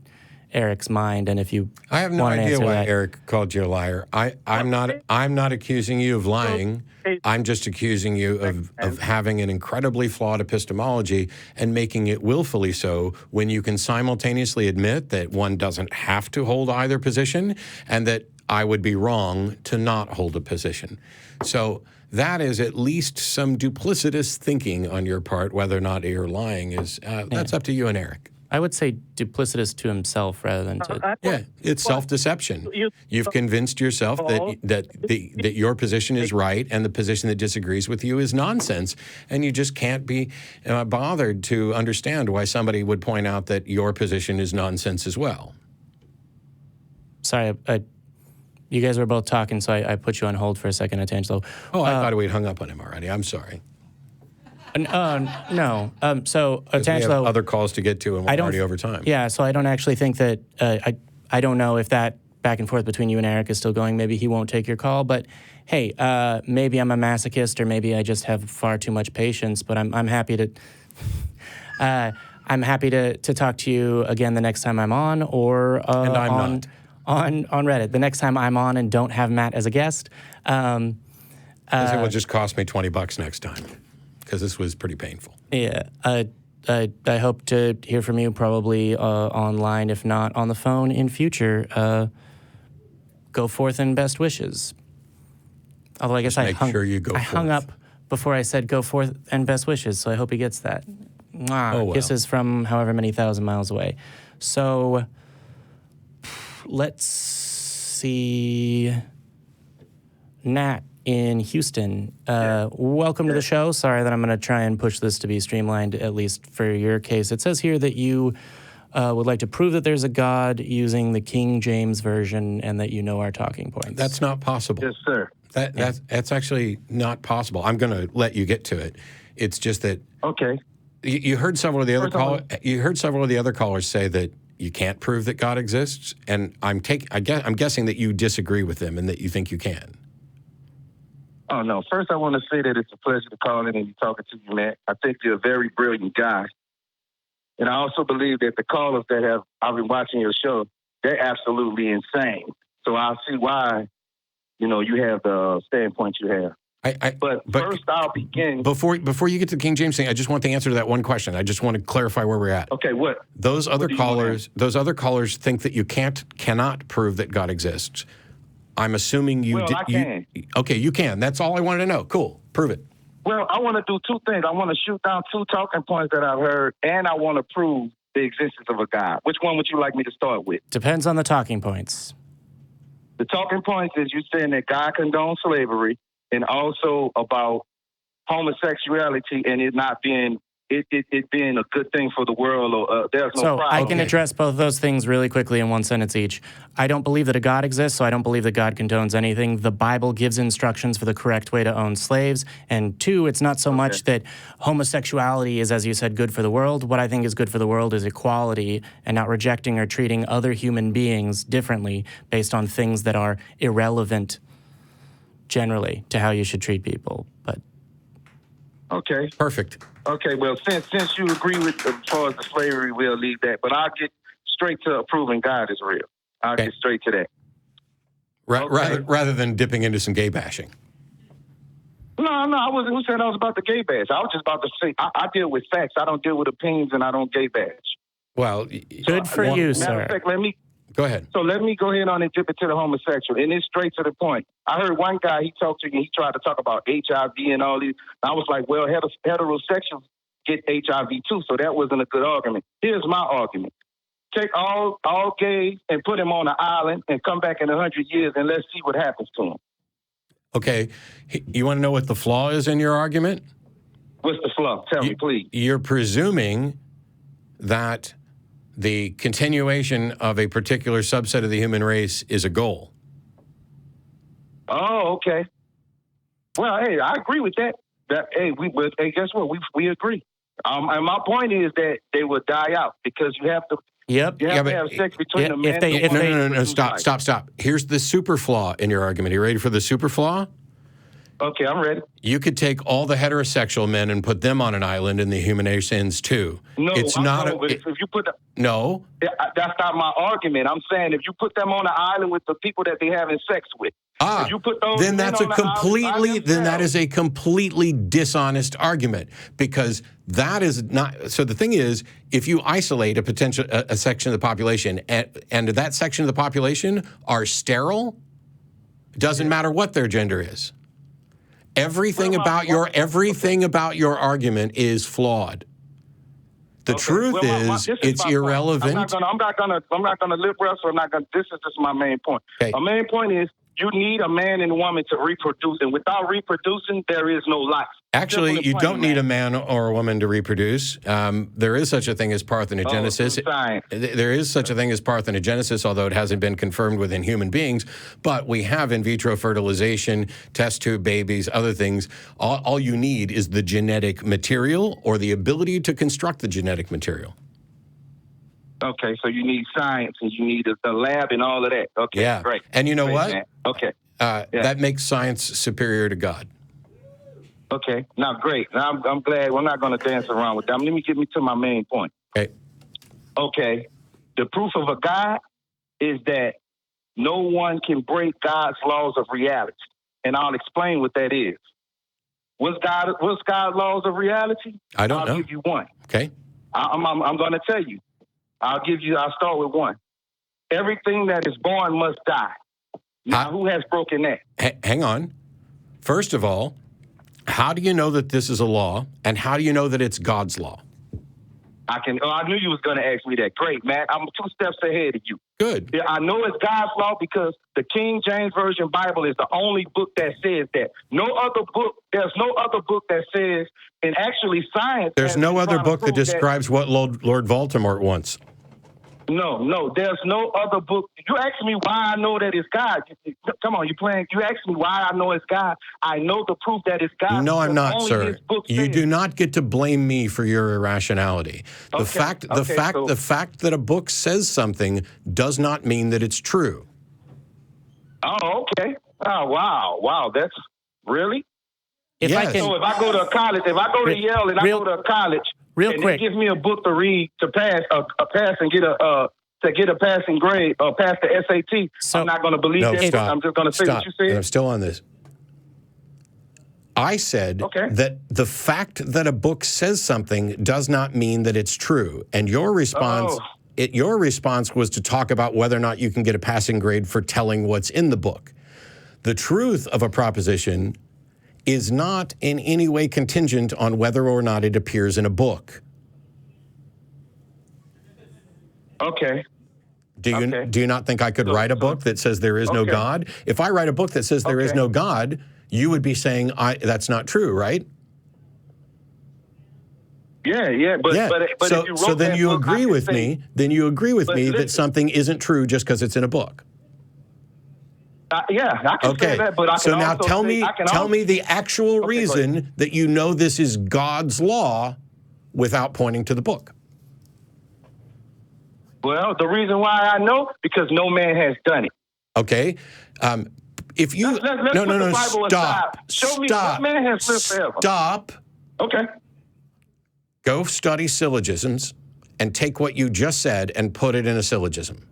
Speaker 1: Eric's mind, and if you
Speaker 3: I have no
Speaker 1: want to
Speaker 3: idea
Speaker 1: answer
Speaker 3: why
Speaker 1: that.
Speaker 3: Eric called you a liar. I'm not accusing you of lying. I'm just accusing you of having an incredibly flawed epistemology and making it willfully so when you can simultaneously admit that one doesn't have to hold either position and that I would be wrong to not hold a position. So that is at least some duplicitous thinking on your part. Whether or not you're lying is that's up to you and Eric.
Speaker 1: I would say duplicitous to himself rather than to...
Speaker 3: Yeah, it's self-deception. You've convinced yourself that your position is right and the position that disagrees with you is nonsense, and you just can't be bothered to understand why somebody would point out that your position is nonsense as well.
Speaker 1: Sorry, you guys were both talking, so I put you on hold for a second, Otangelo.
Speaker 3: Oh, I thought we'd hung up on him already. I'm sorry.
Speaker 1: No. So,
Speaker 3: We have
Speaker 1: Otangelo,
Speaker 3: other calls to get to, and we're already over time.
Speaker 1: Yeah, so I don't actually think that, I don't know if that back and forth between you and Eric is still going. Maybe he won't take your call, but hey, maybe I'm a masochist, or maybe I just have far too much patience, but I'm happy to, to talk to you again the next time I'm on, or
Speaker 3: and I'm not.
Speaker 1: On Reddit. The next time I'm on and don't have Matt as a guest.
Speaker 3: It will just cost me $20 next time, because this was pretty painful.
Speaker 1: Yeah, I hope to hear from you probably online, if not on the phone in future. Go forth and best wishes. Although I guess I hung up before I said go forth and best wishes, so I hope he gets that. Mwah.
Speaker 3: Oh, well.
Speaker 1: Kisses from however many thousand miles away. So let's see. Nat in Houston. Welcome to the show. Sorry that I'm going to try and push this to be streamlined, at least for your case. It says here that you would like to prove that there's a God using the King James Version and that you know our talking points.
Speaker 3: That's not possible.
Speaker 5: Yes, sir.
Speaker 3: That's actually not possible. I'm going to let you get to it. It's just that you heard several of the other callers say that you can't prove that God exists, and I'm guessing that you disagree with them and that you think you can.
Speaker 5: Oh, no. First, I want to say that it's a pleasure to call in and be talking to you, Matt. I think you're a very brilliant guy. And I also believe that the callers that I've been watching your show, they're absolutely insane. So I see why, you have the standpoint you have. But first, I'll begin.
Speaker 3: Before you get to the King James thing, I just want the answer to that one question. I just want to clarify where we're at.
Speaker 5: Okay, what?
Speaker 3: Those other callers think that you cannot prove that God exists. I'm assuming you did.
Speaker 5: I can.
Speaker 3: Okay, you can. That's all I wanted to know. Cool. Prove it.
Speaker 5: Well, I want to do two things. I want to shoot down two talking points that I've heard, and I want to prove the existence of a God. Which one would you like me to start with?
Speaker 1: Depends on the talking points.
Speaker 5: The talking points is you saying that God condones slavery, and also about homosexuality and it not being it being a good thing for the world, or there's no problem.
Speaker 1: So I can address both of those things really quickly in one sentence each. I don't believe that a God exists, so I don't believe that God condones anything. The Bible gives instructions for the correct way to own slaves. And two, it's not so much that homosexuality is, as you said, good for the world. What I think is good for the world is equality and not rejecting or treating other human beings differently based on things that are irrelevant generally to how you should treat people. But
Speaker 5: okay.
Speaker 3: Perfect.
Speaker 5: Okay, well, since you agree with as far as the slavery, we'll leave that. But I'll get straight to proving God is real. I'll get straight to that.
Speaker 3: Rather than dipping into some gay bashing.
Speaker 5: No, I wasn't. Who said I was about the gay bash? I was just about to say I deal with facts. I don't deal with opinions, and I don't gay bash.
Speaker 3: Well,
Speaker 1: good for you, sir.
Speaker 5: Matter of fact,
Speaker 3: go ahead.
Speaker 5: So let me go ahead on and dip it to the homosexual. And it's straight to the point. I heard one guy, he talked to me, he tried to talk about HIV and all these. I was like, well, heterosexuals get HIV too, so that wasn't a good argument. Here's my argument. Take all gays and put them on an island and come back in 100 years and let's see what happens to them.
Speaker 3: Okay. You want to know what the flaw is in your argument?
Speaker 5: What's the flaw? Tell me, please.
Speaker 3: You're presuming that the continuation of a particular subset of the human race is a goal.
Speaker 9: Oh, okay. Well, hey, I agree with that. But guess what? We agree. And my point is that they will die out because you have to.
Speaker 1: Yep.
Speaker 9: You have to have sex between the man and the woman.
Speaker 3: No. Stop. Here's the super flaw in your argument. Are you ready for the super flaw?
Speaker 9: Okay, I'm ready.
Speaker 3: You could take all the heterosexual men and put them on an island in the human nations too.
Speaker 9: No,
Speaker 3: it's
Speaker 9: if you put
Speaker 3: no,
Speaker 9: that's not my argument. I'm saying if you put them on the island with the people that they having sex with, if you put those
Speaker 3: then
Speaker 9: men
Speaker 3: that's
Speaker 9: on the island,
Speaker 3: that is a completely dishonest argument because that is not. So the thing is, if you isolate a section of the population and that section of the population are sterile, it doesn't matter what their gender is. Everything about your argument is flawed. The truth is, it's irrelevant.
Speaker 9: I'm not gonna lip wrestle. This is just my main point.
Speaker 3: Okay.
Speaker 9: My main point is you need a man and a woman to reproduce, and without reproducing, there is no life.
Speaker 3: Actually, you don't need a man or a woman to reproduce. There is such a thing as parthenogenesis. There is such a thing as parthenogenesis, although it hasn't been confirmed within human beings. But we have in vitro fertilization, test tube babies, other things. All you need is the genetic material or the ability to construct the genetic material.
Speaker 9: Okay, so you need science and you need a lab and all of that. Okay,
Speaker 3: yeah.
Speaker 9: Great.
Speaker 3: And you know
Speaker 9: great,
Speaker 3: what?
Speaker 9: Man. Okay.
Speaker 3: That makes science superior to God.
Speaker 9: Okay. Now, great. Now, I'm glad. We're not going to dance around with that. Let me get to my main point. Okay. The proof of a God is that no one can break God's laws of reality. And I'll explain what that is. What's God's laws of reality?
Speaker 3: I don't know.
Speaker 9: I'll give you one.
Speaker 3: Okay.
Speaker 9: I'm going to tell you. I'll start with one. Everything that is born must die. Now, who has broken that?
Speaker 3: Hang on. First of all, how do you know that this is a law, and how do you know that it's God's law?
Speaker 9: I knew you was going to ask me that. Great, man. I'm 2 steps ahead of you.
Speaker 3: Good.
Speaker 9: Yeah, I know it's God's law because the King James Version Bible is the only book that says that. There's no other book that says, and actually science.
Speaker 3: There's no other book that describes what Lord Voldemort wants.
Speaker 9: No, there's no other book. You ask me why I know that it's God. Come on, you ask me why I know it's God. I know the proof that it's God.
Speaker 3: No, I'm not, sir. You do not get to blame me for your irrationality. The fact that a book says something does not mean that it's true.
Speaker 9: Oh, okay. Oh, wow. That's really?
Speaker 3: Yes.
Speaker 9: So if I go to college, if I go to Yale and I go to college, and they give me a book to read to pass and get a passing grade or pass the SAT, I'm not going to believe that.
Speaker 3: Stop.
Speaker 9: I'm just going to say what you said.
Speaker 3: I'm still on this. I said that the fact that a book says something does not mean that it's true. And your response was to talk about whether or not you can get a passing grade for telling what's in the book. The truth of a proposition is not in any way contingent on whether or not it appears in a book.
Speaker 9: Okay.
Speaker 3: Do you not think I could write a book that says there is no God? If I write a book that says there is no God, you would be saying that's not true, right?
Speaker 9: Yeah. But if you wrote
Speaker 3: so then
Speaker 9: that
Speaker 3: you
Speaker 9: book,
Speaker 3: agree with me. Then you agree with me that something isn't true just because it's in a book.
Speaker 9: I can say that, but I can
Speaker 3: so now
Speaker 9: also
Speaker 3: tell me the actual reason that you know this is God's law without pointing to the book.
Speaker 9: Well, the reason why I know, because no man has done it.
Speaker 3: Okay. If you stop.
Speaker 9: Show me what man has lived forever.
Speaker 3: Stop.
Speaker 9: Okay.
Speaker 3: Go study syllogisms and take what you just said and put it in a syllogism.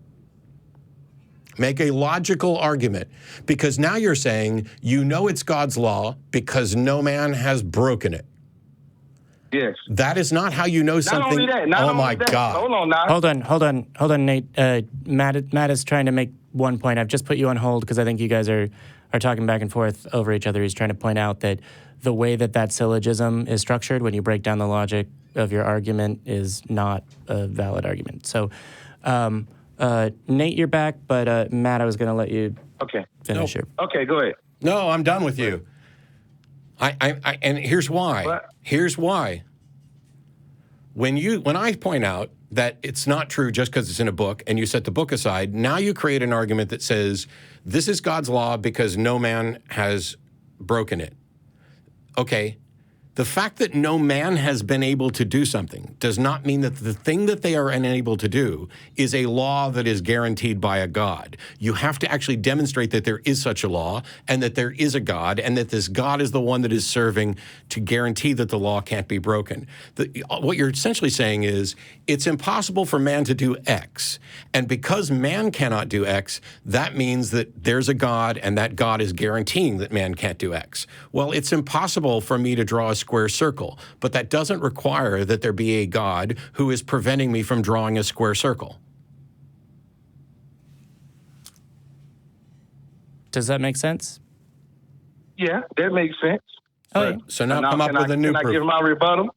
Speaker 3: Make a logical argument, because now you're saying you know it's God's law because no man has broken it.
Speaker 9: Yes.
Speaker 3: That is not how you know something.
Speaker 9: Not only that.
Speaker 3: Oh my God.
Speaker 9: Hold on now.
Speaker 1: Hold on, Nate. Matt is trying to make one point. I've just put you on hold because I think you guys are talking back and forth over each other. He's trying to point out that the way that syllogism is structured, when you break down the logic of your argument, is not a valid argument. So, Nate, you're back, but Matt, I was going to let you finish your.
Speaker 9: Okay, go ahead.
Speaker 3: No, I'm done with you. And here's why.
Speaker 9: What?
Speaker 3: Here's why. When I point out that it's not true just because it's in a book, and you set the book aside. Now you create an argument that says this is God's law because no man has broken it. Okay. The fact that no man has been able to do something does not mean that the thing that they are unable to do is a law that is guaranteed by a God. You have to actually demonstrate that there is such a law and that there is a God and that this God is the one that is serving to guarantee that the law can't be broken. What you're essentially saying is it's impossible for man to do X. And because man cannot do X, that means that there's a God and that God is guaranteeing that man can't do X. Well, it's impossible for me to draw a square circle, but that doesn't require that there be a God who is preventing me from drawing a square circle.
Speaker 1: Does that make sense?
Speaker 9: Yeah, that makes sense.
Speaker 1: Okay.
Speaker 3: So now come up with a new proof.
Speaker 9: Can I give my rebuttal?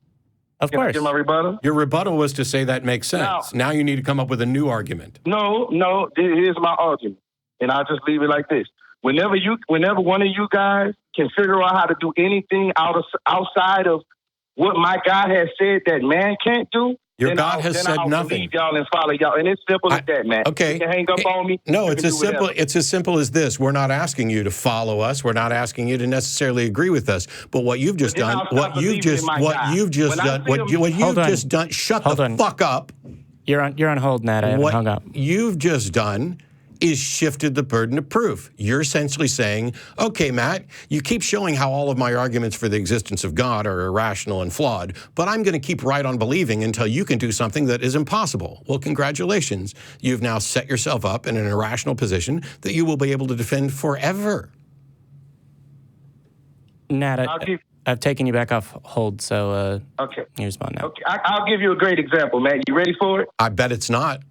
Speaker 1: Of
Speaker 9: Can I
Speaker 1: course.
Speaker 9: give my rebuttal?
Speaker 3: Your rebuttal was to say that makes sense. Now you need to come up with a new argument.
Speaker 9: No, here's my argument. And I'll just leave it like this. Whenever one of you guys can figure out how to do anything outside of what my God has said that man can't do,
Speaker 3: Your God has said nothing.
Speaker 9: Believe y'all and follow y'all, and it's simple as that, man.
Speaker 3: Okay.
Speaker 9: You can hang up on me.
Speaker 3: No,
Speaker 9: you
Speaker 3: it's
Speaker 9: can
Speaker 3: as
Speaker 9: do
Speaker 3: simple.
Speaker 9: whatever.
Speaker 3: It's as simple as this. We're not asking you to follow us. We're not asking you to necessarily agree with us. But what you've just done, what you've just done. Shut the fuck up.
Speaker 1: You're on hold, Nat. I haven't hung up.
Speaker 3: What you've just done is shifted the burden of proof. You're essentially saying, okay, Matt, you keep showing how all of my arguments for the existence of God are irrational and flawed, but I'm going to keep right on believing until you can do something that is impossible. Well, congratulations. You've now set yourself up in an irrational position that you will be able to defend forever.
Speaker 1: Nat, I've taken you back off hold, so
Speaker 9: okay.
Speaker 1: You respond now.
Speaker 9: Okay, I'll give you a great example, man. You ready for it?
Speaker 3: I bet it's not.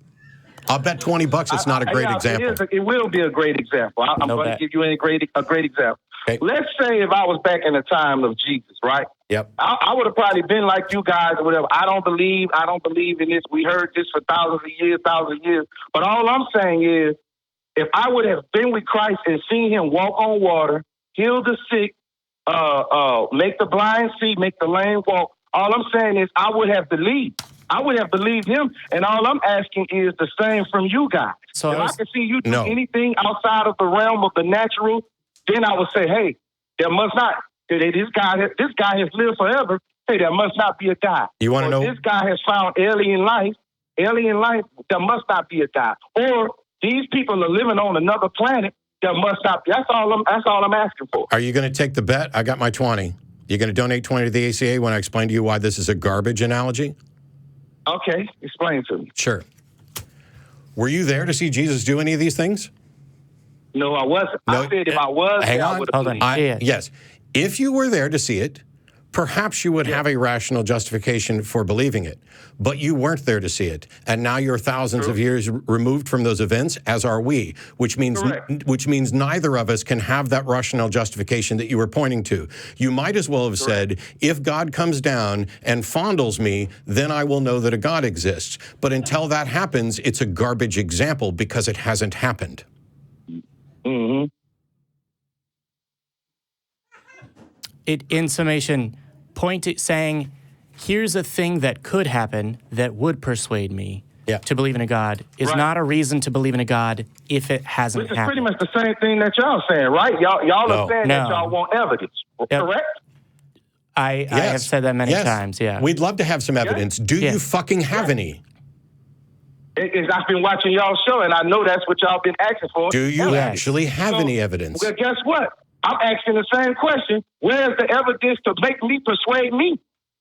Speaker 3: I'll bet $20 it's not a great example.
Speaker 9: It will be a great example. I'm going to give you a great example.
Speaker 3: Okay.
Speaker 9: Let's say if I was back in the time of Jesus, right?
Speaker 3: Yep.
Speaker 9: I would have probably been like you guys or whatever. I don't believe in this. We heard this for thousands of years. But all I'm saying is, if I would have been with Christ and seen him walk on water, heal the sick, make the blind see, make the lame walk, all I'm saying is I would have believed. I would have believed him, and all I'm asking is the same from you guys.
Speaker 1: So
Speaker 9: if I can see you do anything outside of the realm of the natural, then I would say, hey, there must not. This guy has lived forever. Hey, there must not be a God.
Speaker 3: You want to know?
Speaker 9: This guy has found alien life. There must not be a God. Or these people are living on another planet. There must not be. That's all I'm asking for.
Speaker 3: Are you going to take the bet? I got my 20. You're going to donate 20 to the ACA when I explain to you why this is a garbage analogy?
Speaker 9: Okay, explain to me.
Speaker 3: Sure. Were you there to see Jesus do any of these things?
Speaker 9: No, I wasn't. I said if I was,
Speaker 3: hang on.
Speaker 1: Hold on.
Speaker 3: Yes. If you were there to see it, perhaps you would have a rational justification for believing it. But you weren't there to see it. And now you're thousands of years removed from those events, as are we, which means neither of us can have that rational justification that you were pointing to. You might as well have said, if God comes down and fondles me, then I will know that a God exists. But until that happens, it's a garbage example because it hasn't happened.
Speaker 9: Mm-hmm.
Speaker 1: In summation, saying, here's a thing that could happen that would persuade me to believe in a God is not a reason to believe in a God if it hasn't happened.
Speaker 9: It's pretty much the same thing that y'all saying, right? Y'all are saying that y'all want evidence, correct?
Speaker 1: I have said that many times,
Speaker 3: We'd love to have some evidence. Do you fucking have any?
Speaker 9: I've been watching y'all's show, and I know that's what y'all been asking for.
Speaker 3: Do you actually have any evidence?
Speaker 9: Well, guess what? I'm asking the same question. Where's the evidence to persuade me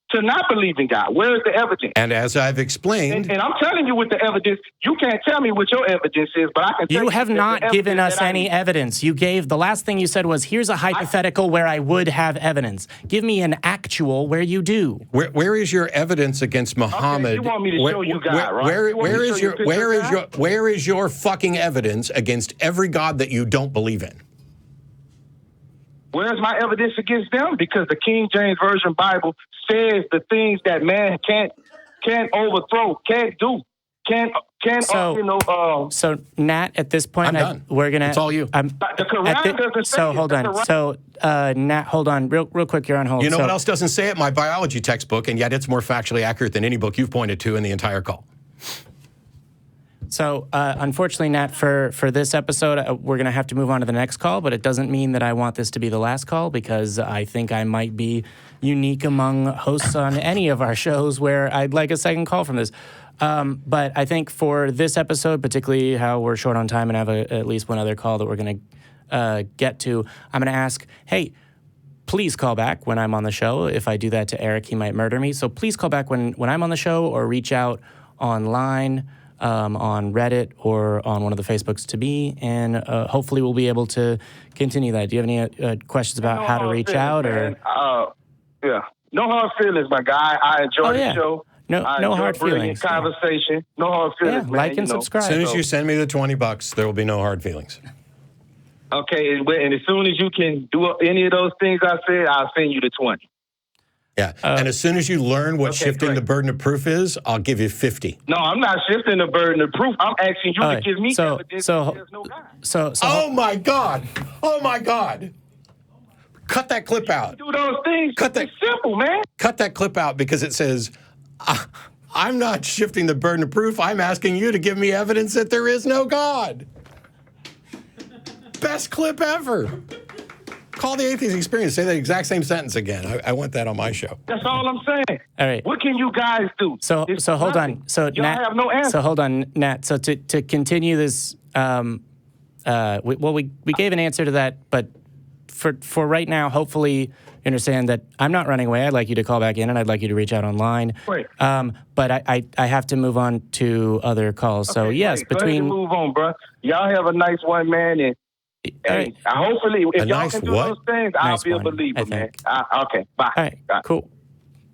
Speaker 9: to not believe in God? Where's the evidence?
Speaker 3: And as I've explained...
Speaker 9: And I'm telling you with the evidence, you can't tell me what your evidence is, but I can tell you...
Speaker 1: You have not given us any evidence. The last thing you said was, here's a hypothetical where I would have evidence. Give me an actual where you do.
Speaker 3: Where is your evidence against Muhammad?
Speaker 9: Okay, you want me to show you God, right?
Speaker 3: Where is your fucking evidence against every God that you don't believe in?
Speaker 9: Where's my evidence against them? Because the King James Version Bible says the things that man can't overthrow, can't do,
Speaker 1: So Nat, at this point,
Speaker 3: I'm done.
Speaker 1: We're gonna.
Speaker 3: It's all you.
Speaker 9: The Quran doesn't say it.
Speaker 1: Hold on. So Nat, hold on, real quick. You're on hold.
Speaker 3: You know what else doesn't say it? My biology textbook, and yet it's more factually accurate than any book you've pointed to in the entire call.
Speaker 1: So, unfortunately, Nat, for this episode, we're going to have to move on to the next call, but it doesn't mean that I want this to be the last call, because I think I might be unique among hosts on any of our shows where I'd like a second call from this. But I think for this episode, particularly how we're short on time and have at least one other call that we're going to get to, I'm going to ask, hey, please call back when I'm on the show. If I do that to Eric, he might murder me. So please call back when I'm on the show, or reach out online on Reddit or on one of the Facebooks to me, and hopefully we'll be able to continue that. Do you have any questions about how to reach out?
Speaker 9: Man. Yeah. No hard feelings, my guy. I enjoy the show.
Speaker 1: No hard feelings.
Speaker 9: Conversation. No hard feelings, man.
Speaker 1: Like and subscribe.
Speaker 3: As soon as you send me the $20, there will be no hard feelings.
Speaker 9: Okay, and as soon as you can do any of those things I said, I'll send you the 20.
Speaker 3: Yeah, and as soon as you learn what shifting
Speaker 9: great.
Speaker 3: the burden of proof is, I'll give you 50.
Speaker 9: No, I'm not shifting the burden of proof. I'm asking you to give me evidence that there's no God.
Speaker 3: Oh my God! Oh my God! Cut that clip out.
Speaker 9: Do those things. It's simple, man.
Speaker 3: Cut that clip out, because it says, I'm not shifting the burden of proof. I'm asking you to give me evidence that there is no God. Best clip ever. Call the Atheist Experience. Say the exact same sentence again. I want that on my show.
Speaker 9: That's all I'm saying.
Speaker 1: All right.
Speaker 9: What can you guys do?
Speaker 1: So hold on. So
Speaker 9: y'all
Speaker 1: Nat,
Speaker 9: have no answer.
Speaker 1: So hold on, Nat. So to continue this, we gave an answer to that, but for right now, hopefully you understand that I'm not running away. I'd like you to call back in, and I'd like you to reach out online.
Speaker 9: Wait.
Speaker 1: But I have to move on to other calls. So yes,
Speaker 9: Go ahead and move on, bro. Y'all have a nice one, man, and hopefully, if y'all can do those things, I'll be a believer, man. Okay, bye.
Speaker 1: All right, cool.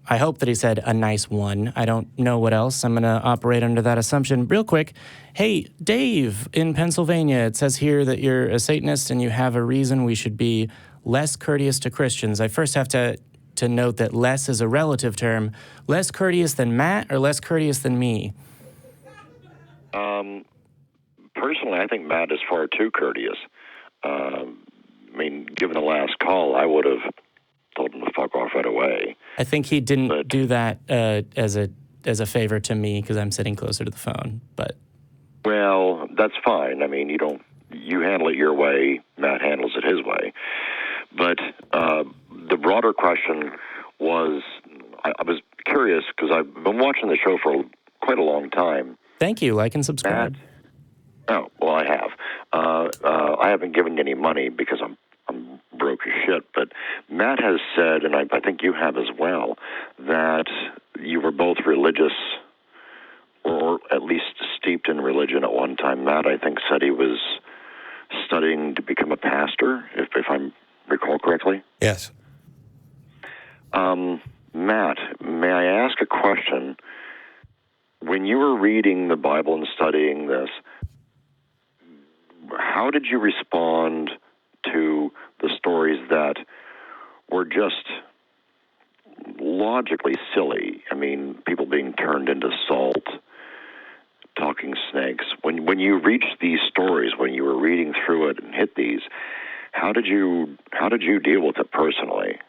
Speaker 1: I hope that he said a nice one. I don't know what else. I'm going to operate under that assumption. Real quick, hey, Dave in Pennsylvania, it says here that you're a Satanist and you have a reason we should be less courteous to Christians. I first have to note that less is a relative term. Less courteous than Matt or less courteous than me?
Speaker 10: Personally, I think Matt is far too courteous. I mean, given the last call, I would have told him to fuck off right away.
Speaker 1: I think he didn't do that as a favor to me because I'm sitting closer to the phone. But
Speaker 10: well, that's fine. I mean, you handle it your way. Matt handles it his way. But the broader question was, I was curious because I've been watching the show for quite a long time.
Speaker 1: Thank you. Like and subscribe.
Speaker 10: Matt, oh, well, I have. I haven't given you any money because I'm broke as shit. But Matt has said, and I think you have as well, that you were both religious, or at least steeped in religion at one time. Matt, I think, said he was studying to become a pastor, if I recall correctly.
Speaker 3: Yes.
Speaker 10: Matt, may I ask a question? When you were reading the Bible and studying this, how did you respond to the stories that were just logically silly? I mean, people being turned into salt, talking snakes. When you reached these stories, when you were reading through it and hit these, how did you deal with it personally?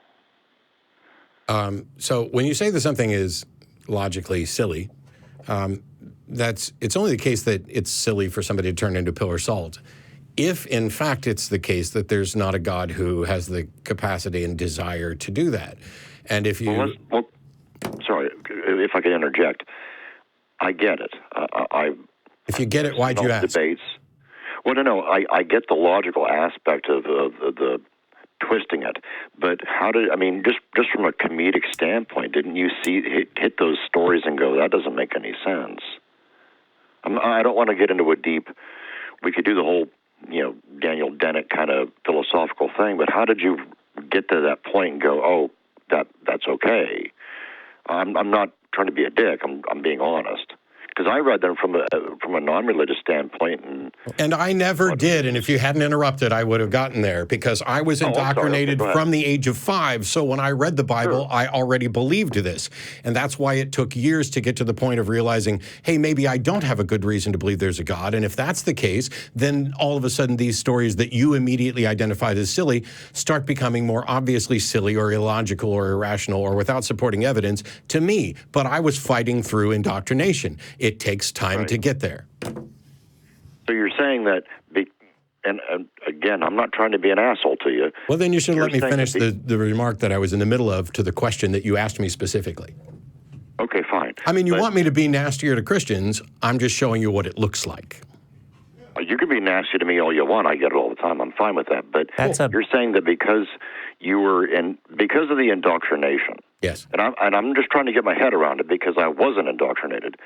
Speaker 3: So when you say that something is logically silly, it's only the case that it's silly for somebody to turn into pillar salt. If, in fact, it's the case that there's not a God who has the capacity and desire to do that. And if you...
Speaker 10: sorry, if I could interject, I get it.
Speaker 3: If you get it, why'd you ask?
Speaker 10: Debates. Well, no, I get the logical aspect of the twisting it, but just from a comedic standpoint, didn't you hit those stories and go, that doesn't make any sense? I don't want to get into a deep, we could do the whole, Daniel Dennett kind of philosophical thing, but how did you get to that point and go, oh, that's okay? I'm not trying to be a dick, I'm being honest. Because I read them from a non-religious standpoint, and
Speaker 3: And I never did. And if you hadn't interrupted, I would have gotten there because I was indoctrinated from the age of 5. So when I read the Bible, I already believed this. And that's why it took years to get to the point of realizing, hey, maybe I don't have a good reason to believe there's a God. And if that's the case, then all of a sudden these stories that you immediately identified as silly start becoming more obviously silly or illogical or irrational or without supporting evidence to me. But I was fighting through indoctrination. It takes time to get there.
Speaker 10: So you're saying that, and again, I'm not trying to be an asshole to you.
Speaker 3: Well, then you should let me finish the remark that I was in the middle of to the question that you asked me specifically.
Speaker 10: Okay, fine.
Speaker 3: I mean, you want me to be nastier to Christians. I'm just showing you what it looks like.
Speaker 10: You can be nasty to me all you want. I get it all the time. I'm fine with that. But you're saying that because of the indoctrination.
Speaker 3: Yes.
Speaker 10: And I'm just trying to get my head around it because I wasn't indoctrinated.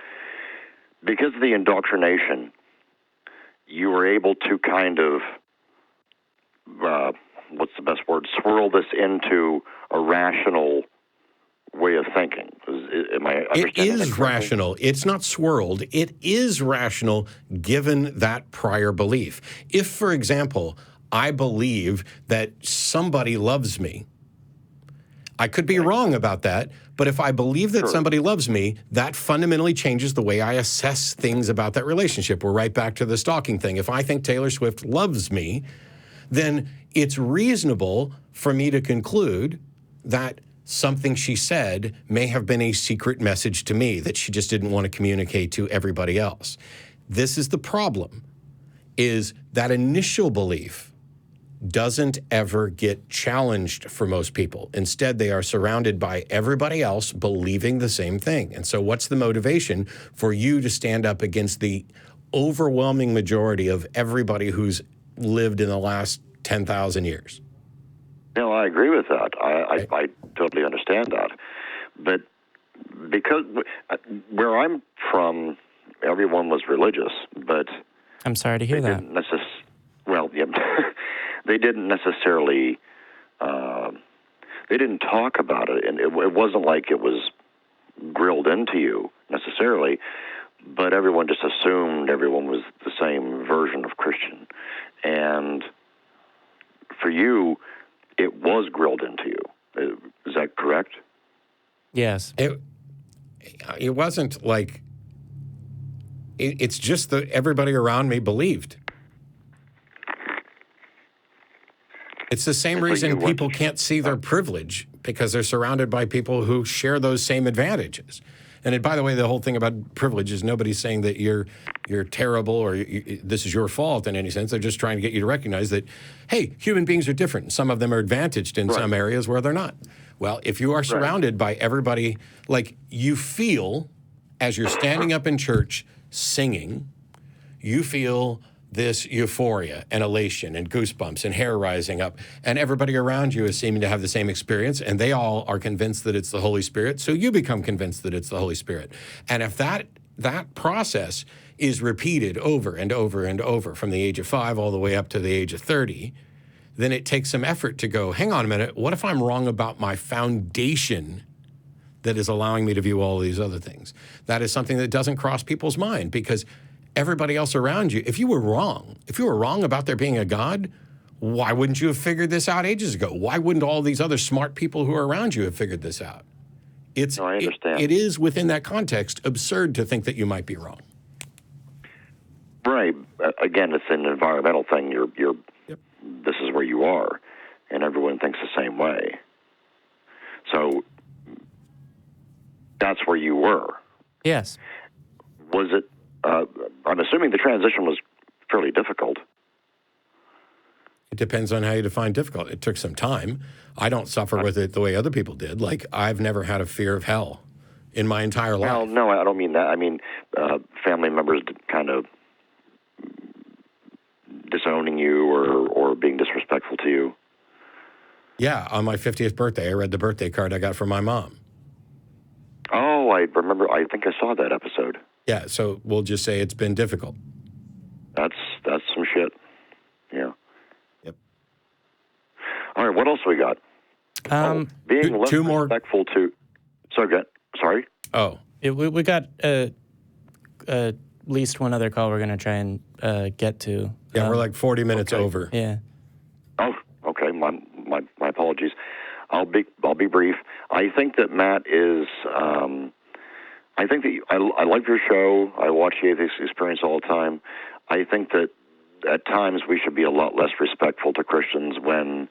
Speaker 10: Because of the indoctrination, you were able to kind of, what's the best word, swirl this into a rational way of thinking. Am I understanding?
Speaker 3: It is rational. It's not swirled. It is rational given that prior belief. If, for example, I believe that somebody loves me, I could be wrong about that, but if I believe that somebody loves me, that fundamentally changes the way I assess things about that relationship. We're right back to the stalking thing. If I think Taylor Swift loves me, then it's reasonable for me to conclude that something she said may have been a secret message to me that she just didn't want to communicate to everybody else. This is the problem, is that initial belief doesn't ever get challenged for most people. Instead, they are surrounded by everybody else believing the same thing. And so what's the motivation for you to stand up against the overwhelming majority of everybody who's lived in the last 10,000 years?
Speaker 10: No, I agree with that. I totally understand that. But because where I'm from, everyone was religious, but
Speaker 1: I'm sorry to hear that.
Speaker 10: They didn't necessarily, they didn't talk about it, and it wasn't like it was grilled into you necessarily, but everyone just assumed everyone was the same version of Christian. And for you, it was grilled into you. Is that correct?
Speaker 1: Yes.
Speaker 3: It wasn't like, it's just that everybody around me believed. It's the same reason people can't see their privilege, because they're surrounded by people who share those same advantages. And by the way, the whole thing about privilege is nobody's saying that you're terrible or this is your fault in any sense. They're just trying to get you to recognize that, hey, human beings are different. Some of them are advantaged in some areas where they're not. Well, if you are surrounded by everybody, like you feel as you're standing up in church singing, you feel this euphoria and elation and goosebumps and hair rising up, and everybody around you is seeming to have the same experience, and they all are convinced that it's the Holy Spirit, so you become convinced that it's the Holy Spirit. And if that process is repeated over and over and over from the age of 5 all the way up to the age of 30, then it takes some effort to go, hang on a minute, what if I'm wrong about my foundation that is allowing me to view all these other things? That is something that doesn't cross people's mind, because everybody else around you, if you were wrong about there being a God, why wouldn't you have figured this out ages ago? Why wouldn't all these other smart people who are around you have figured this out?
Speaker 10: I understand.
Speaker 3: It is within that context absurd to think that you might be wrong.
Speaker 10: Right. Again, it's an environmental thing. This is where you are, and everyone thinks the same way. So that's where you were.
Speaker 1: Yes.
Speaker 10: Was it? I'm assuming the transition was fairly difficult.
Speaker 3: It depends on how you define difficult. It took some time. I don't suffer with it the way other people did. Like, I've never had a fear of hell in my entire life.
Speaker 10: Well, no, I don't mean that. I mean, family members kind of disowning you or being disrespectful to you.
Speaker 3: Yeah, on my 50th birthday, I read the birthday card I got from my mom.
Speaker 10: Oh, I remember. I think I saw that episode.
Speaker 3: Yeah, so we'll just say it's been difficult.
Speaker 10: That's some shit. Yeah.
Speaker 3: Yep.
Speaker 10: All right, what else we got? Being less respectful to... Sorry.
Speaker 3: Oh.
Speaker 1: We got least one other call we're going to try and get to.
Speaker 3: Yeah, we're like 40 minutes over.
Speaker 1: Yeah.
Speaker 10: Oh, okay. My apologies. I'll be brief. I think that Matt is. I think that I like your show. I watch the Atheist Experience all the time. I think that at times we should be a lot less respectful to Christians when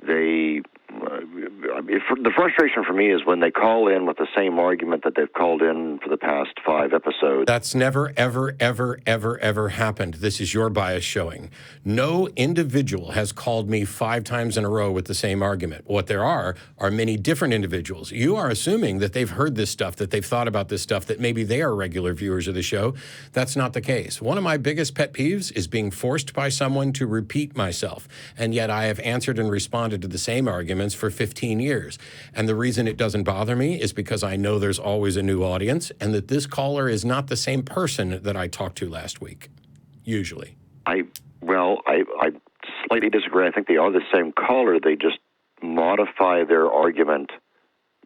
Speaker 10: they. The frustration for me is when they call in with the same argument that they've called in for the past 5 episodes.
Speaker 3: That's never, ever, ever, ever, ever happened. This is your bias showing. No individual has called me 5 times in a row with the same argument. What there are many different individuals. You are assuming that they've heard this stuff, that they've thought about this stuff, that maybe they are regular viewers of the show. That's not the case. One of my biggest pet peeves is being forced by someone to repeat myself. And yet I have answered and responded to the same arguments for 15 years. And the reason it doesn't bother me is because I know there's always a new audience and that this caller is not the same person that I talked to last week, usually.
Speaker 10: I slightly disagree. I think they are the same caller. They just modify their argument,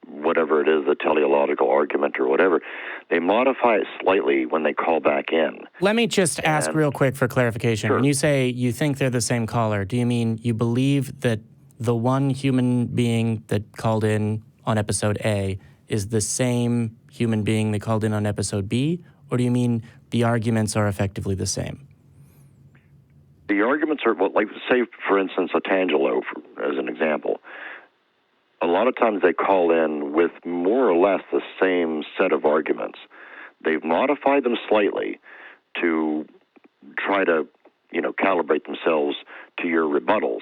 Speaker 10: whatever it is, the teleological argument or whatever. They modify it slightly when they call back in.
Speaker 1: Let me just ask real quick for clarification.
Speaker 10: Sure.
Speaker 1: When you say you think they're the same caller, do you mean you believe that the one human being that called in on episode A is the same human being that called in on episode B? Or do you mean the arguments are effectively the same?
Speaker 10: The arguments are, well, like, say, for instance, Otangelo, as an example. A lot of times they call in with more or less the same set of arguments. They've modified them slightly to try to, calibrate themselves to your rebuttals.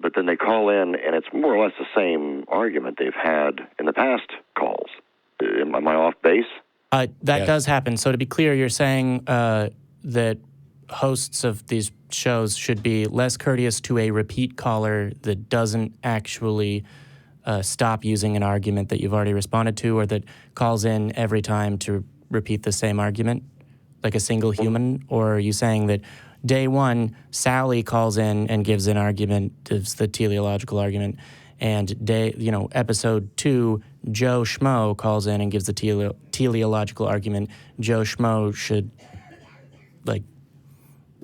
Speaker 10: But then they call in, and it's more or less the same argument they've had in the past calls. Am I off base?
Speaker 1: That does happen. So to be clear, you're saying that hosts of these shows should be less courteous to a repeat caller that doesn't actually stop using an argument that you've already responded to, or that calls in every time to repeat the same argument, like a single human? Or are you saying that day one, Sally calls in and gives an argument, gives the teleological argument, and episode 2, Joe Schmo calls in and gives the teleological argument? Joe Schmo should,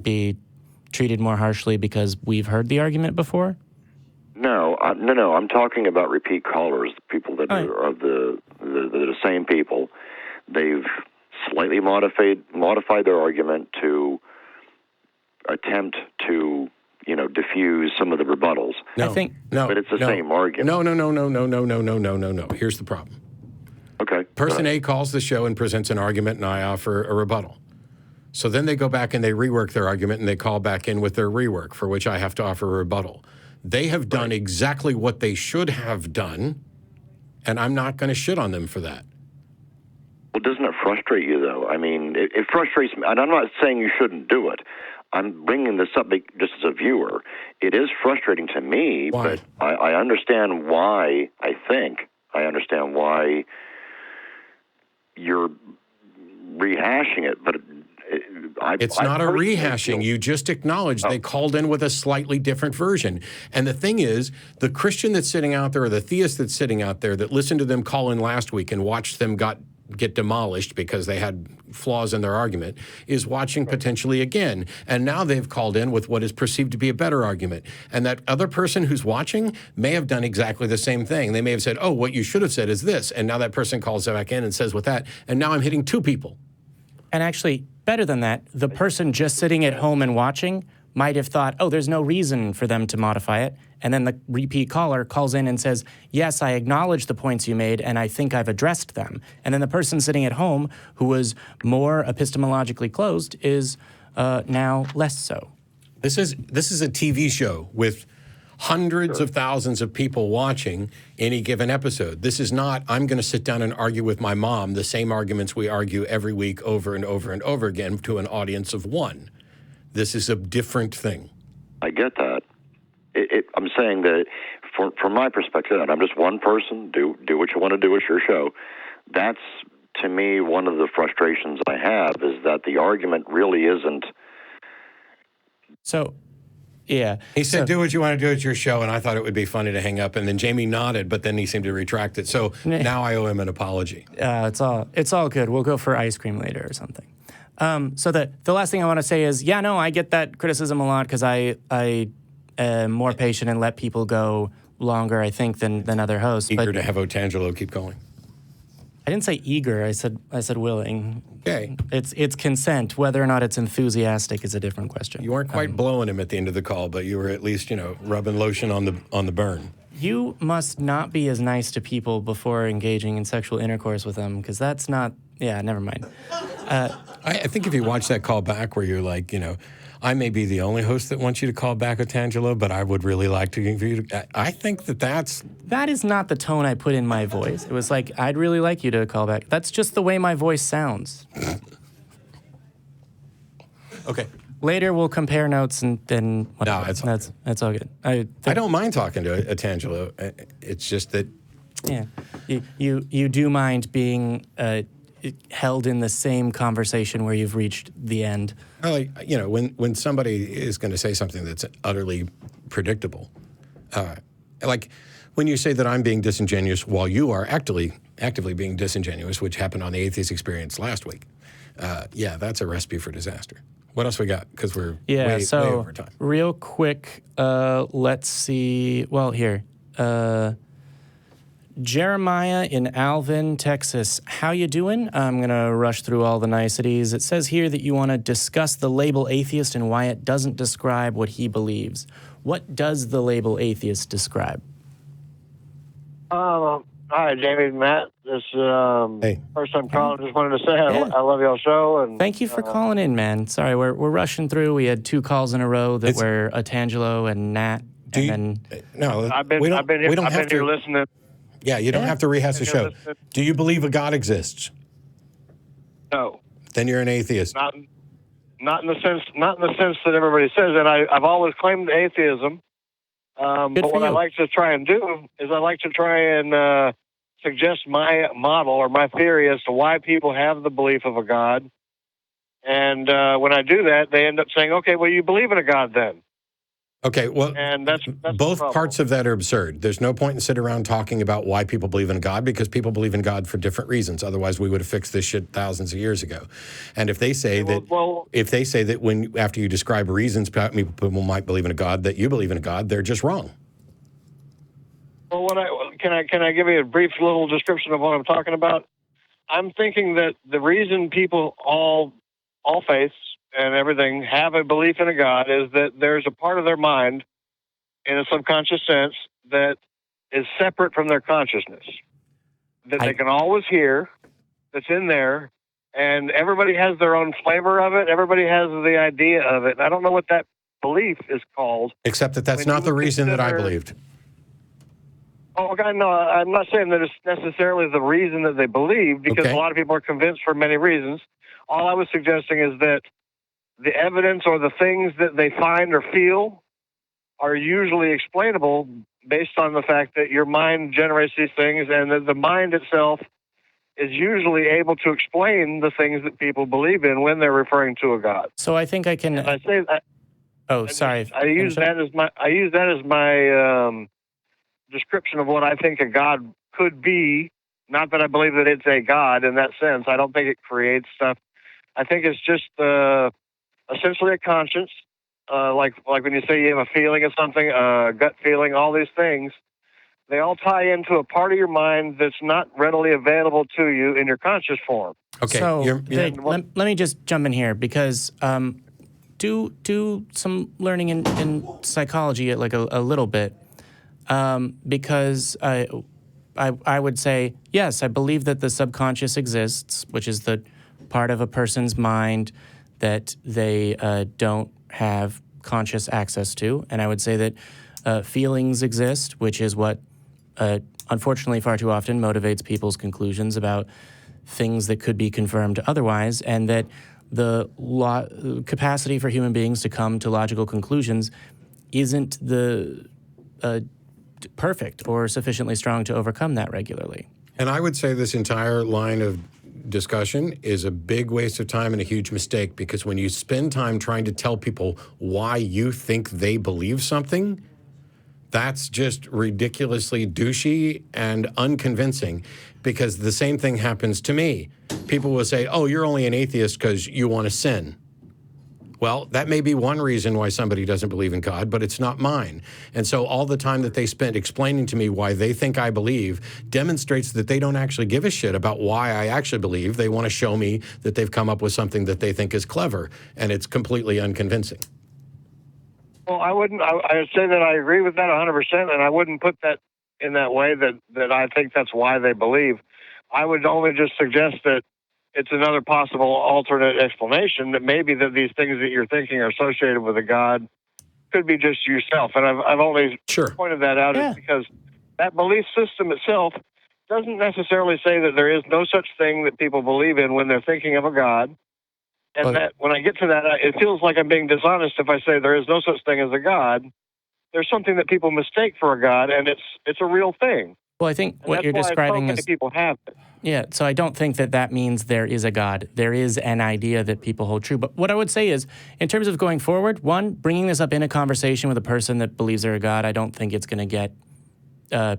Speaker 1: be treated more harshly because we've heard the argument before?
Speaker 10: No. I'm talking about repeat callers, people that are the same people. They've slightly modified their argument to attempt to, diffuse some of the rebuttals. But it's the same argument.
Speaker 3: No. Here's the problem.
Speaker 10: Okay.
Speaker 3: Person A calls the show and presents an argument, and I offer a rebuttal. So then they go back and they rework their argument, and they call back in with their rework, for which I have to offer a rebuttal. They have done exactly what they should have done, and I'm not going to shit on them for that.
Speaker 10: Well, doesn't it frustrate you, though? I mean, it frustrates me, and I'm not saying you shouldn't do it. I'm bringing this up just as a viewer. It is frustrating to me, but I understand why. I understand why you're rehashing it, but
Speaker 3: it's not a rehashing. You just acknowledge they called in with a slightly different version. And the thing is, the Christian that's sitting out there, or the theist that's sitting out there that listened to them call in last week and watched them get demolished because they had flaws in their argument, is watching potentially again. And now they've called in with what is perceived to be a better argument. And that other person who's watching may have done exactly the same thing. They may have said, what you should have said is this. And now that person calls back in and says with that. And now I'm hitting 2 people.
Speaker 1: And actually, better than that, the person just sitting at home and watching might have thought, there's no reason for them to modify it. And then the repeat caller calls in and says, yes, I acknowledge the points you made, and I think I've addressed them. And then the person sitting at home, who was more epistemologically closed, is now less so.
Speaker 3: This is a TV show with hundreds of thousands of people watching any given episode. This is not, I'm going to sit down and argue with my mom the same arguments we argue every week over and over and over again to an audience of 1. This is a different thing.
Speaker 10: I get that. I'm saying that from my perspective, and I'm just one person, do what you want to do, it's your show. That's, to me, one of the frustrations I have, is that the argument really isn't.
Speaker 1: So, yeah.
Speaker 3: He said, do what you want to do at your show, and I thought it would be funny to hang up, and then Jamie nodded, but then he seemed to retract it. So now I owe him an apology.
Speaker 1: It's all good. We'll go for ice cream later or something. So the last thing I want to say is, yeah, no, I get that criticism a lot because I am more patient and let people go longer, I think, than other hosts.
Speaker 3: Eager to have Otangelo keep going.
Speaker 1: I didn't say eager. I said willing.
Speaker 3: Okay.
Speaker 1: It's consent. Whether or not it's enthusiastic is a different question.
Speaker 3: You weren't quite blowing him at the end of the call, but you were at least, rubbing lotion on the burn.
Speaker 1: You must not be as nice to people before engaging in sexual intercourse with them, because that's not. Yeah, never mind.
Speaker 3: I think if you watch that call back where you're like, I may be the only host that wants you to call back Otangelo, but I would really like for you to. I think that
Speaker 1: is not the tone I put in my voice. It was like, I'd really like you to call back. That's just the way my voice sounds.
Speaker 3: Okay.
Speaker 1: Later we'll compare notes and then.
Speaker 3: No,
Speaker 1: that's all good.
Speaker 3: I don't mind talking to Otangelo. It's just that.
Speaker 1: Yeah, you do mind being held in the same conversation where you've reached the end.
Speaker 3: When somebody is going to say something that's utterly predictable, like when you say that I'm being disingenuous while you are actively being disingenuous, which happened on the Atheist Experience last week. That's a recipe for disaster. What else we got? Because we're way over time.
Speaker 1: Real quick, let's see. Well, here. Jeremiah in Alvin, Texas. How you doing? I'm going to rush through all the niceties. It says here that you want to discuss the label atheist and why it doesn't describe what he believes. What does the label atheist describe?
Speaker 11: Hi, Jamie and Matt. This is first time calling. Just wanted to say I love y'all's show. And
Speaker 1: thank you for calling in, man. Sorry, we're rushing through. We had 2 calls in a row that were Otangelo and Nat.
Speaker 11: I've been here listening.
Speaker 3: Yeah, you don't have to rehash the show. Do you believe a God exists?
Speaker 11: No.
Speaker 3: Then you're an atheist.
Speaker 11: Not in the sense that everybody says. And I've always claimed atheism. But what I like to try and do is I like to try and suggest my model or my theory as to why people have the belief of a God. And when I do that, they end up saying, "Okay, well, you believe in a God then."
Speaker 3: Okay, well,
Speaker 11: and that's
Speaker 3: both parts of that are absurd. There's no point in sitting around talking about why people believe in God, because people believe in God for different reasons. Otherwise, we would have fixed this shit thousands of years ago. And if they say that when after you describe reasons people might believe in a God that you believe in a God, they're just wrong.
Speaker 11: Well, can I give you a brief little description of what I'm talking about? I'm thinking that the reason people all faiths and everything have a belief in a God is that there's a part of their mind in a subconscious sense that is separate from their consciousness, that they can always hear, that's in there, and everybody has their own flavor of it. Everybody has the idea of it. I don't know what that belief is called.
Speaker 3: Except that's not the reason that I believed.
Speaker 11: Oh, okay, no, I'm not saying that it's necessarily the reason that they believe, because a lot of people are convinced for many reasons. All I was suggesting is that the evidence or the things that they find or feel are usually explainable based on the fact that your mind generates these things, and that the mind itself is usually able to explain the things that people believe in when they're referring to a God.
Speaker 1: So I think I can.
Speaker 11: And I say that.
Speaker 1: Oh, sorry.
Speaker 11: I use that as my description of what I think a God could be. Not that I believe that it's a God in that sense. I don't think it creates stuff. I think it's just essentially a conscience, like when you say you have a feeling of something, gut feeling, all these things, they all tie into a part of your mind that's not readily available to you in your conscious form.
Speaker 3: Okay.
Speaker 1: So let me just jump in here, because do some learning in psychology, like a little bit, because I would say, yes, I believe that the subconscious exists, which is the part of a person's mind that they don't have conscious access to. And I would say that feelings exist, which is what, unfortunately, far too often motivates people's conclusions about things that could be confirmed otherwise, and that the capacity for human beings to come to logical conclusions isn't the perfect or sufficiently strong to overcome that regularly.
Speaker 3: And I would say this entire line of discussion is a big waste of time and a huge mistake, because when you spend time trying to tell people why you think they believe something, that's just ridiculously douchey and unconvincing, because the same thing happens to me. People will say, oh, you're only an atheist because you want to sin. Well, that may be one reason why somebody doesn't believe in God, but it's not mine. And so all the time that they spent explaining to me why they think I believe demonstrates that they don't actually give a shit about why I actually believe. They want to show me that they've come up with something that they think is clever, and it's completely unconvincing.
Speaker 11: Well, I wouldn't. I would say that I agree with that 100%, and I wouldn't put that in that way that I think that's why they believe. I would only just suggest that it's another possible alternate explanation, that maybe that these things that you're thinking are associated with a God could be just yourself. And I've only pointed that out is because that belief system itself doesn't necessarily say that there is no such thing that people believe in when they're thinking of a God. And that when I get to that, it feels like I'm being dishonest if I say there is no such thing as a God. There's something that people mistake for a God, and it's a real thing.
Speaker 1: Well, I think
Speaker 11: and
Speaker 1: what you're describing is
Speaker 11: people have it.
Speaker 1: Yeah, so I don't think that means there is a God. There is an idea that people hold true. But what I would say is, in terms of going forward, one, bringing this up in a conversation with a person that believes they're a God, I don't think it's going to get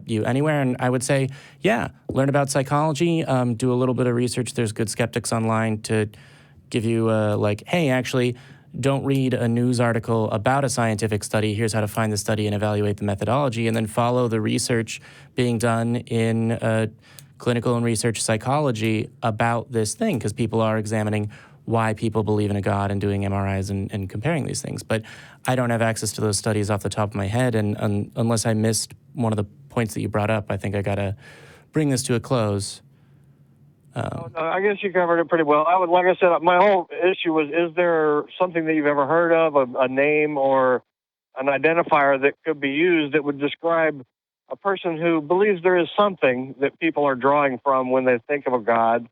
Speaker 1: you anywhere. And I would say, yeah, learn about psychology, do a little bit of research. There's good skeptics online to give you like, hey, actually, don't read a news article about a scientific study. Here's how to find the study and evaluate the methodology, and then follow the research being done in clinical and research psychology about this thing, because people are examining why people believe in a God and doing MRIs and comparing these things. But I don't have access to those studies off the top of my head, and unless I missed one of the points that you brought up, I think I got to bring this to a close.
Speaker 11: I guess you covered it pretty well. Like I said, my whole issue was, is there something that you've ever heard of, a name or an identifier that could be used that would describe a person who believes there is something that people are drawing from when they think of a God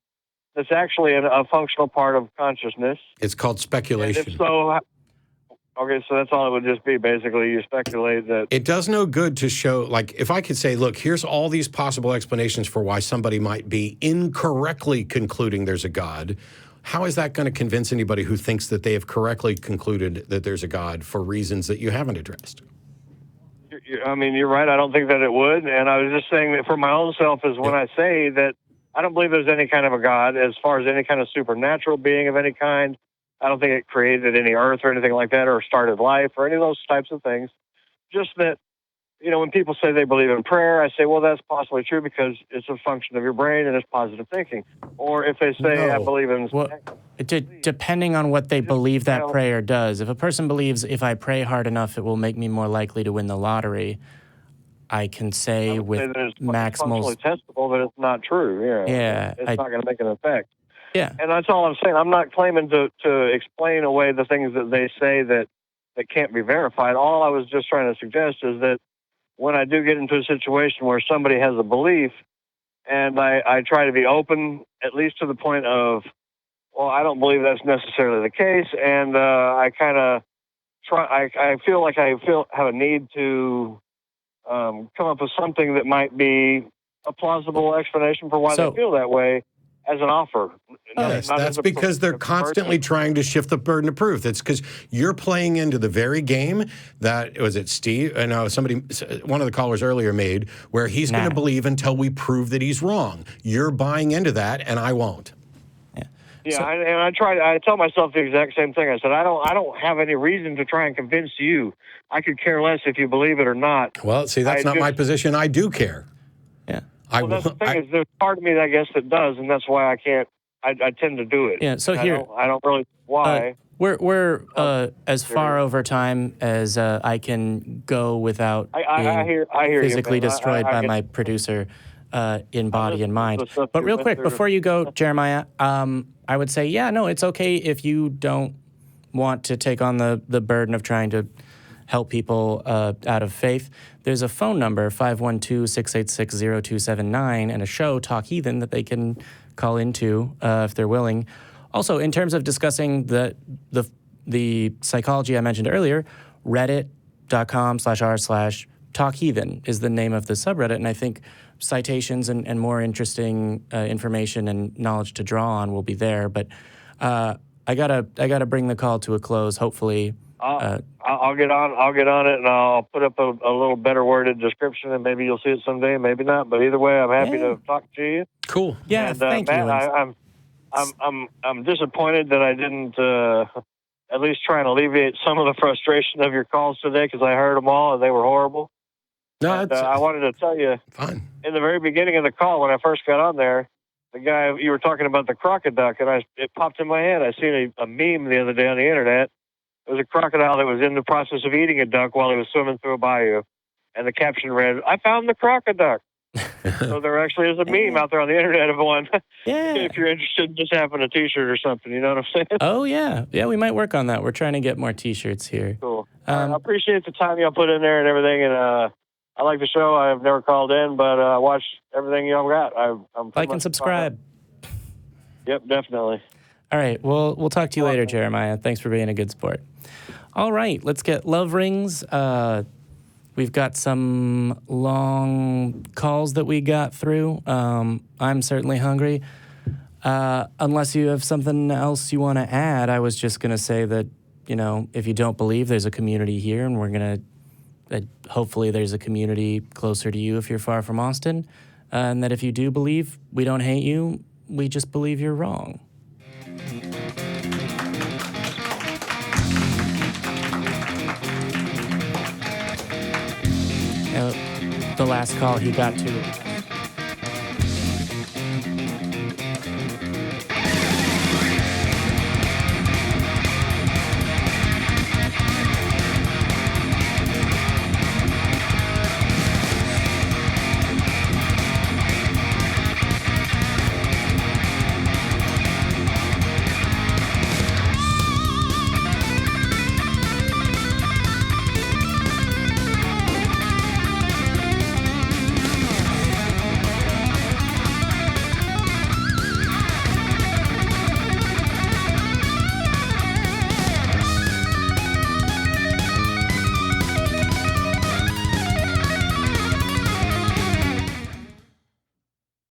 Speaker 11: that's actually a functional part of consciousness?
Speaker 3: It's called speculation.
Speaker 11: And if so, okay, so that's all it would just be, basically. You speculate that.
Speaker 3: It does no good to show, like, if I could say, look, here's all these possible explanations for why somebody might be incorrectly concluding there's a God. How is that going to convince anybody who thinks that they have correctly concluded that there's a God for reasons that you haven't addressed?
Speaker 11: I mean, you're right. I don't think that it would. And I was just saying that for my own self is when I say that I don't believe there's any kind of a God as far as any kind of supernatural being of any kind. I don't think it created any earth or anything like that, or started life or any of those types of things. Just that, you know, when people say they believe in prayer, I say, well, that's possibly true because it's a function of your brain and it's positive thinking. Or if they say, I believe in...
Speaker 1: Well, depending on what they believe that prayer does. If a person believes if I pray hard enough, it will make me more likely to win the lottery, I can say with maximal...
Speaker 11: functionally testable that it's not true.
Speaker 1: Yeah.
Speaker 11: It's not going to make an effect.
Speaker 1: Yeah.
Speaker 11: And that's all I'm saying. I'm not claiming to explain away the things that they say that can't be verified. All I was just trying to suggest is that when I do get into a situation where somebody has a belief and I try to be open, at least to the point of, well, I don't believe that's necessarily the case. And I kind of I feel like I have a need to come up with something that might be a plausible explanation for why they feel that way. As an offer.
Speaker 3: Yes, that's because they're constantly trying to shift the burden of proof. It's because you're playing into the very game that, was it Steve? No, one of the callers earlier made, where he's going to believe until we prove that he's wrong. You're buying into that, and I won't.
Speaker 11: Yeah, I tell myself the exact same thing. I said, I don't have any reason to try and convince you. I could care less if you believe it or not.
Speaker 3: Well, see, that's not my position. I do care.
Speaker 1: Yeah.
Speaker 11: Well, that's the thing is there's part of me, I guess, that does, and that's why I can't. I tend to do it.
Speaker 1: Yeah. So here,
Speaker 11: I don't really why.
Speaker 1: We're as far over time as I can go without being physically destroyed by my producer in body and mind. But real quick, before you go, Jeremiah, I would say, it's okay if you don't want to take on the burden of trying to help people out of faith. There's a phone number, 512-686-0279, and a show, Talk Heathen, that they can call into if they're willing. Also, in terms of discussing the psychology I mentioned earlier, reddit.com/r/talkheathen is the name of the subreddit, and I think citations and more interesting information and knowledge to draw on will be there. But I gotta bring the call to a close, hopefully.
Speaker 11: I'll get on it, and I'll put up a little better worded description, and maybe you'll see it someday, maybe not. But either way, I'm happy to talk to you.
Speaker 3: Cool.
Speaker 1: Yeah,
Speaker 11: and,
Speaker 1: thank
Speaker 11: Matt,
Speaker 1: you.
Speaker 11: I'm disappointed that I didn't at least try and alleviate some of the frustration of your calls today, because I heard them all and they were horrible.
Speaker 3: No,
Speaker 11: I wanted to tell you, in the very beginning of the call, when I first got on there, the guy, you were talking about the crocoduck, and it popped in my head. I seen a meme the other day on the internet. It was a crocodile that was in the process of eating a duck while he was swimming through a bayou. And the caption read, "I found the crocoduck." So there actually is a meme out there on the internet of one.
Speaker 1: Yeah.
Speaker 11: If you're interested in just having a T-shirt or something, you know what I'm saying?
Speaker 1: Oh, yeah. Yeah, we might work on that. We're trying to get more T-shirts here.
Speaker 11: Cool. I appreciate the time y'all put in there and everything. And I like the show. I've never called in, but I watch everything y'all got. I'm
Speaker 1: like and subscribe.
Speaker 11: Yep, definitely.
Speaker 1: All right. Well, we'll talk to you later, Jeremiah. Thanks for being a good sport. All right. Let's get love rings. We've got some long calls that we got through. I'm certainly hungry. Unless you have something else you want to add, I was just going to say that, if you don't believe, there's a community here, and we're going to, hopefully there's a community closer to you if you're far from Austin. And that if you do believe, we don't hate you. We just believe you're wrong. The last call he got to